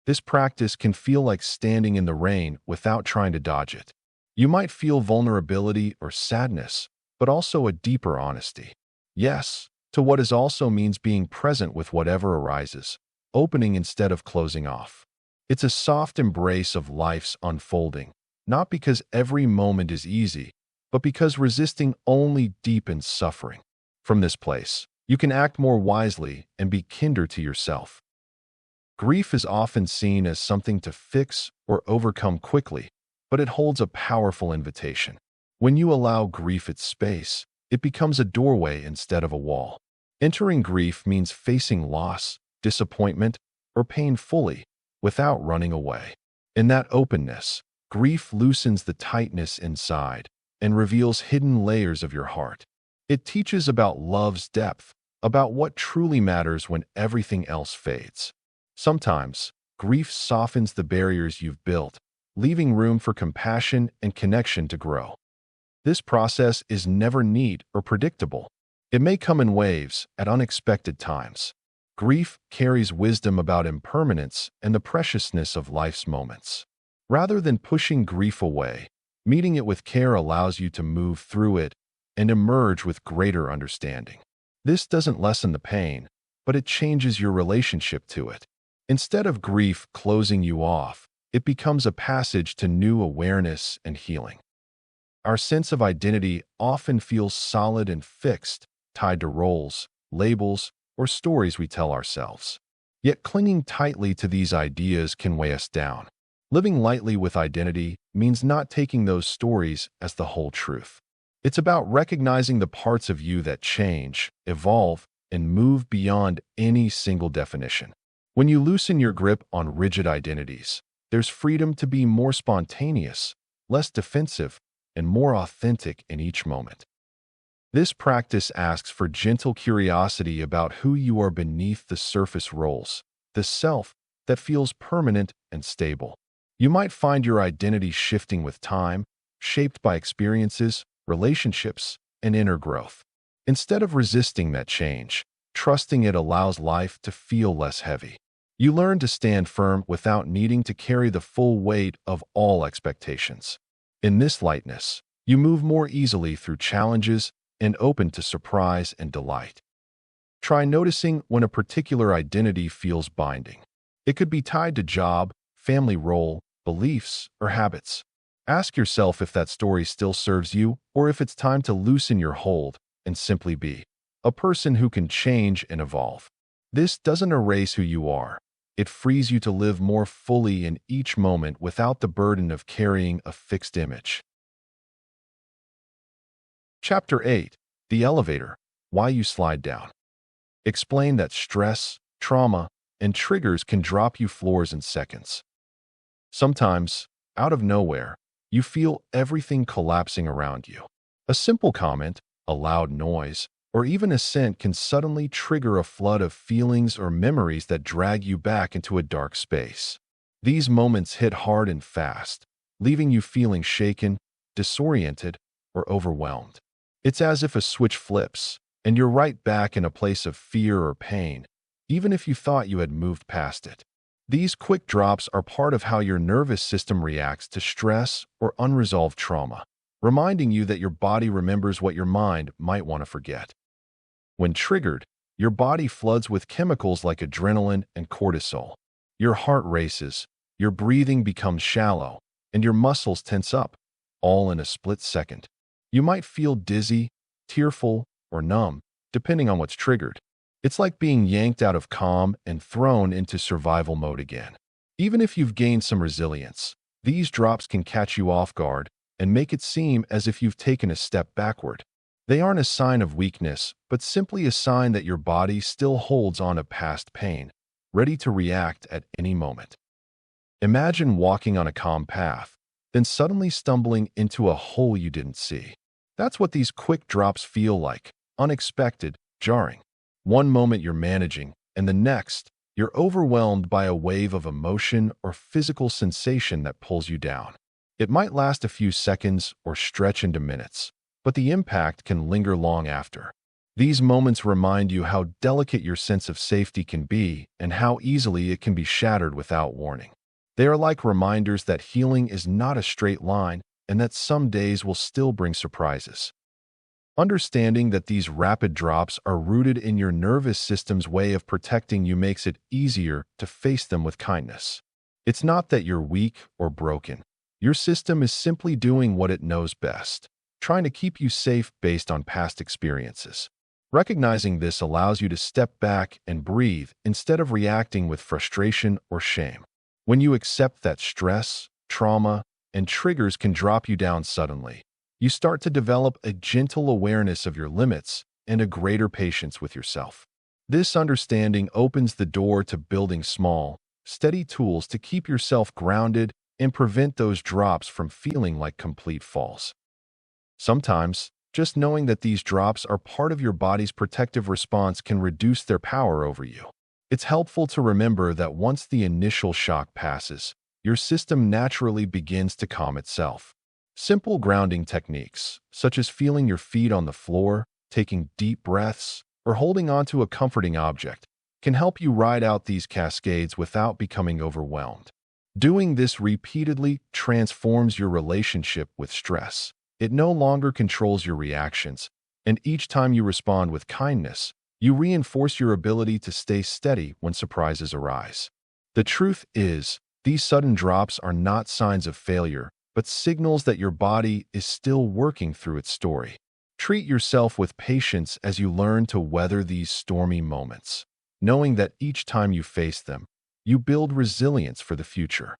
This practice can feel like standing in the rain without trying to dodge it. You might feel vulnerability or sadness, but also a deeper honesty. Yes, to what is also means being present with whatever arises, opening instead of closing off. It's a soft embrace of life's unfolding, not because every moment is easy, but because resisting only deepens suffering. From this place, you can act more wisely and be kinder to yourself. Grief is often seen as something to fix or overcome quickly, but it holds a powerful invitation. When you allow grief its space, it becomes a doorway instead of a wall. Entering grief means facing loss, disappointment, or pain fully, without running away. In that openness, grief loosens the tightness inside and reveals hidden layers of your heart. It teaches about love's depth, about what truly matters when everything else fades. Sometimes, grief softens the barriers you've built, leaving room for compassion and connection to grow. This process is never neat or predictable. It may come in waves at unexpected times. Grief carries wisdom about impermanence and the preciousness of life's moments. Rather than pushing grief away, meeting it with care allows you to move through it and emerge with greater understanding. This doesn't lessen the pain, but it changes your relationship to it. Instead of grief closing you off, it becomes a passage to new awareness and healing. Our sense of identity often feels solid and fixed, tied to roles, labels, or stories we tell ourselves. Yet clinging tightly to these ideas can weigh us down. Living lightly with identity means not taking those stories as the whole truth. It's about recognizing the parts of you that change, evolve, and move beyond any single definition. When you loosen your grip on rigid identities, there's freedom to be more spontaneous, less defensive, and more authentic in each moment. This practice asks for gentle curiosity about who you are beneath the surface roles, the self that feels permanent and stable. You might find your identity shifting with time, shaped by experiences, relationships, and inner growth. Instead of resisting that change, trusting it allows life to feel less heavy. You learn to stand firm without needing to carry the full weight of all expectations. In this lightness, you move more easily through challenges and open to surprise and delight. Try noticing when a particular identity feels binding. It could be tied to job, family role, beliefs, or habits. Ask yourself if that story still serves you or if it's time to loosen your hold and simply be a person who can change and evolve. This doesn't erase who you are. It frees you to live more fully in each moment without the burden of carrying a fixed image. Chapter 8. The Elevator. Why you slide down. Explain that stress, trauma, and triggers can drop you floors in seconds. Sometimes, out of nowhere, you feel everything collapsing around you. A simple comment, a loud noise, or even a scent can suddenly trigger a flood of feelings or memories that drag you back into a dark space. These moments hit hard and fast, leaving you feeling shaken, disoriented, or overwhelmed. It's as if a switch flips, and you're right back in a place of fear or pain, even if you thought you had moved past it. These quick drops are part of how your nervous system reacts to stress or unresolved trauma, reminding you that your body remembers what your mind might want to forget. When triggered, your body floods with chemicals like adrenaline and cortisol. Your heart races, your breathing becomes shallow, and your muscles tense up, all in a split second. You might feel dizzy, tearful, or numb, depending on what's triggered. It's like being yanked out of calm and thrown into survival mode again. Even if you've gained some resilience, these drops can catch you off guard and make it seem as if you've taken a step backward. They aren't a sign of weakness, but simply a sign that your body still holds on to past pain, ready to react at any moment. Imagine walking on a calm path, then suddenly stumbling into a hole you didn't see. That's what these quick drops feel like, unexpected, jarring. One moment you're managing, and the next, you're overwhelmed by a wave of emotion or physical sensation that pulls you down. It might last a few seconds or stretch into minutes, but the impact can linger long after. These moments remind you how delicate your sense of safety can be and how easily it can be shattered without warning. They are like reminders that healing is not a straight line and that some days will still bring surprises. Understanding that these rapid drops are rooted in your nervous system's way of protecting you makes it easier to face them with kindness. It's not that you're weak or broken. Your system is simply doing what it knows best, trying to keep you safe based on past experiences. Recognizing this allows you to step back and breathe instead of reacting with frustration or shame. When you accept that stress, trauma, and triggers can drop you down suddenly, you start to develop a gentle awareness of your limits and a greater patience with yourself. This understanding opens the door to building small, steady tools to keep yourself grounded and prevent those drops from feeling like complete falls. Sometimes, just knowing that these drops are part of your body's protective response can reduce their power over you. It's helpful to remember that once the initial shock passes, your system naturally begins to calm itself. Simple grounding techniques, such as feeling your feet on the floor, taking deep breaths, or holding onto a comforting object, can help you ride out these cascades without becoming overwhelmed. Doing this repeatedly transforms your relationship with stress. It no longer controls your reactions, and each time you respond with kindness, you reinforce your ability to stay steady when surprises arise. The truth is, these sudden drops are not signs of failure, but signals that your body is still working through its story. Treat yourself with patience as you learn to weather these stormy moments, knowing that each time you face them, you build resilience for the future.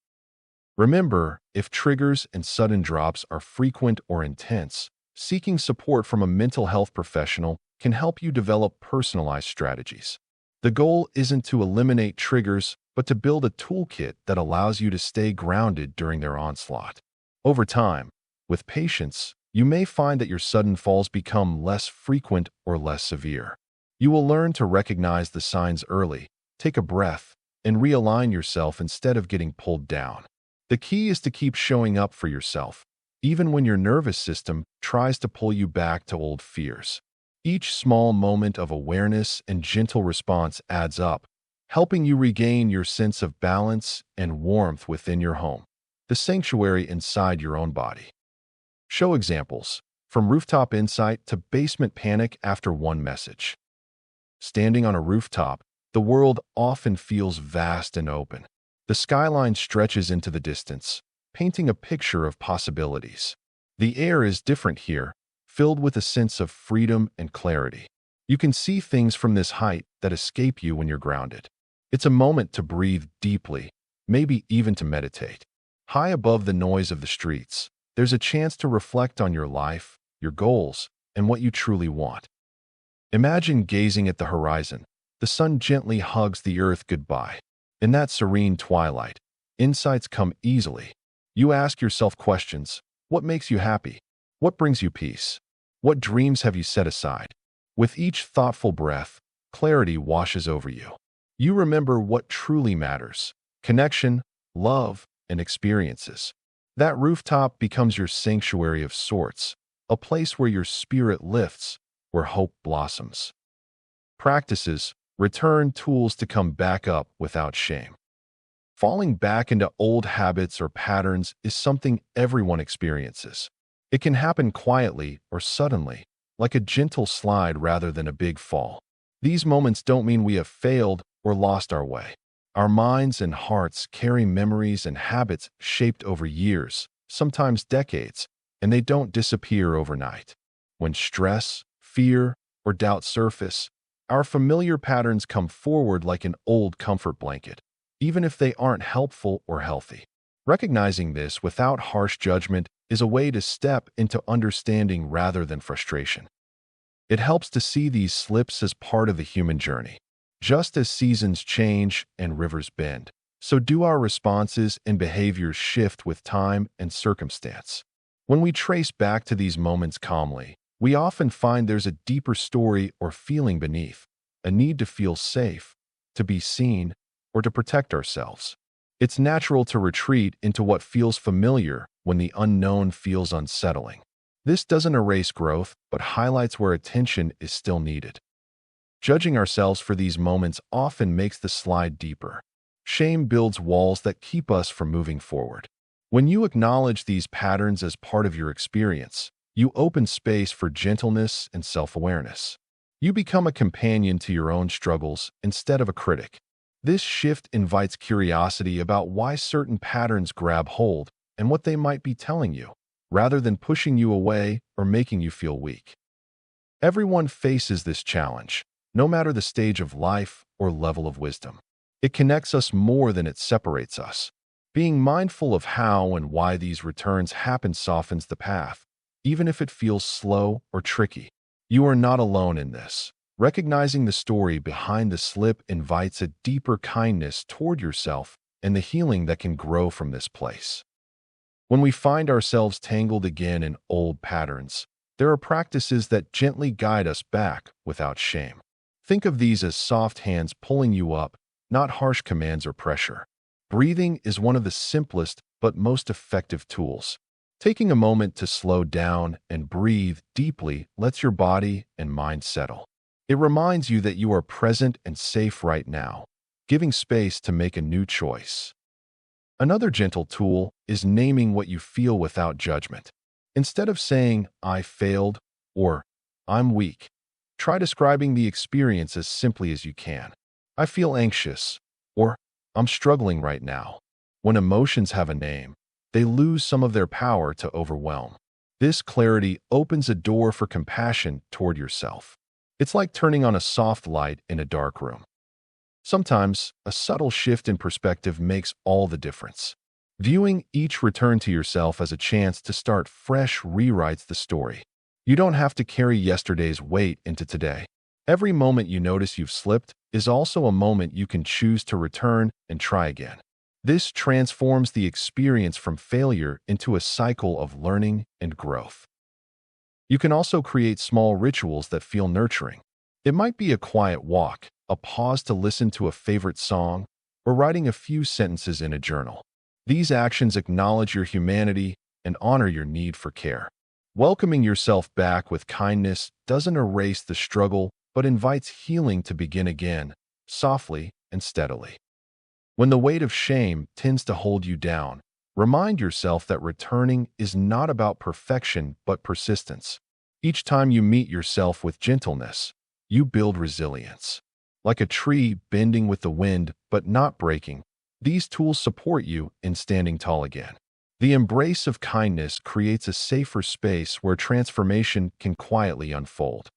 Remember, if triggers and sudden drops are frequent or intense, seeking support from a mental health professional can help you develop personalized strategies. The goal isn't to eliminate triggers, but to build a toolkit that allows you to stay grounded during their onslaught. Over time, with patience, you may find that your sudden falls become less frequent or less severe. You will learn to recognize the signs early, take a breath, and realign yourself instead of getting pulled down. The key is to keep showing up for yourself, even when your nervous system tries to pull you back to old fears. Each small moment of awareness and gentle response adds up, helping you regain your sense of balance and warmth within your home, the sanctuary inside your own body. Show examples, from rooftop insight to basement panic after one message. Standing on a rooftop, the world often feels vast and open. The skyline stretches into the distance, painting a picture of possibilities. The air is different here, filled with a sense of freedom and clarity. You can see things from this height that escape you when you're grounded. It's a moment to breathe deeply, maybe even to meditate. High above the noise of the streets, there's a chance to reflect on your life, your goals, and what you truly want. Imagine gazing at the horizon. The sun gently hugs the earth goodbye. In that serene twilight, insights come easily. You ask yourself questions. What makes you happy? What brings you peace? What dreams have you set aside? With each thoughtful breath, clarity washes over you. You remember what truly matters: connection, love, and experiences. That rooftop becomes your sanctuary of sorts, a place where your spirit lifts, where hope blossoms. Practices return tools to come back up without shame. Falling back into old habits or patterns is something everyone experiences. It can happen quietly or suddenly, like a gentle slide rather than a big fall. These moments don't mean we have failed or lost our way. Our minds and hearts carry memories and habits shaped over years, sometimes decades, and they don't disappear overnight. When stress, fear, or doubt surface, our familiar patterns come forward like an old comfort blanket, even if they aren't helpful or healthy. Recognizing this without harsh judgment is a way to step into understanding rather than frustration. It helps to see these slips as part of the human journey. Just as seasons change and rivers bend, so do our responses and behaviors shift with time and circumstance. When we trace back to these moments calmly, we often find there's a deeper story or feeling beneath, a need to feel safe, to be seen, or to protect ourselves. It's natural to retreat into what feels familiar when the unknown feels unsettling. This doesn't erase growth, but highlights where attention is still needed. Judging ourselves for these moments often makes the slide deeper. Shame builds walls that keep us from moving forward. When you acknowledge these patterns as part of your experience, you open space for gentleness and self-awareness. You become a companion to your own struggles instead of a critic. This shift invites curiosity about why certain patterns grab hold and what they might be telling you, rather than pushing you away or making you feel weak. Everyone faces this challenge, no matter the stage of life or level of wisdom. It connects us more than it separates us. Being mindful of how and why these returns happen softens the path, even if it feels slow or tricky. You are not alone in this. Recognizing the story behind the slip invites a deeper kindness toward yourself and the healing that can grow from this place. When we find ourselves tangled again in old patterns, there are practices that gently guide us back without shame. Think of these as soft hands pulling you up, not harsh commands or pressure. Breathing is one of the simplest but most effective tools. Taking a moment to slow down and breathe deeply lets your body and mind settle. It reminds you that you are present and safe right now, giving space to make a new choice. Another gentle tool is naming what you feel without judgment. Instead of saying, "I failed," or "I'm weak," try describing the experience as simply as you can. "I feel anxious," or "I'm struggling right now." When emotions have a name, they lose some of their power to overwhelm. This clarity opens a door for compassion toward yourself. It's like turning on a soft light in a dark room. Sometimes, a subtle shift in perspective makes all the difference. Viewing each return to yourself as a chance to start fresh rewrites the story. You don't have to carry yesterday's weight into today. Every moment you notice you've slipped is also a moment you can choose to return and try again. This transforms the experience from failure into a cycle of learning and growth. You can also create small rituals that feel nurturing. It might be a quiet walk, a pause to listen to a favorite song, or writing a few sentences in a journal. These actions acknowledge your humanity and honor your need for care. Welcoming yourself back with kindness doesn't erase the struggle, but invites healing to begin again, softly and steadily. When the weight of shame tends to hold you down, remind yourself that returning is not about perfection but persistence. Each time you meet yourself with gentleness, you build resilience. Like a tree bending with the wind but not breaking, these tools support you in standing tall again. The embrace of kindness creates a safer space where transformation can quietly unfold.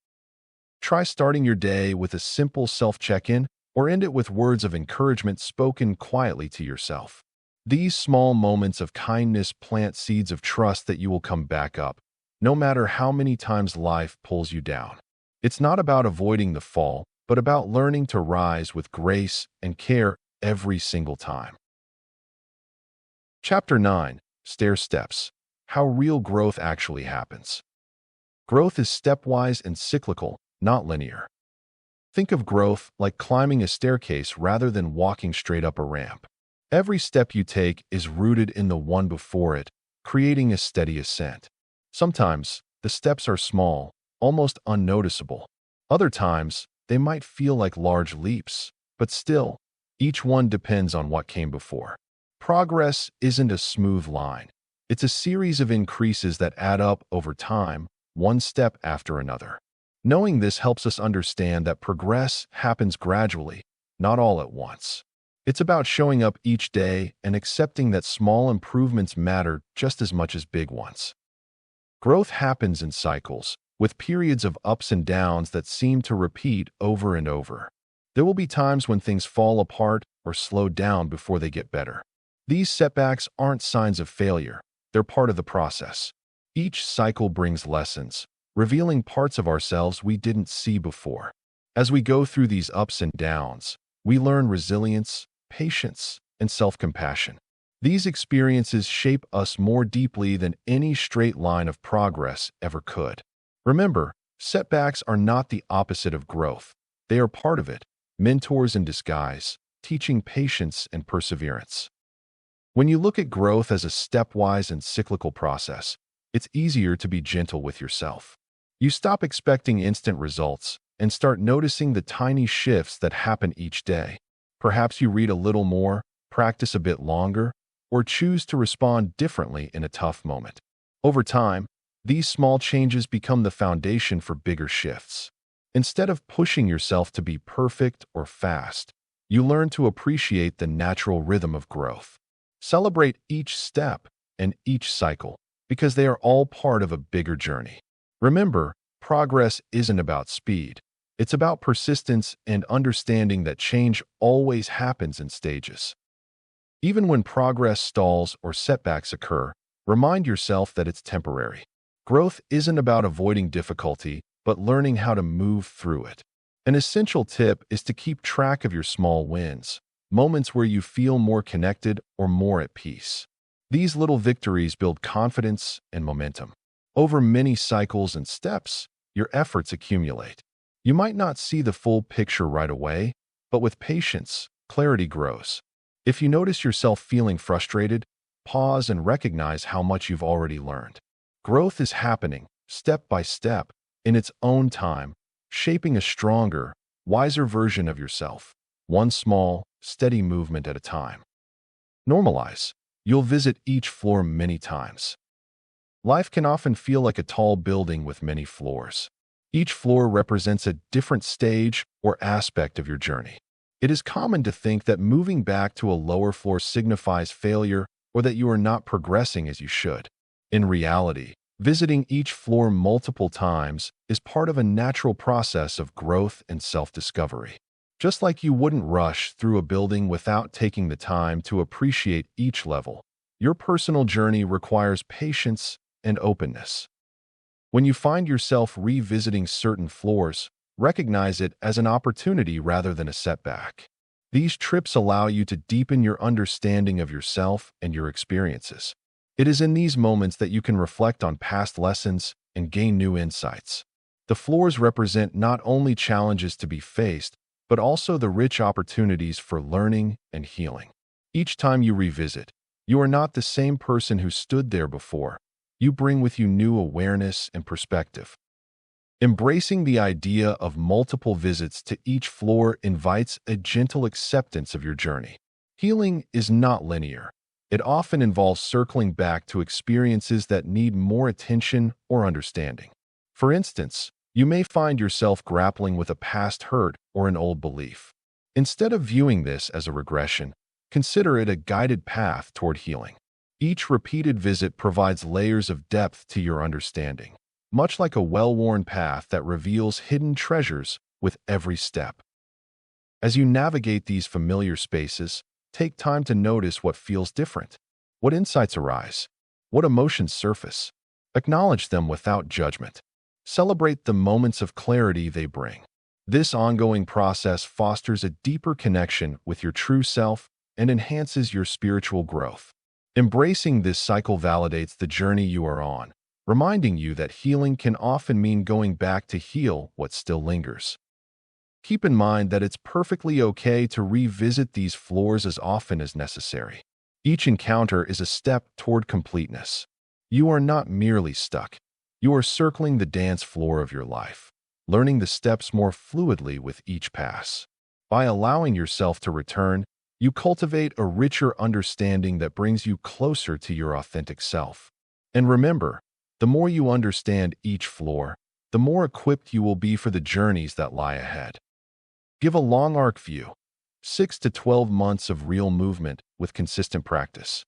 Try starting your day with a simple self-check-in or end it with words of encouragement spoken quietly to yourself. These small moments of kindness plant seeds of trust that you will come back up, no matter how many times life pulls you down. It's not about avoiding the fall, but about learning to rise with grace and care every single time. Chapter 9. Stair Steps. How real growth actually happens. Growth is stepwise and cyclical, not linear. Think of growth like climbing a staircase rather than walking straight up a ramp. Every step you take is rooted in the one before it, creating a steady ascent. Sometimes, the steps are small, almost unnoticeable. Other times, they might feel like large leaps, but still, each one depends on what came before. Progress isn't a smooth line. It's a series of increases that add up over time, one step after another. Knowing this helps us understand that progress happens gradually, not all at once. It's about showing up each day and accepting that small improvements matter just as much as big ones. Growth happens in cycles, with periods of ups and downs that seem to repeat over and over. There will be times when things fall apart or slow down before they get better. These setbacks aren't signs of failure, they're part of the process. Each cycle brings lessons, revealing parts of ourselves we didn't see before. As we go through these ups and downs, we learn resilience, patience, and self-compassion. These experiences shape us more deeply than any straight line of progress ever could. Remember, setbacks are not the opposite of growth. They are part of it, mentors in disguise, teaching patience and perseverance. When you look at growth as a stepwise and cyclical process, it's easier to be gentle with yourself. You stop expecting instant results and start noticing the tiny shifts that happen each day. Perhaps you read a little more, practice a bit longer, or choose to respond differently in a tough moment. Over time, these small changes become the foundation for bigger shifts. Instead of pushing yourself to be perfect or fast, You learn to appreciate the natural rhythm of growth. Celebrate each step and each cycle because they are all part of a bigger journey. Remember, progress isn't about speed. It's about persistence and understanding that change always happens in stages. Even when progress stalls or setbacks occur, remind yourself that it's temporary. Growth isn't about avoiding difficulty, but learning how to move through it. An essential tip is to keep track of your small wins, moments where you feel more connected or more at peace. These little victories build confidence and momentum. Over many cycles and steps, your efforts accumulate. You might not see the full picture right away, but with patience, clarity grows. If you notice yourself feeling frustrated, pause and recognize how much you've already learned. Growth is happening, step by step, in its own time, shaping a stronger, wiser version of yourself, one small, steady movement at a time. Normalize. You'll visit each floor many times. Life can often feel like a tall building with many floors. Each floor represents a different stage or aspect of your journey. It is common to think that moving back to a lower floor signifies failure or that you are not progressing as you should. In reality, visiting each floor multiple times is part of a natural process of growth and self-discovery. Just like you wouldn't rush through a building without taking the time to appreciate each level, your personal journey requires patience and openness. When you find yourself revisiting certain floors, recognize it as an opportunity rather than a setback. These trips allow you to deepen your understanding of yourself and your experiences. It is in these moments that you can reflect on past lessons and gain new insights. The floors represent not only challenges to be faced, but also the rich opportunities for learning and healing. Each time you revisit, you are not the same person who stood there before. You bring with you new awareness and perspective. Embracing the idea of multiple visits to each floor invites a gentle acceptance of your journey. Healing is not linear. It often involves circling back to experiences that need more attention or understanding. For instance, you may find yourself grappling with a past hurt or an old belief. Instead of viewing this as a regression, consider it a guided path toward healing. Each repeated visit provides layers of depth to your understanding, much like a well-worn path that reveals hidden treasures with every step. As you navigate these familiar spaces, take time to notice what feels different. What insights arise? What emotions surface? Acknowledge them without judgment. Celebrate the moments of clarity they bring. This ongoing process fosters a deeper connection with your true self and enhances your spiritual growth. Embracing this cycle validates the journey you are on, reminding you that healing can often mean going back to heal what still lingers. Keep in mind that it's perfectly okay to revisit these floors as often as necessary. Each encounter is a step toward completeness. You are not merely stuck. You are circling the dance floor of your life, learning the steps more fluidly with each pass. By allowing yourself to return, you cultivate a richer understanding that brings you closer to your authentic self. And remember, the more you understand each floor, the more equipped you will be for the journeys that lie ahead. Give a long arc view, 6 to 12 months of real movement with consistent practice.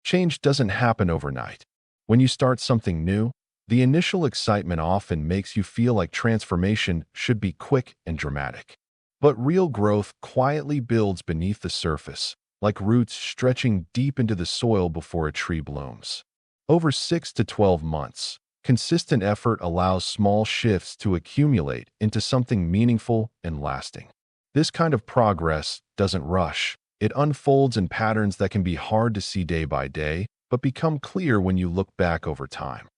Change doesn't happen overnight. When you start something new, the initial excitement often makes you feel like transformation should be quick and dramatic. But real growth quietly builds beneath the surface, like roots stretching deep into the soil before a tree blooms. Over 6 to 12 months, consistent effort allows small shifts to accumulate into something meaningful and lasting. This kind of progress doesn't rush. It unfolds in patterns that can be hard to see day by day, but become clear when you look back over time.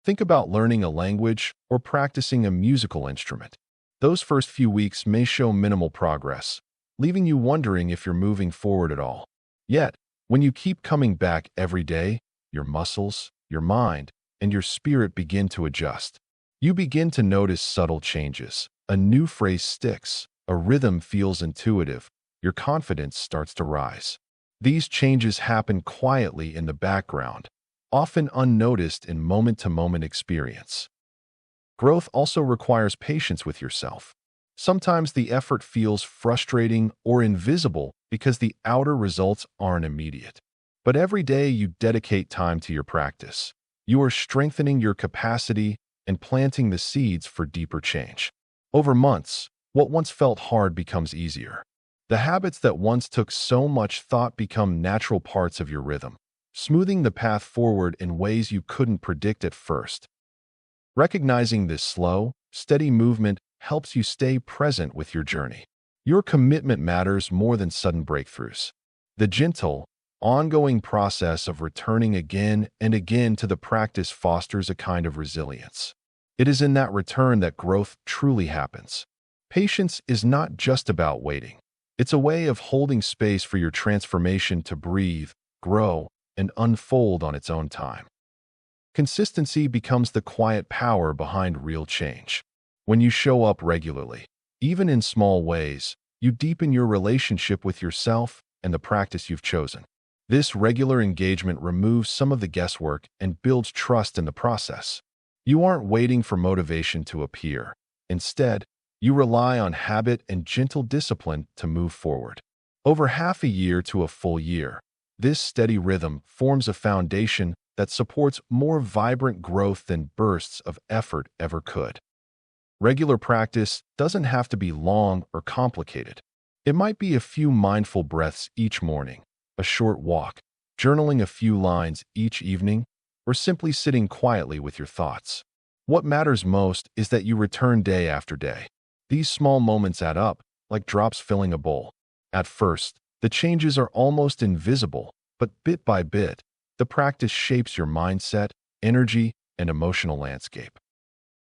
Think about learning a language or practicing a musical instrument. Those first few weeks may show minimal progress, leaving you wondering if you're moving forward at all. Yet, when you keep coming back every day, your muscles, your mind, and your spirit begin to adjust. You begin to notice subtle changes. A new phrase sticks, a rhythm feels intuitive, your confidence starts to rise. These changes happen quietly in the background, often unnoticed in moment-to-moment experience. Growth also requires patience with yourself. Sometimes the effort feels frustrating or invisible because the outer results aren't immediate. But every day you dedicate time to your practice, you are strengthening your capacity and planting the seeds for deeper change. Over months, what once felt hard becomes easier. The habits that once took so much thought become natural parts of your rhythm, smoothing the path forward in ways you couldn't predict at first. Recognizing this slow, steady movement helps you stay present with your journey. Your commitment matters more than sudden breakthroughs. The gentle, ongoing process of returning again and again to the practice fosters a kind of resilience. It is in that return that growth truly happens. Patience is not just about waiting. It's a way of holding space for your transformation to breathe, grow, and unfold on its own time. Consistency becomes the quiet power behind real change. When you show up regularly, even in small ways, you deepen your relationship with yourself and the practice you've chosen. This regular engagement removes some of the guesswork and builds trust in the process. You aren't waiting for motivation to appear. Instead, you rely on habit and gentle discipline to move forward. Over half a year to a full year, this steady rhythm forms a foundation that supports more vibrant growth than bursts of effort ever could. Regular practice doesn't have to be long or complicated. It might be a few mindful breaths each morning, a short walk, journaling a few lines each evening, or simply sitting quietly with your thoughts. What matters most is that you return day after day. These small moments add up, like drops filling a bowl. At first, the changes are almost invisible, but bit by bit, the practice shapes your mindset, energy, and emotional landscape.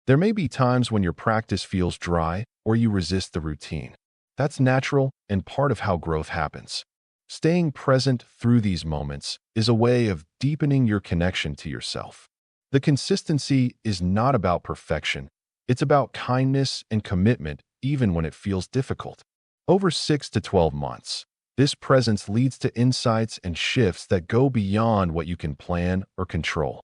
There may be times when your practice feels dry or you resist the routine. That's natural and part of how growth happens. Staying present through these moments is a way of deepening your connection to yourself. The consistency is not about perfection. It's about kindness and commitment even when it feels difficult. Over 6 to 12 months, this presence leads to insights and shifts that go beyond what you can plan or control.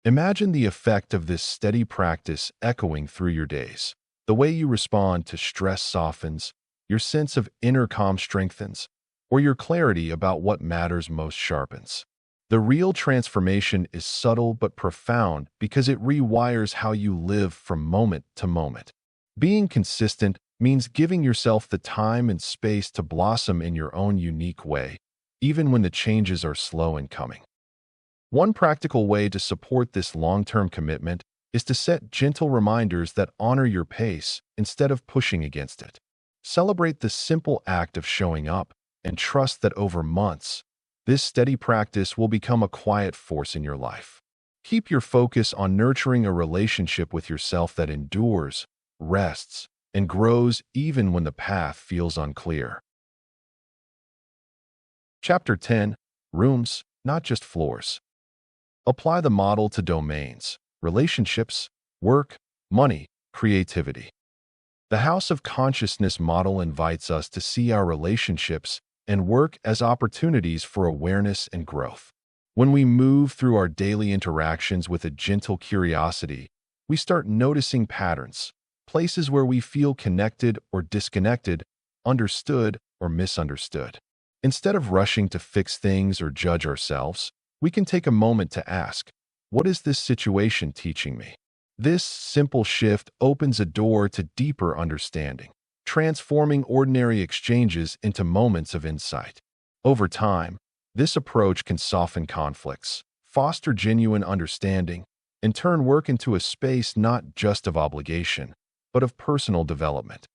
Imagine the effect of this steady practice echoing through your days. The way you respond to stress softens, your sense of inner calm strengthens, or your clarity about what matters most sharpens. The real transformation is subtle but profound because it rewires how you live from moment to moment. Being consistent means giving yourself the time and space to blossom in your own unique way, even when the changes are slow in coming. One practical way to support this long-term commitment is to set gentle reminders that honor your pace instead of pushing against it. Celebrate the simple act of showing up and trust that over months, this steady practice will become a quiet force in your life. Keep your focus on nurturing a relationship with yourself that endures, rests, and grows even when the path feels unclear. Chapter 10. Rooms, not just floors. Apply the model to domains, relationships, work, money, creativity. The House of Consciousness model invites us to see our relationships and work as opportunities for awareness and growth. When we move through our daily interactions with a gentle curiosity, we start noticing patterns, places where we feel connected or disconnected, understood or misunderstood. Instead of rushing to fix things or judge ourselves, we can take a moment to ask, what is this situation teaching me? This simple shift opens a door to deeper understanding, transforming ordinary exchanges into moments of insight. Over time, this approach can soften conflicts, foster genuine understanding, and turn work into a space not just of obligation, but of personal development.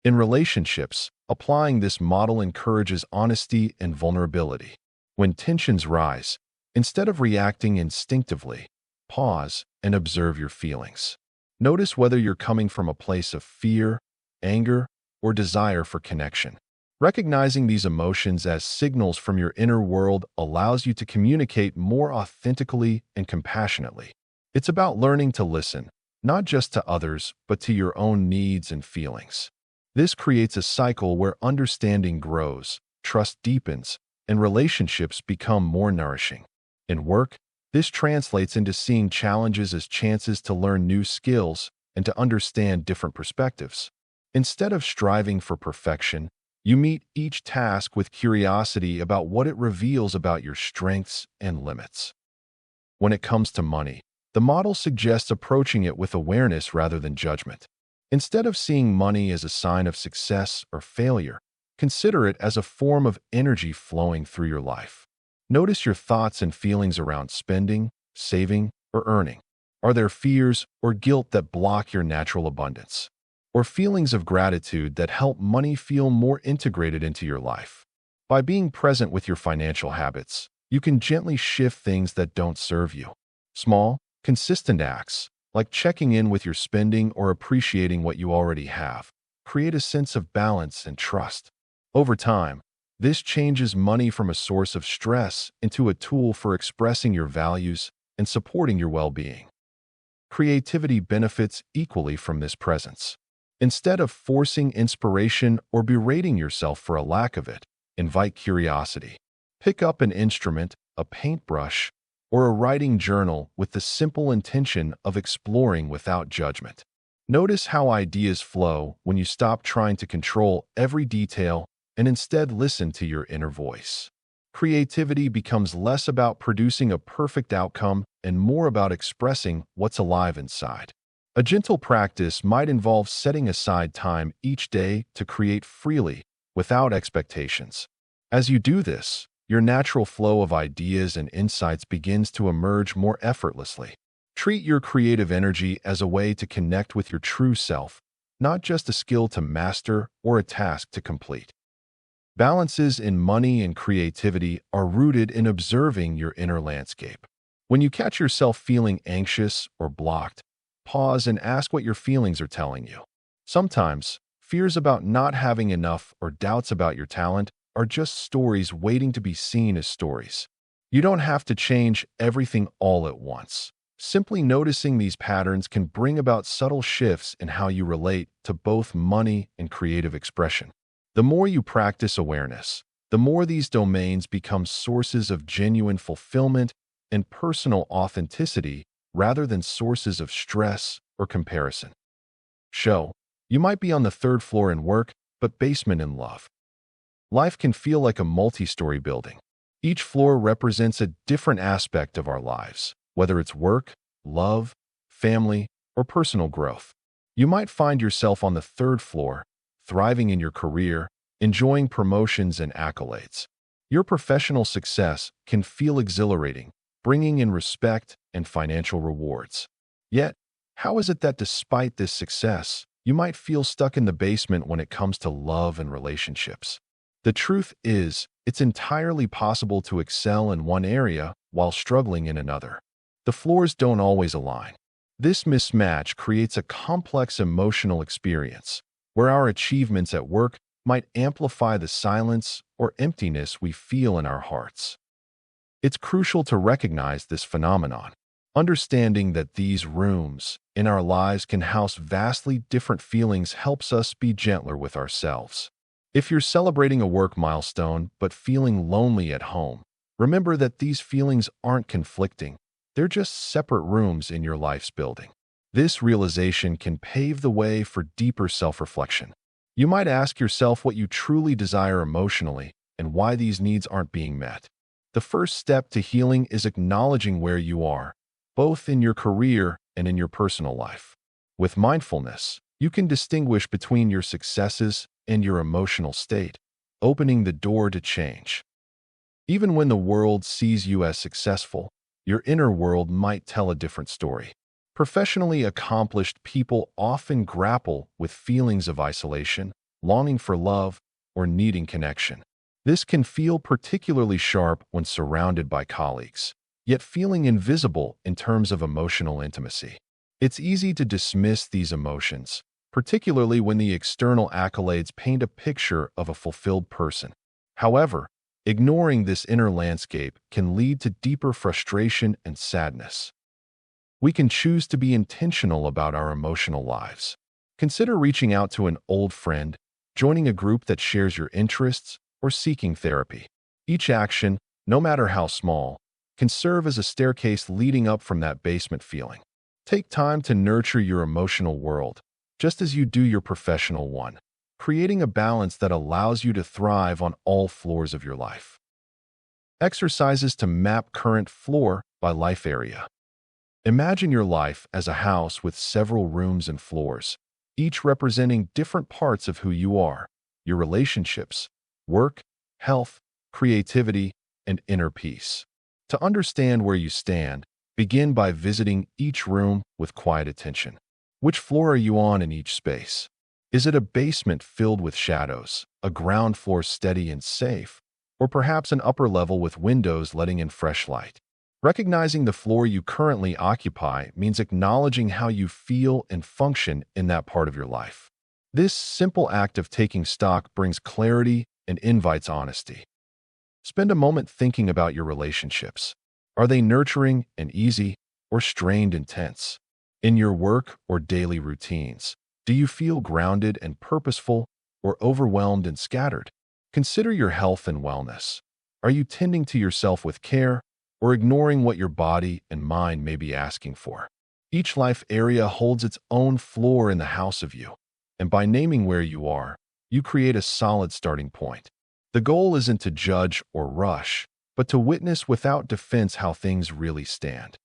In relationships, applying this model encourages honesty and vulnerability. When tensions rise, instead of reacting instinctively, pause and observe your feelings. Notice whether you're coming from a place of fear, anger, or desire for connection. Recognizing these emotions as signals from your inner world allows you to communicate more authentically and compassionately. It's about learning to listen, not just to others, but to your own needs and feelings. This creates a cycle where understanding grows, trust deepens, and relationships become more nourishing. In work, this translates into seeing challenges as chances to learn new skills and to understand different perspectives. Instead of striving for perfection, you meet each task with curiosity about what it reveals about your strengths and limits. When it comes to money, the model suggests approaching it with awareness rather than judgment. Instead of seeing money as a sign of success or failure, consider it as a form of energy flowing through your life. Notice your thoughts and feelings around spending, saving, or earning. Are there fears or guilt that block your natural abundance? Or feelings of gratitude that help money feel more integrated into your life? By being present with your financial habits, you can gently shift things that don't serve you. Small, consistent acts, like checking in with your spending or appreciating what you already have, create a sense of balance and trust. Over time, this changes money from a source of stress into a tool for expressing your values and supporting your well-being. Creativity benefits equally from this presence. Instead of forcing inspiration or berating yourself for a lack of it, invite curiosity. Pick up an instrument, a paintbrush, or a writing journal with the simple intention of exploring without judgment. Notice how ideas flow when you stop trying to control every detail and instead listen to your inner voice. Creativity becomes less about producing a perfect outcome and more about expressing what's alive inside. A gentle practice might involve setting aside time each day to create freely, without expectations. As you do this, your natural flow of ideas and insights begins to emerge more effortlessly. Treat your creative energy as a way to connect with your true self, not just a skill to master or a task to complete. Balances in money and creativity are rooted in observing your inner landscape. When you catch yourself feeling anxious or blocked, pause and ask what your feelings are telling you. Sometimes, fears about not having enough or doubts about your talent are just stories waiting to be seen as stories. You don't have to change everything all at once. Simply noticing these patterns can bring about subtle shifts in how you relate to both money and creative expression. The more you practice awareness, the more these domains become sources of genuine fulfillment and personal authenticity rather than sources of stress or comparison. You might be on the third floor in work, but basement in love. Life can feel like a multi-story building. Each floor represents a different aspect of our lives, whether it's work, love, family, or personal growth. You might find yourself on the third floor, thriving in your career, enjoying promotions and accolades. Your professional success can feel exhilarating, bringing in respect and financial rewards. Yet, how is it that despite this success, you might feel stuck in the basement when it comes to love and relationships? The truth is, it's entirely possible to excel in one area while struggling in another. The floors don't always align. This mismatch creates a complex emotional experience, where our achievements at work might amplify the silence or emptiness we feel in our hearts. It's crucial to recognize this phenomenon, understanding that these rooms in our lives can house vastly different feelings helps us be gentler with ourselves. If you're celebrating a work milestone but feeling lonely at home, remember that these feelings aren't conflicting. They're just separate rooms in your life's building. This realization can pave the way for deeper self-reflection. You might ask yourself what you truly desire emotionally and why these needs aren't being met. The first step to healing is acknowledging where you are, both in your career and in your personal life. With mindfulness, you can distinguish between your successes and your emotional state, opening the door to change. Even when the world sees you as successful, your inner world might tell a different story. Professionally accomplished people often grapple with feelings of isolation, longing for love, or needing connection. This can feel particularly sharp when surrounded by colleagues, yet feeling invisible in terms of emotional intimacy. It's easy to dismiss these emotions, particularly when the external accolades paint a picture of a fulfilled person. However, ignoring this inner landscape can lead to deeper frustration and sadness. We can choose to be intentional about our emotional lives. Consider reaching out to an old friend, joining a group that shares your interests, or seeking therapy. Each action, no matter how small, can serve as a staircase leading up from that basement feeling. Take time to nurture your emotional world, just as you do your professional one, creating a balance that allows you to thrive on all floors of your life. Exercises to map current floor by life area. Imagine your life as a house with several rooms and floors, each representing different parts of who you are, your relationships, work, health, creativity, and inner peace. To understand where you stand, begin by visiting each room with quiet attention. Which floor are you on in each space? Is it a basement filled with shadows, a ground floor steady and safe, or perhaps an upper level with windows letting in fresh light? Recognizing the floor you currently occupy means acknowledging how you feel and function in that part of your life. This simple act of taking stock brings clarity and invites honesty. Spend a moment thinking about your relationships. Are they nurturing and easy, or strained and tense? In your work or daily routines, do you feel grounded and purposeful, or overwhelmed and scattered? Consider your health and wellness. Are you tending to yourself with care, or ignoring what your body and mind may be asking for? Each life area holds its own floor in the house of you, and by naming where you are, you create a solid starting point. The goal isn't to judge or rush, but to witness without defense how things really stand.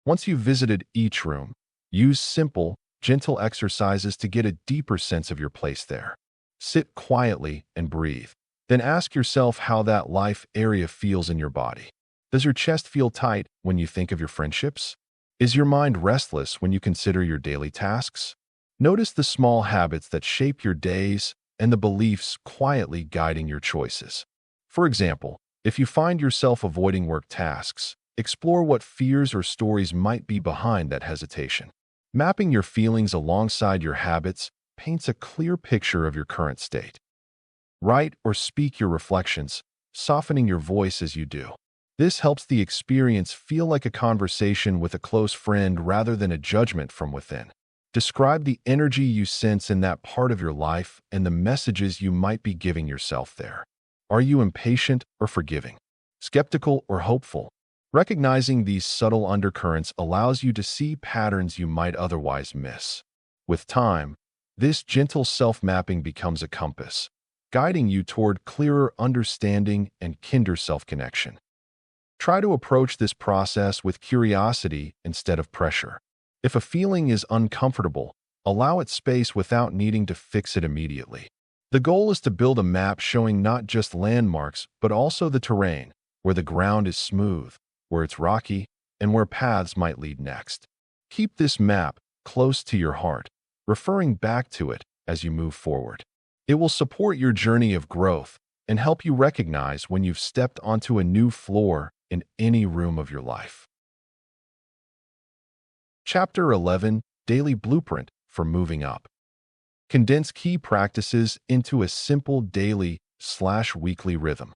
Once you've visited each room, use simple, gentle exercises to get a deeper sense of your place there. Sit quietly and breathe. Then ask yourself how that life area feels in your body. Does your chest feel tight when you think of your friendships? Is your mind restless when you consider your daily tasks? Notice the small habits that shape your days and the beliefs quietly guiding your choices. For example, if you find yourself avoiding work tasks, explore what fears or stories might be behind that hesitation. Mapping your feelings alongside your habits paints a clear picture of your current state. Write or speak your reflections, softening your voice as you do. This helps the experience feel like a conversation with a close friend rather than a judgment from within. Describe the energy you sense in that part of your life and the messages you might be giving yourself there. Are you impatient or forgiving? Skeptical or hopeful? Recognizing these subtle undercurrents allows you to see patterns you might otherwise miss. With time, this gentle self-mapping becomes a compass, guiding you toward clearer understanding and kinder self-connection. Try to approach this process with curiosity instead of pressure. If a feeling is uncomfortable, allow it space without needing to fix it immediately. The goal is to build a map showing not just landmarks, but also the terrain, where the ground is smooth, where it's rocky, and where paths might lead next. Keep this map close to your heart, referring back to it as you move forward. It will support your journey of growth and help you recognize when you've stepped onto a new floor in any room of your life. Chapter 11: Daily Blueprint for Moving Up. Condense key practices into a simple daily/weekly rhythm.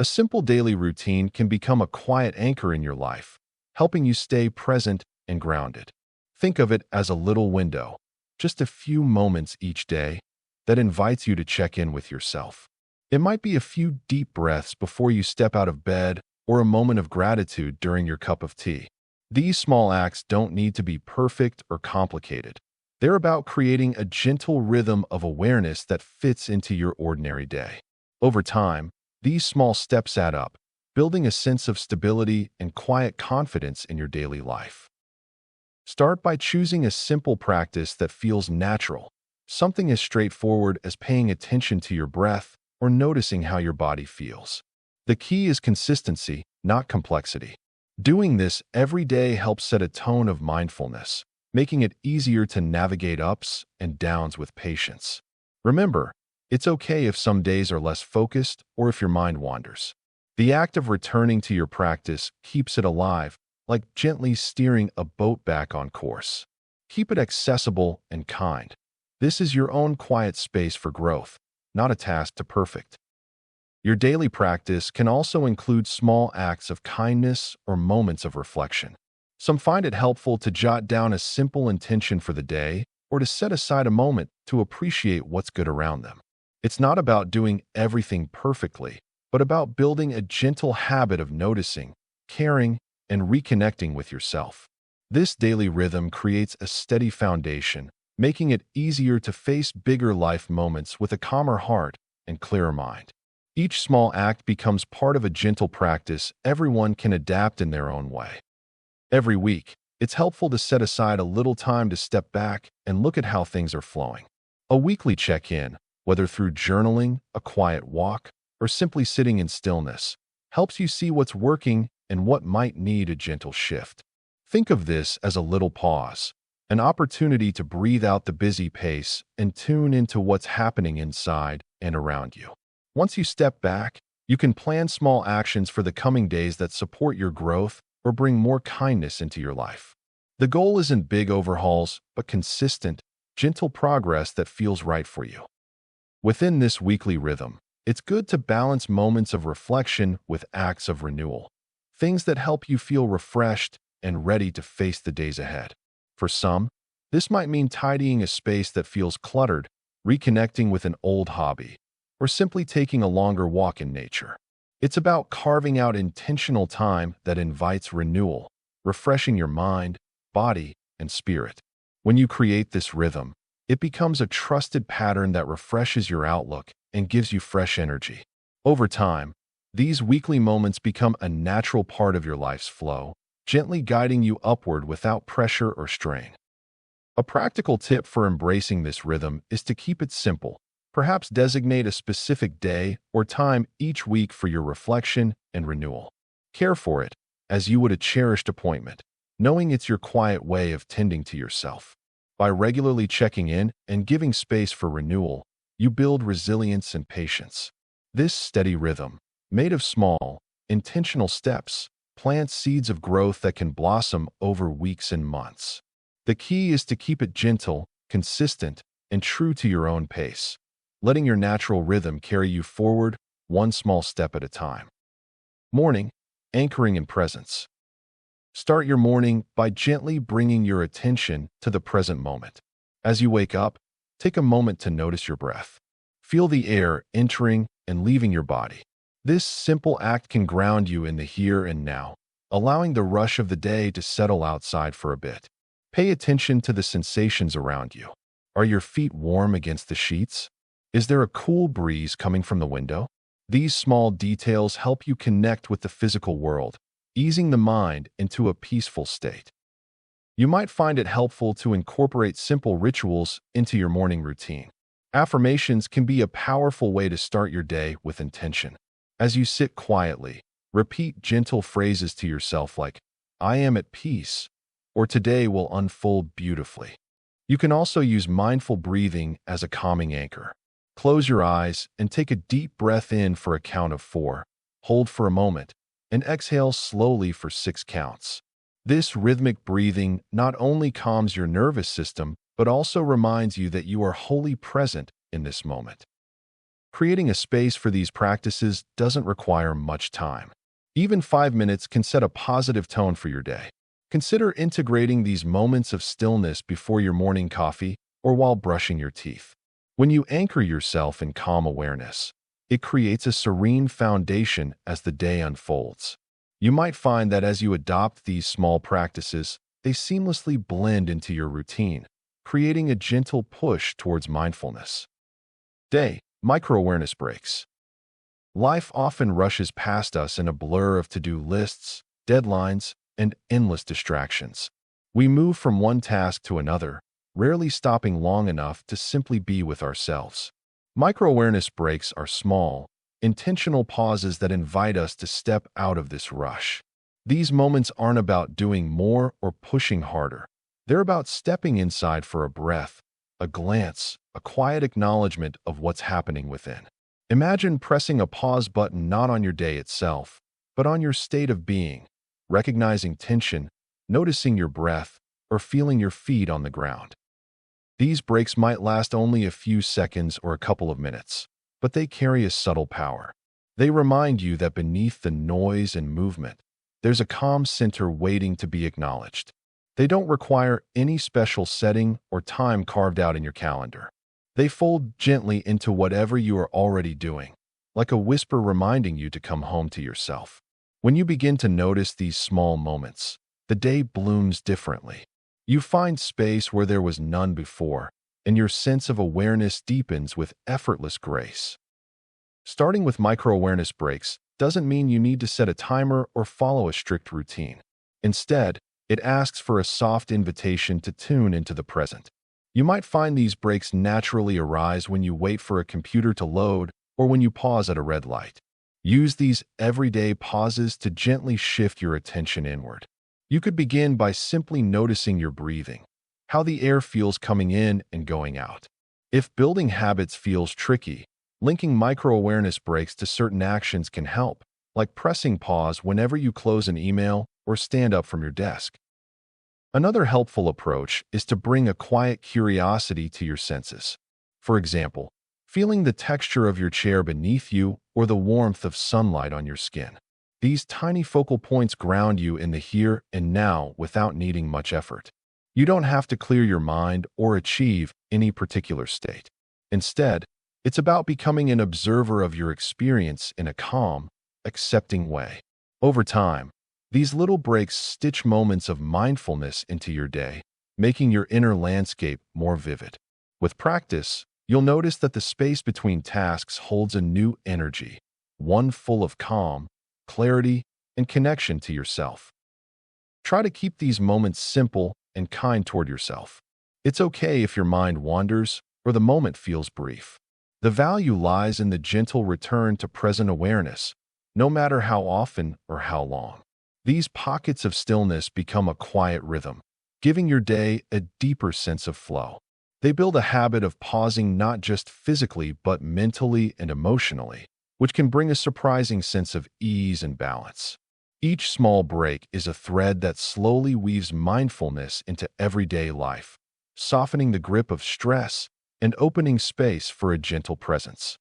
A simple daily routine can become a quiet anchor in your life, helping you stay present and grounded. Think of it as a little window, just a few moments each day, that invites you to check in with yourself. It might be a few deep breaths before you step out of bed or a moment of gratitude during your cup of tea. These small acts don't need to be perfect or complicated. They're about creating a gentle rhythm of awareness that fits into your ordinary day. Over time, these small steps add up, building a sense of stability and quiet confidence in your daily life. Start by choosing a simple practice that feels natural, something as straightforward as paying attention to your breath or noticing how your body feels. The key is consistency, not complexity. Doing this every day helps set a tone of mindfulness, making it easier to navigate ups and downs with patience. Remember, it's okay if some days are less focused or if your mind wanders. The act of returning to your practice keeps it alive, like gently steering a boat back on course. Keep it accessible and kind. This is your own quiet space for growth, not a task to perfect. Your daily practice can also include small acts of kindness or moments of reflection. Some find it helpful to jot down a simple intention for the day or to set aside a moment to appreciate what's good around them. It's not about doing everything perfectly, but about building a gentle habit of noticing, caring, and reconnecting with yourself. This daily rhythm creates a steady foundation, making it easier to face bigger life moments with a calmer heart and clearer mind. Each small act becomes part of a gentle practice everyone can adapt in their own way. Every week, it's helpful to set aside a little time to step back and look at how things are flowing. A weekly check-in, whether through journaling, a quiet walk, or simply sitting in stillness, helps you see what's working and what might need a gentle shift. Think of this as a little pause, an opportunity to breathe out the busy pace and tune into what's happening inside and around you. Once you step back, you can plan small actions for the coming days that support your growth or bring more kindness into your life. The goal isn't big overhauls, but consistent, gentle progress that feels right for you. Within this weekly rhythm, it's good to balance moments of reflection with acts of renewal, things that help you feel refreshed and ready to face the days ahead. For some, this might mean tidying a space that feels cluttered, reconnecting with an old hobby, or simply taking a longer walk in nature. It's about carving out intentional time that invites renewal, refreshing your mind, body, and spirit. When you create this rhythm, it becomes a trusted pattern that refreshes your outlook and gives you fresh energy. Over time, these weekly moments become a natural part of your life's flow, gently guiding you upward without pressure or strain. A practical tip for embracing this rhythm is to keep it simple. Perhaps designate a specific day or time each week for your reflection and renewal. Care for it as you would a cherished appointment, knowing it's your quiet way of tending to yourself. By regularly checking in and giving space for renewal, you build resilience and patience. This steady rhythm, made of small, intentional steps, plants seeds of growth that can blossom over weeks and months. The key is to keep it gentle, consistent, and true to your own pace, letting your natural rhythm carry you forward one small step at a time. Morning, anchoring in presence. Start your morning by gently bringing your attention to the present moment. As you wake up, take a moment to notice your breath. Feel the air entering and leaving your body. This simple act can ground you in the here and now, allowing the rush of the day to settle outside for a bit. Pay attention to the sensations around you. Are your feet warm against the sheets? Is there a cool breeze coming from the window? These small details help you connect with the physical world, easing the mind into a peaceful state. You might find it helpful to incorporate simple rituals into your morning routine. Affirmations can be a powerful way to start your day with intention. As you sit quietly, repeat gentle phrases to yourself like, "I am at peace," or "Today will unfold beautifully." You can also use mindful breathing as a calming anchor. Close your eyes and take a deep breath in for a count of 4, hold for a moment, and exhale slowly for 6 counts. This rhythmic breathing not only calms your nervous system, but also reminds you that you are wholly present in this moment. Creating a space for these practices doesn't require much time. Even 5 minutes can set a positive tone for your day. Consider integrating these moments of stillness before your morning coffee or while brushing your teeth. When you anchor yourself in calm awareness, it creates a serene foundation as the day unfolds. You might find that as you adopt these small practices, they seamlessly blend into your routine, creating a gentle push towards mindfulness. Micro-awareness breaks. Life often rushes past us in a blur of to-do lists, deadlines, and endless distractions. We move from one task to another, rarely stopping long enough to simply be with ourselves. Micro-awareness breaks are small, intentional pauses that invite us to step out of this rush. These moments aren't about doing more or pushing harder. They're about stepping inside for a breath, a glance, a quiet acknowledgement of what's happening within. Imagine pressing a pause button not on your day itself, but on your state of being, recognizing tension, noticing your breath, or feeling your feet on the ground. These breaks might last only a few seconds or a couple of minutes, but they carry a subtle power. They remind you that beneath the noise and movement, there's a calm center waiting to be acknowledged. They don't require any special setting or time carved out in your calendar. They fold gently into whatever you are already doing, like a whisper reminding you to come home to yourself. When you begin to notice these small moments, the day blooms differently. You find space where there was none before, and your sense of awareness deepens with effortless grace. Starting with micro-awareness breaks doesn't mean you need to set a timer or follow a strict routine. Instead, it asks for a soft invitation to tune into the present. You might find these breaks naturally arise when you wait for a computer to load or when you pause at a red light. Use these everyday pauses to gently shift your attention inward. You could begin by simply noticing your breathing, how the air feels coming in and going out. If building habits feels tricky, linking micro-awareness breaks to certain actions can help, like pressing pause whenever you close an email or stand up from your desk. Another helpful approach is to bring a quiet curiosity to your senses. For example, feeling the texture of your chair beneath you or the warmth of sunlight on your skin. These tiny focal points ground you in the here and now without needing much effort. You don't have to clear your mind or achieve any particular state. Instead, it's about becoming an observer of your experience in a calm, accepting way. Over time, these little breaks stitch moments of mindfulness into your day, making your inner landscape more vivid. With practice, you'll notice that the space between tasks holds a new energy, one full of calm, clarity, and connection to yourself. Try to keep these moments simple and kind toward yourself. It's okay if your mind wanders or the moment feels brief. The value lies in the gentle return to present awareness, no matter how often or how long. These pockets of stillness become a quiet rhythm, giving your day a deeper sense of flow. They build a habit of pausing not just physically but mentally and emotionally, which can bring a surprising sense of ease and balance. Each small break is a thread that slowly weaves mindfulness into everyday life, softening the grip of stress and opening space for a gentle presence.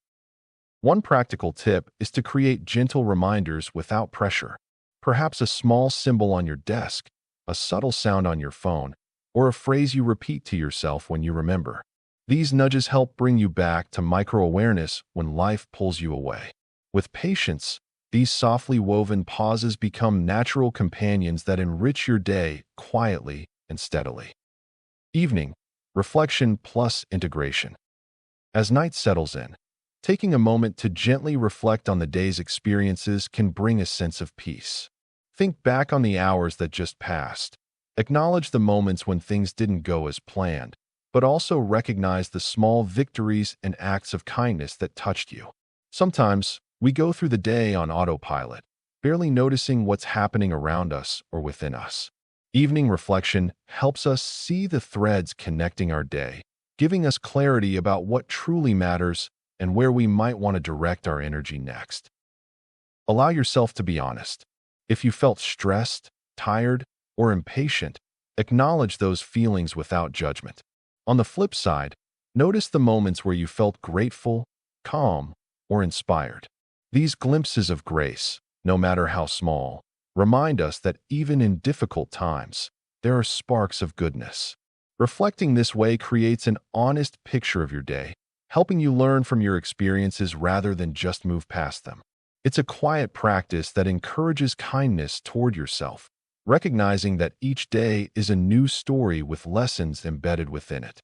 One practical tip is to create gentle reminders without pressure. Perhaps a small symbol on your desk, a subtle sound on your phone, or a phrase you repeat to yourself when you remember. These nudges help bring you back to micro-awareness when life pulls you away. With patience, these softly woven pauses become natural companions that enrich your day quietly and steadily. Evening, reflection plus integration. As night settles in, taking a moment to gently reflect on the day's experiences can bring a sense of peace. Think back on the hours that just passed. Acknowledge the moments when things didn't go as planned, but also recognize the small victories and acts of kindness that touched you. Sometimes, we go through the day on autopilot, barely noticing what's happening around us or within us. Evening reflection helps us see the threads connecting our day, giving us clarity about what truly matters and where we might want to direct our energy next. Allow yourself to be honest. If you felt stressed, tired, or impatient, acknowledge those feelings without judgment. On the flip side, notice the moments where you felt grateful, calm, or inspired. These glimpses of grace, no matter how small, remind us that even in difficult times, there are sparks of goodness. Reflecting this way creates an honest picture of your day, helping you learn from your experiences rather than just move past them. It's a quiet practice that encourages kindness toward yourself, recognizing that each day is a new story with lessons embedded within it.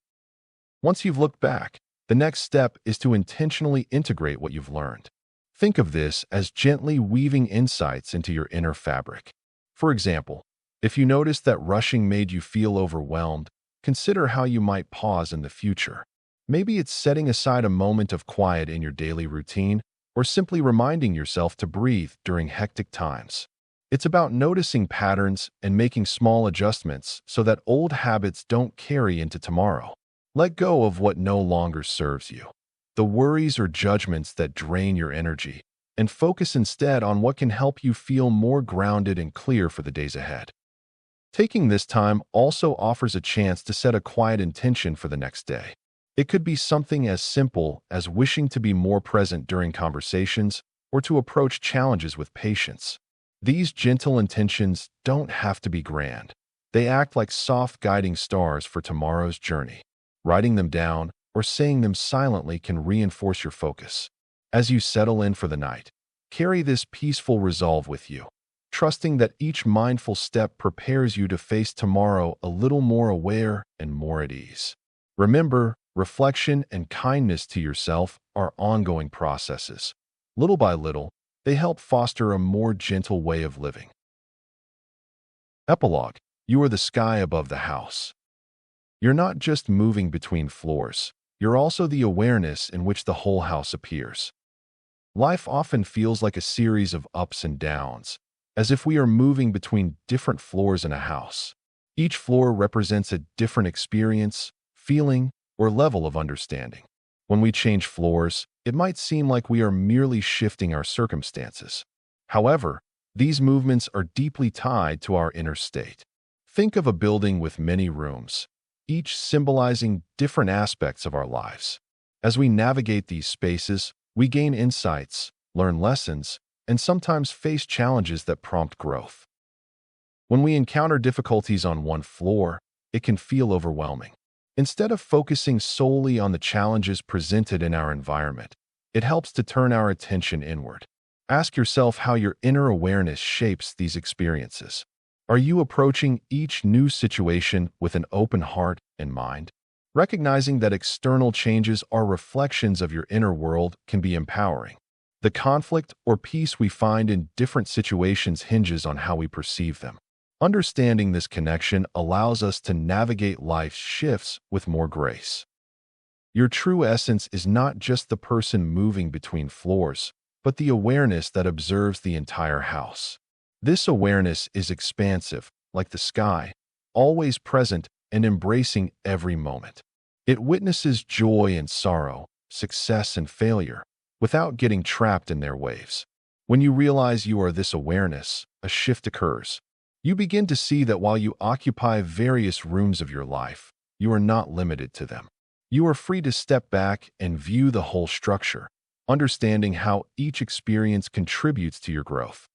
Once you've looked back, the next step is to intentionally integrate what you've learned. Think of this as gently weaving insights into your inner fabric. For example, if you notice that rushing made you feel overwhelmed, consider how you might pause in the future. Maybe it's setting aside a moment of quiet in your daily routine, or simply reminding yourself to breathe during hectic times. It's about noticing patterns and making small adjustments so that old habits don't carry into tomorrow. Let go of what no longer serves you, the worries or judgments that drain your energy, and focus instead on what can help you feel more grounded and clear for the days ahead. Taking this time also offers a chance to set a quiet intention for the next day. It could be something as simple as wishing to be more present during conversations or to approach challenges with patience. These gentle intentions don't have to be grand. They act like soft guiding stars for tomorrow's journey. Writing them down or saying them silently can reinforce your focus. As you settle in for the night, carry this peaceful resolve with you. trusting that each mindful step prepares you to face tomorrow a little more aware and more at ease. Remember, reflection and kindness to yourself are ongoing processes. Little by little, they help foster a more gentle way of living. Epilogue. You are the sky above the house. You're not just moving between floors, you're also the awareness in which the whole house appears. Life often feels like a series of ups and downs, as if we are moving between different floors in a house. Each floor represents a different experience, feeling, or level of understanding. When we change floors, it might seem like we are merely shifting our circumstances. However, these movements are deeply tied to our inner state. Think of a building with many rooms, each symbolizing different aspects of our lives. As we navigate these spaces, we gain insights, learn lessons, and sometimes face challenges that prompt growth. When we encounter difficulties on one floor, it can feel overwhelming. Instead of focusing solely on the challenges presented in our environment, it helps to turn our attention inward. Ask yourself how your inner awareness shapes these experiences. Are you approaching each new situation with an open heart and mind? Recognizing that external changes are reflections of your inner world can be empowering. The conflict or peace we find in different situations hinges on how we perceive them. Understanding this connection allows us to navigate life's shifts with more grace. Your true essence is not just the person moving between floors, but the awareness that observes the entire house. This awareness is expansive, like the sky, always present and embracing every moment. It witnesses joy and sorrow, success and failure, without getting trapped in their waves. When you realize you are this awareness, a shift occurs. You begin to see that while you occupy various rooms of your life, you are not limited to them. You are free to step back and view the whole structure, understanding how each experience contributes to your growth.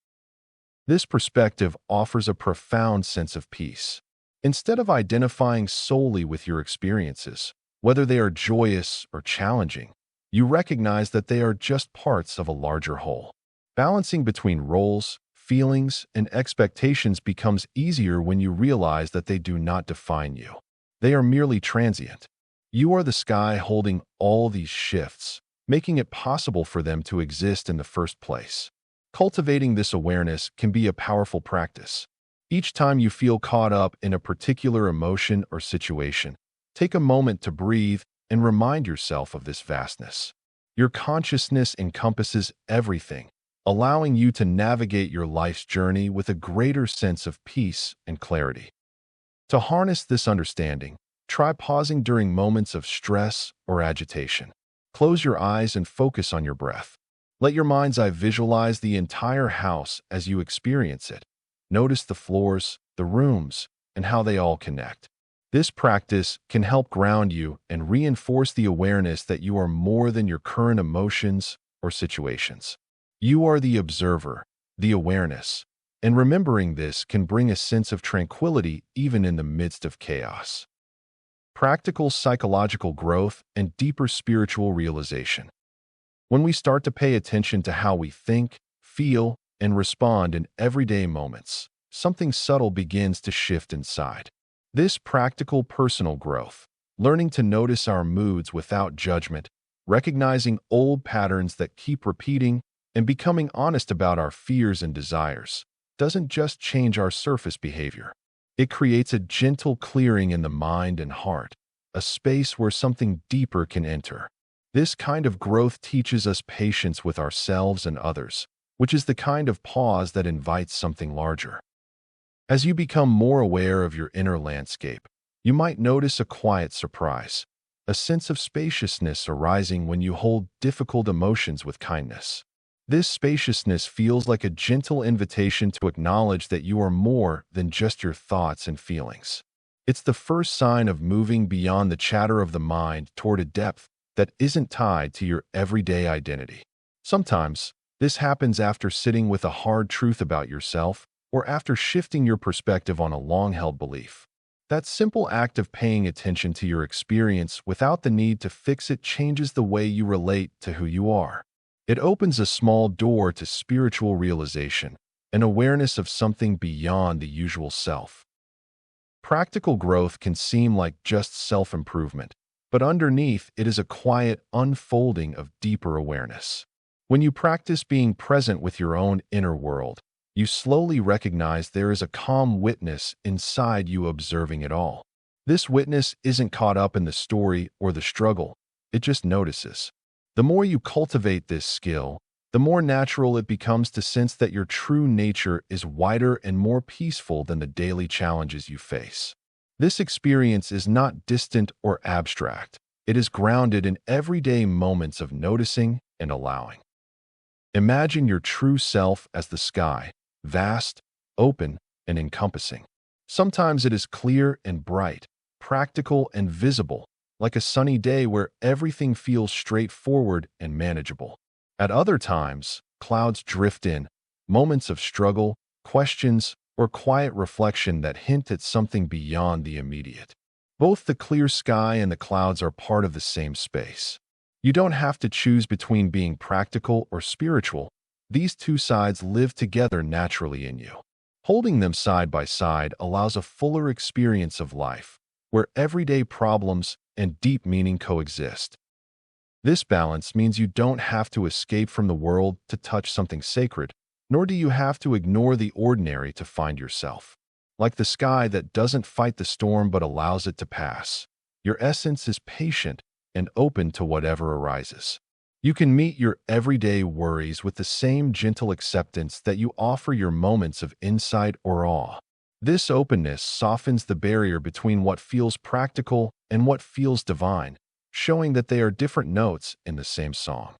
This perspective offers a profound sense of peace. Instead of identifying solely with your experiences, whether they are joyous or challenging, you recognize that they are just parts of a larger whole. Balancing between roles, feelings, and expectations becomes easier when you realize that they do not define you. They are merely transient. You are the sky holding all these shifts, making it possible for them to exist in the first place. Cultivating this awareness can be a powerful practice. Each time you feel caught up in a particular emotion or situation, take a moment to breathe and remind yourself of this vastness. Your consciousness encompasses everything, allowing you to navigate your life's journey with a greater sense of peace and clarity. To harness this understanding, try pausing during moments of stress or agitation. Close your eyes and focus on your breath. Let your mind's eye visualize the entire house as you experience it. Notice the floors, the rooms, and how they all connect. This practice can help ground you and reinforce the awareness that you are more than your current emotions or situations. You are the observer, the awareness, and remembering this can bring a sense of tranquility even in the midst of chaos. Practical psychological growth and deeper spiritual realization. When we start to pay attention to how we think, feel, and respond in everyday moments, something subtle begins to shift inside. This practical personal growth, learning to notice our moods without judgment, recognizing old patterns that keep repeating, and becoming honest about our fears and desires, doesn't just change our surface behavior. It creates a gentle clearing in the mind and heart, a space where something deeper can enter. This kind of growth teaches us patience with ourselves and others, which is the kind of pause that invites something larger. As you become more aware of your inner landscape, you might notice a quiet surprise, a sense of spaciousness arising when you hold difficult emotions with kindness. This spaciousness feels like a gentle invitation to acknowledge that you are more than just your thoughts and feelings. It's the first sign of moving beyond the chatter of the mind toward a depth that isn't tied to your everyday identity. Sometimes, this happens after sitting with a hard truth about yourself or after shifting your perspective on a long-held belief. That simple act of paying attention to your experience without the need to fix it changes the way you relate to who you are. It opens a small door to spiritual realization, an awareness of something beyond the usual self. Practical growth can seem like just self-improvement, but underneath it is a quiet unfolding of deeper awareness. When you practice being present with your own inner world, you slowly recognize there is a calm witness inside you observing it all. This witness isn't caught up in the story or the struggle, it just notices. The more you cultivate this skill, the more natural it becomes to sense that your true nature is wider and more peaceful than the daily challenges you face. This experience is not distant or abstract. It is grounded in everyday moments of noticing and allowing. Imagine your true self as the sky, vast, open, and encompassing. Sometimes it is clear and bright, practical and visible, like a sunny day where everything feels straightforward and manageable. At other times, clouds drift in, moments of struggle, questions, or quiet reflection that hint at something beyond the immediate. Both the clear sky and the clouds are part of the same space. You don't have to choose between being practical or spiritual. These two sides live together naturally in you. Holding them side by side allows a fuller experience of life, where everyday problems and deep meaning coexist. This balance means you don't have to escape from the world to touch something sacred, nor do you have to ignore the ordinary to find yourself. Like the sky that doesn't fight the storm but allows it to pass, your essence is patient and open to whatever arises. You can meet your everyday worries with the same gentle acceptance that you offer your moments of insight or awe. This openness softens the barrier between what feels practical and what feels divine, showing that they are different notes in the same song.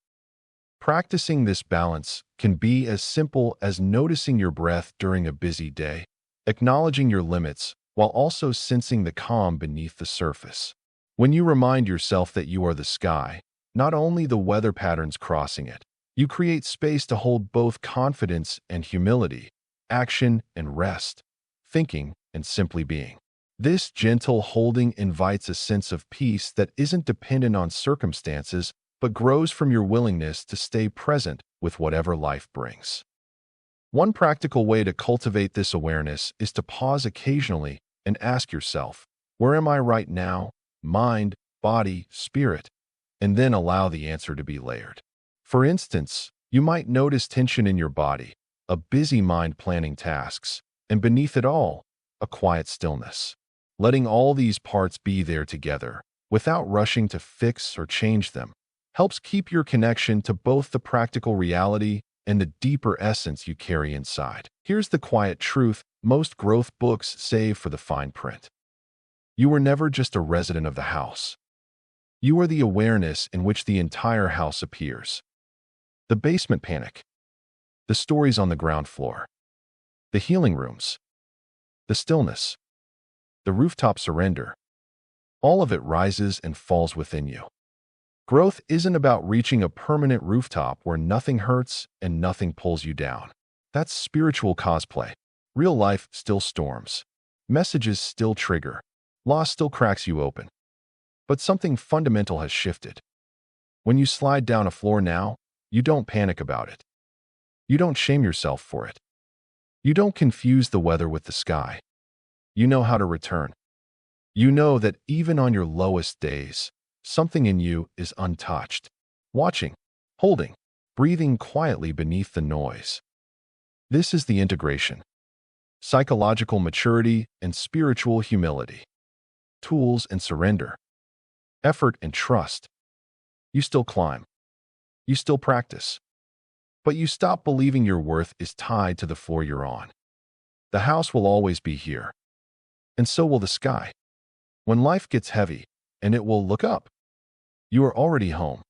Practicing this balance can be as simple as noticing your breath during a busy day, acknowledging your limits, while also sensing the calm beneath the surface. When you remind yourself that you are the sky, not only the weather patterns crossing it, you create space to hold both confidence and humility, action and rest, thinking and simply being. This gentle holding invites a sense of peace that isn't dependent on circumstances, but grows from your willingness to stay present with whatever life brings. One practical way to cultivate this awareness is to pause occasionally and ask yourself, where am I right now? Mind, body, spirit, and then allow the answer to be layered. For instance, you might notice tension in your body, a busy mind planning tasks, and beneath it all, a quiet stillness. Letting all these parts be there together, without rushing to fix or change them, helps keep your connection to both the practical reality and the deeper essence you carry inside. Here's the quiet truth most growth books save for the fine print. You were never just a resident of the house. You are the awareness in which the entire house appears. The basement panic, the stories on the ground floor, the healing rooms, the stillness, the rooftop surrender. All of it rises and falls within you. Growth isn't about reaching a permanent rooftop where nothing hurts and nothing pulls you down. That's spiritual cosplay. Real life still storms. Messages still trigger. Loss still cracks you open. But something fundamental has shifted. When you slide down a floor now, you don't panic about it. You don't shame yourself for it. You don't confuse the weather with the sky. You know how to return. You know that even on your lowest days, something in you is untouched, watching, holding, breathing quietly beneath the noise. This is the integration. Psychological maturity and spiritual humility. Tools and surrender. Effort and trust. You still climb. You still practice. But you stop believing your worth is tied to the floor you're on. The house will always be here. And so will the sky. When life gets heavy, and it will look up, you are already home.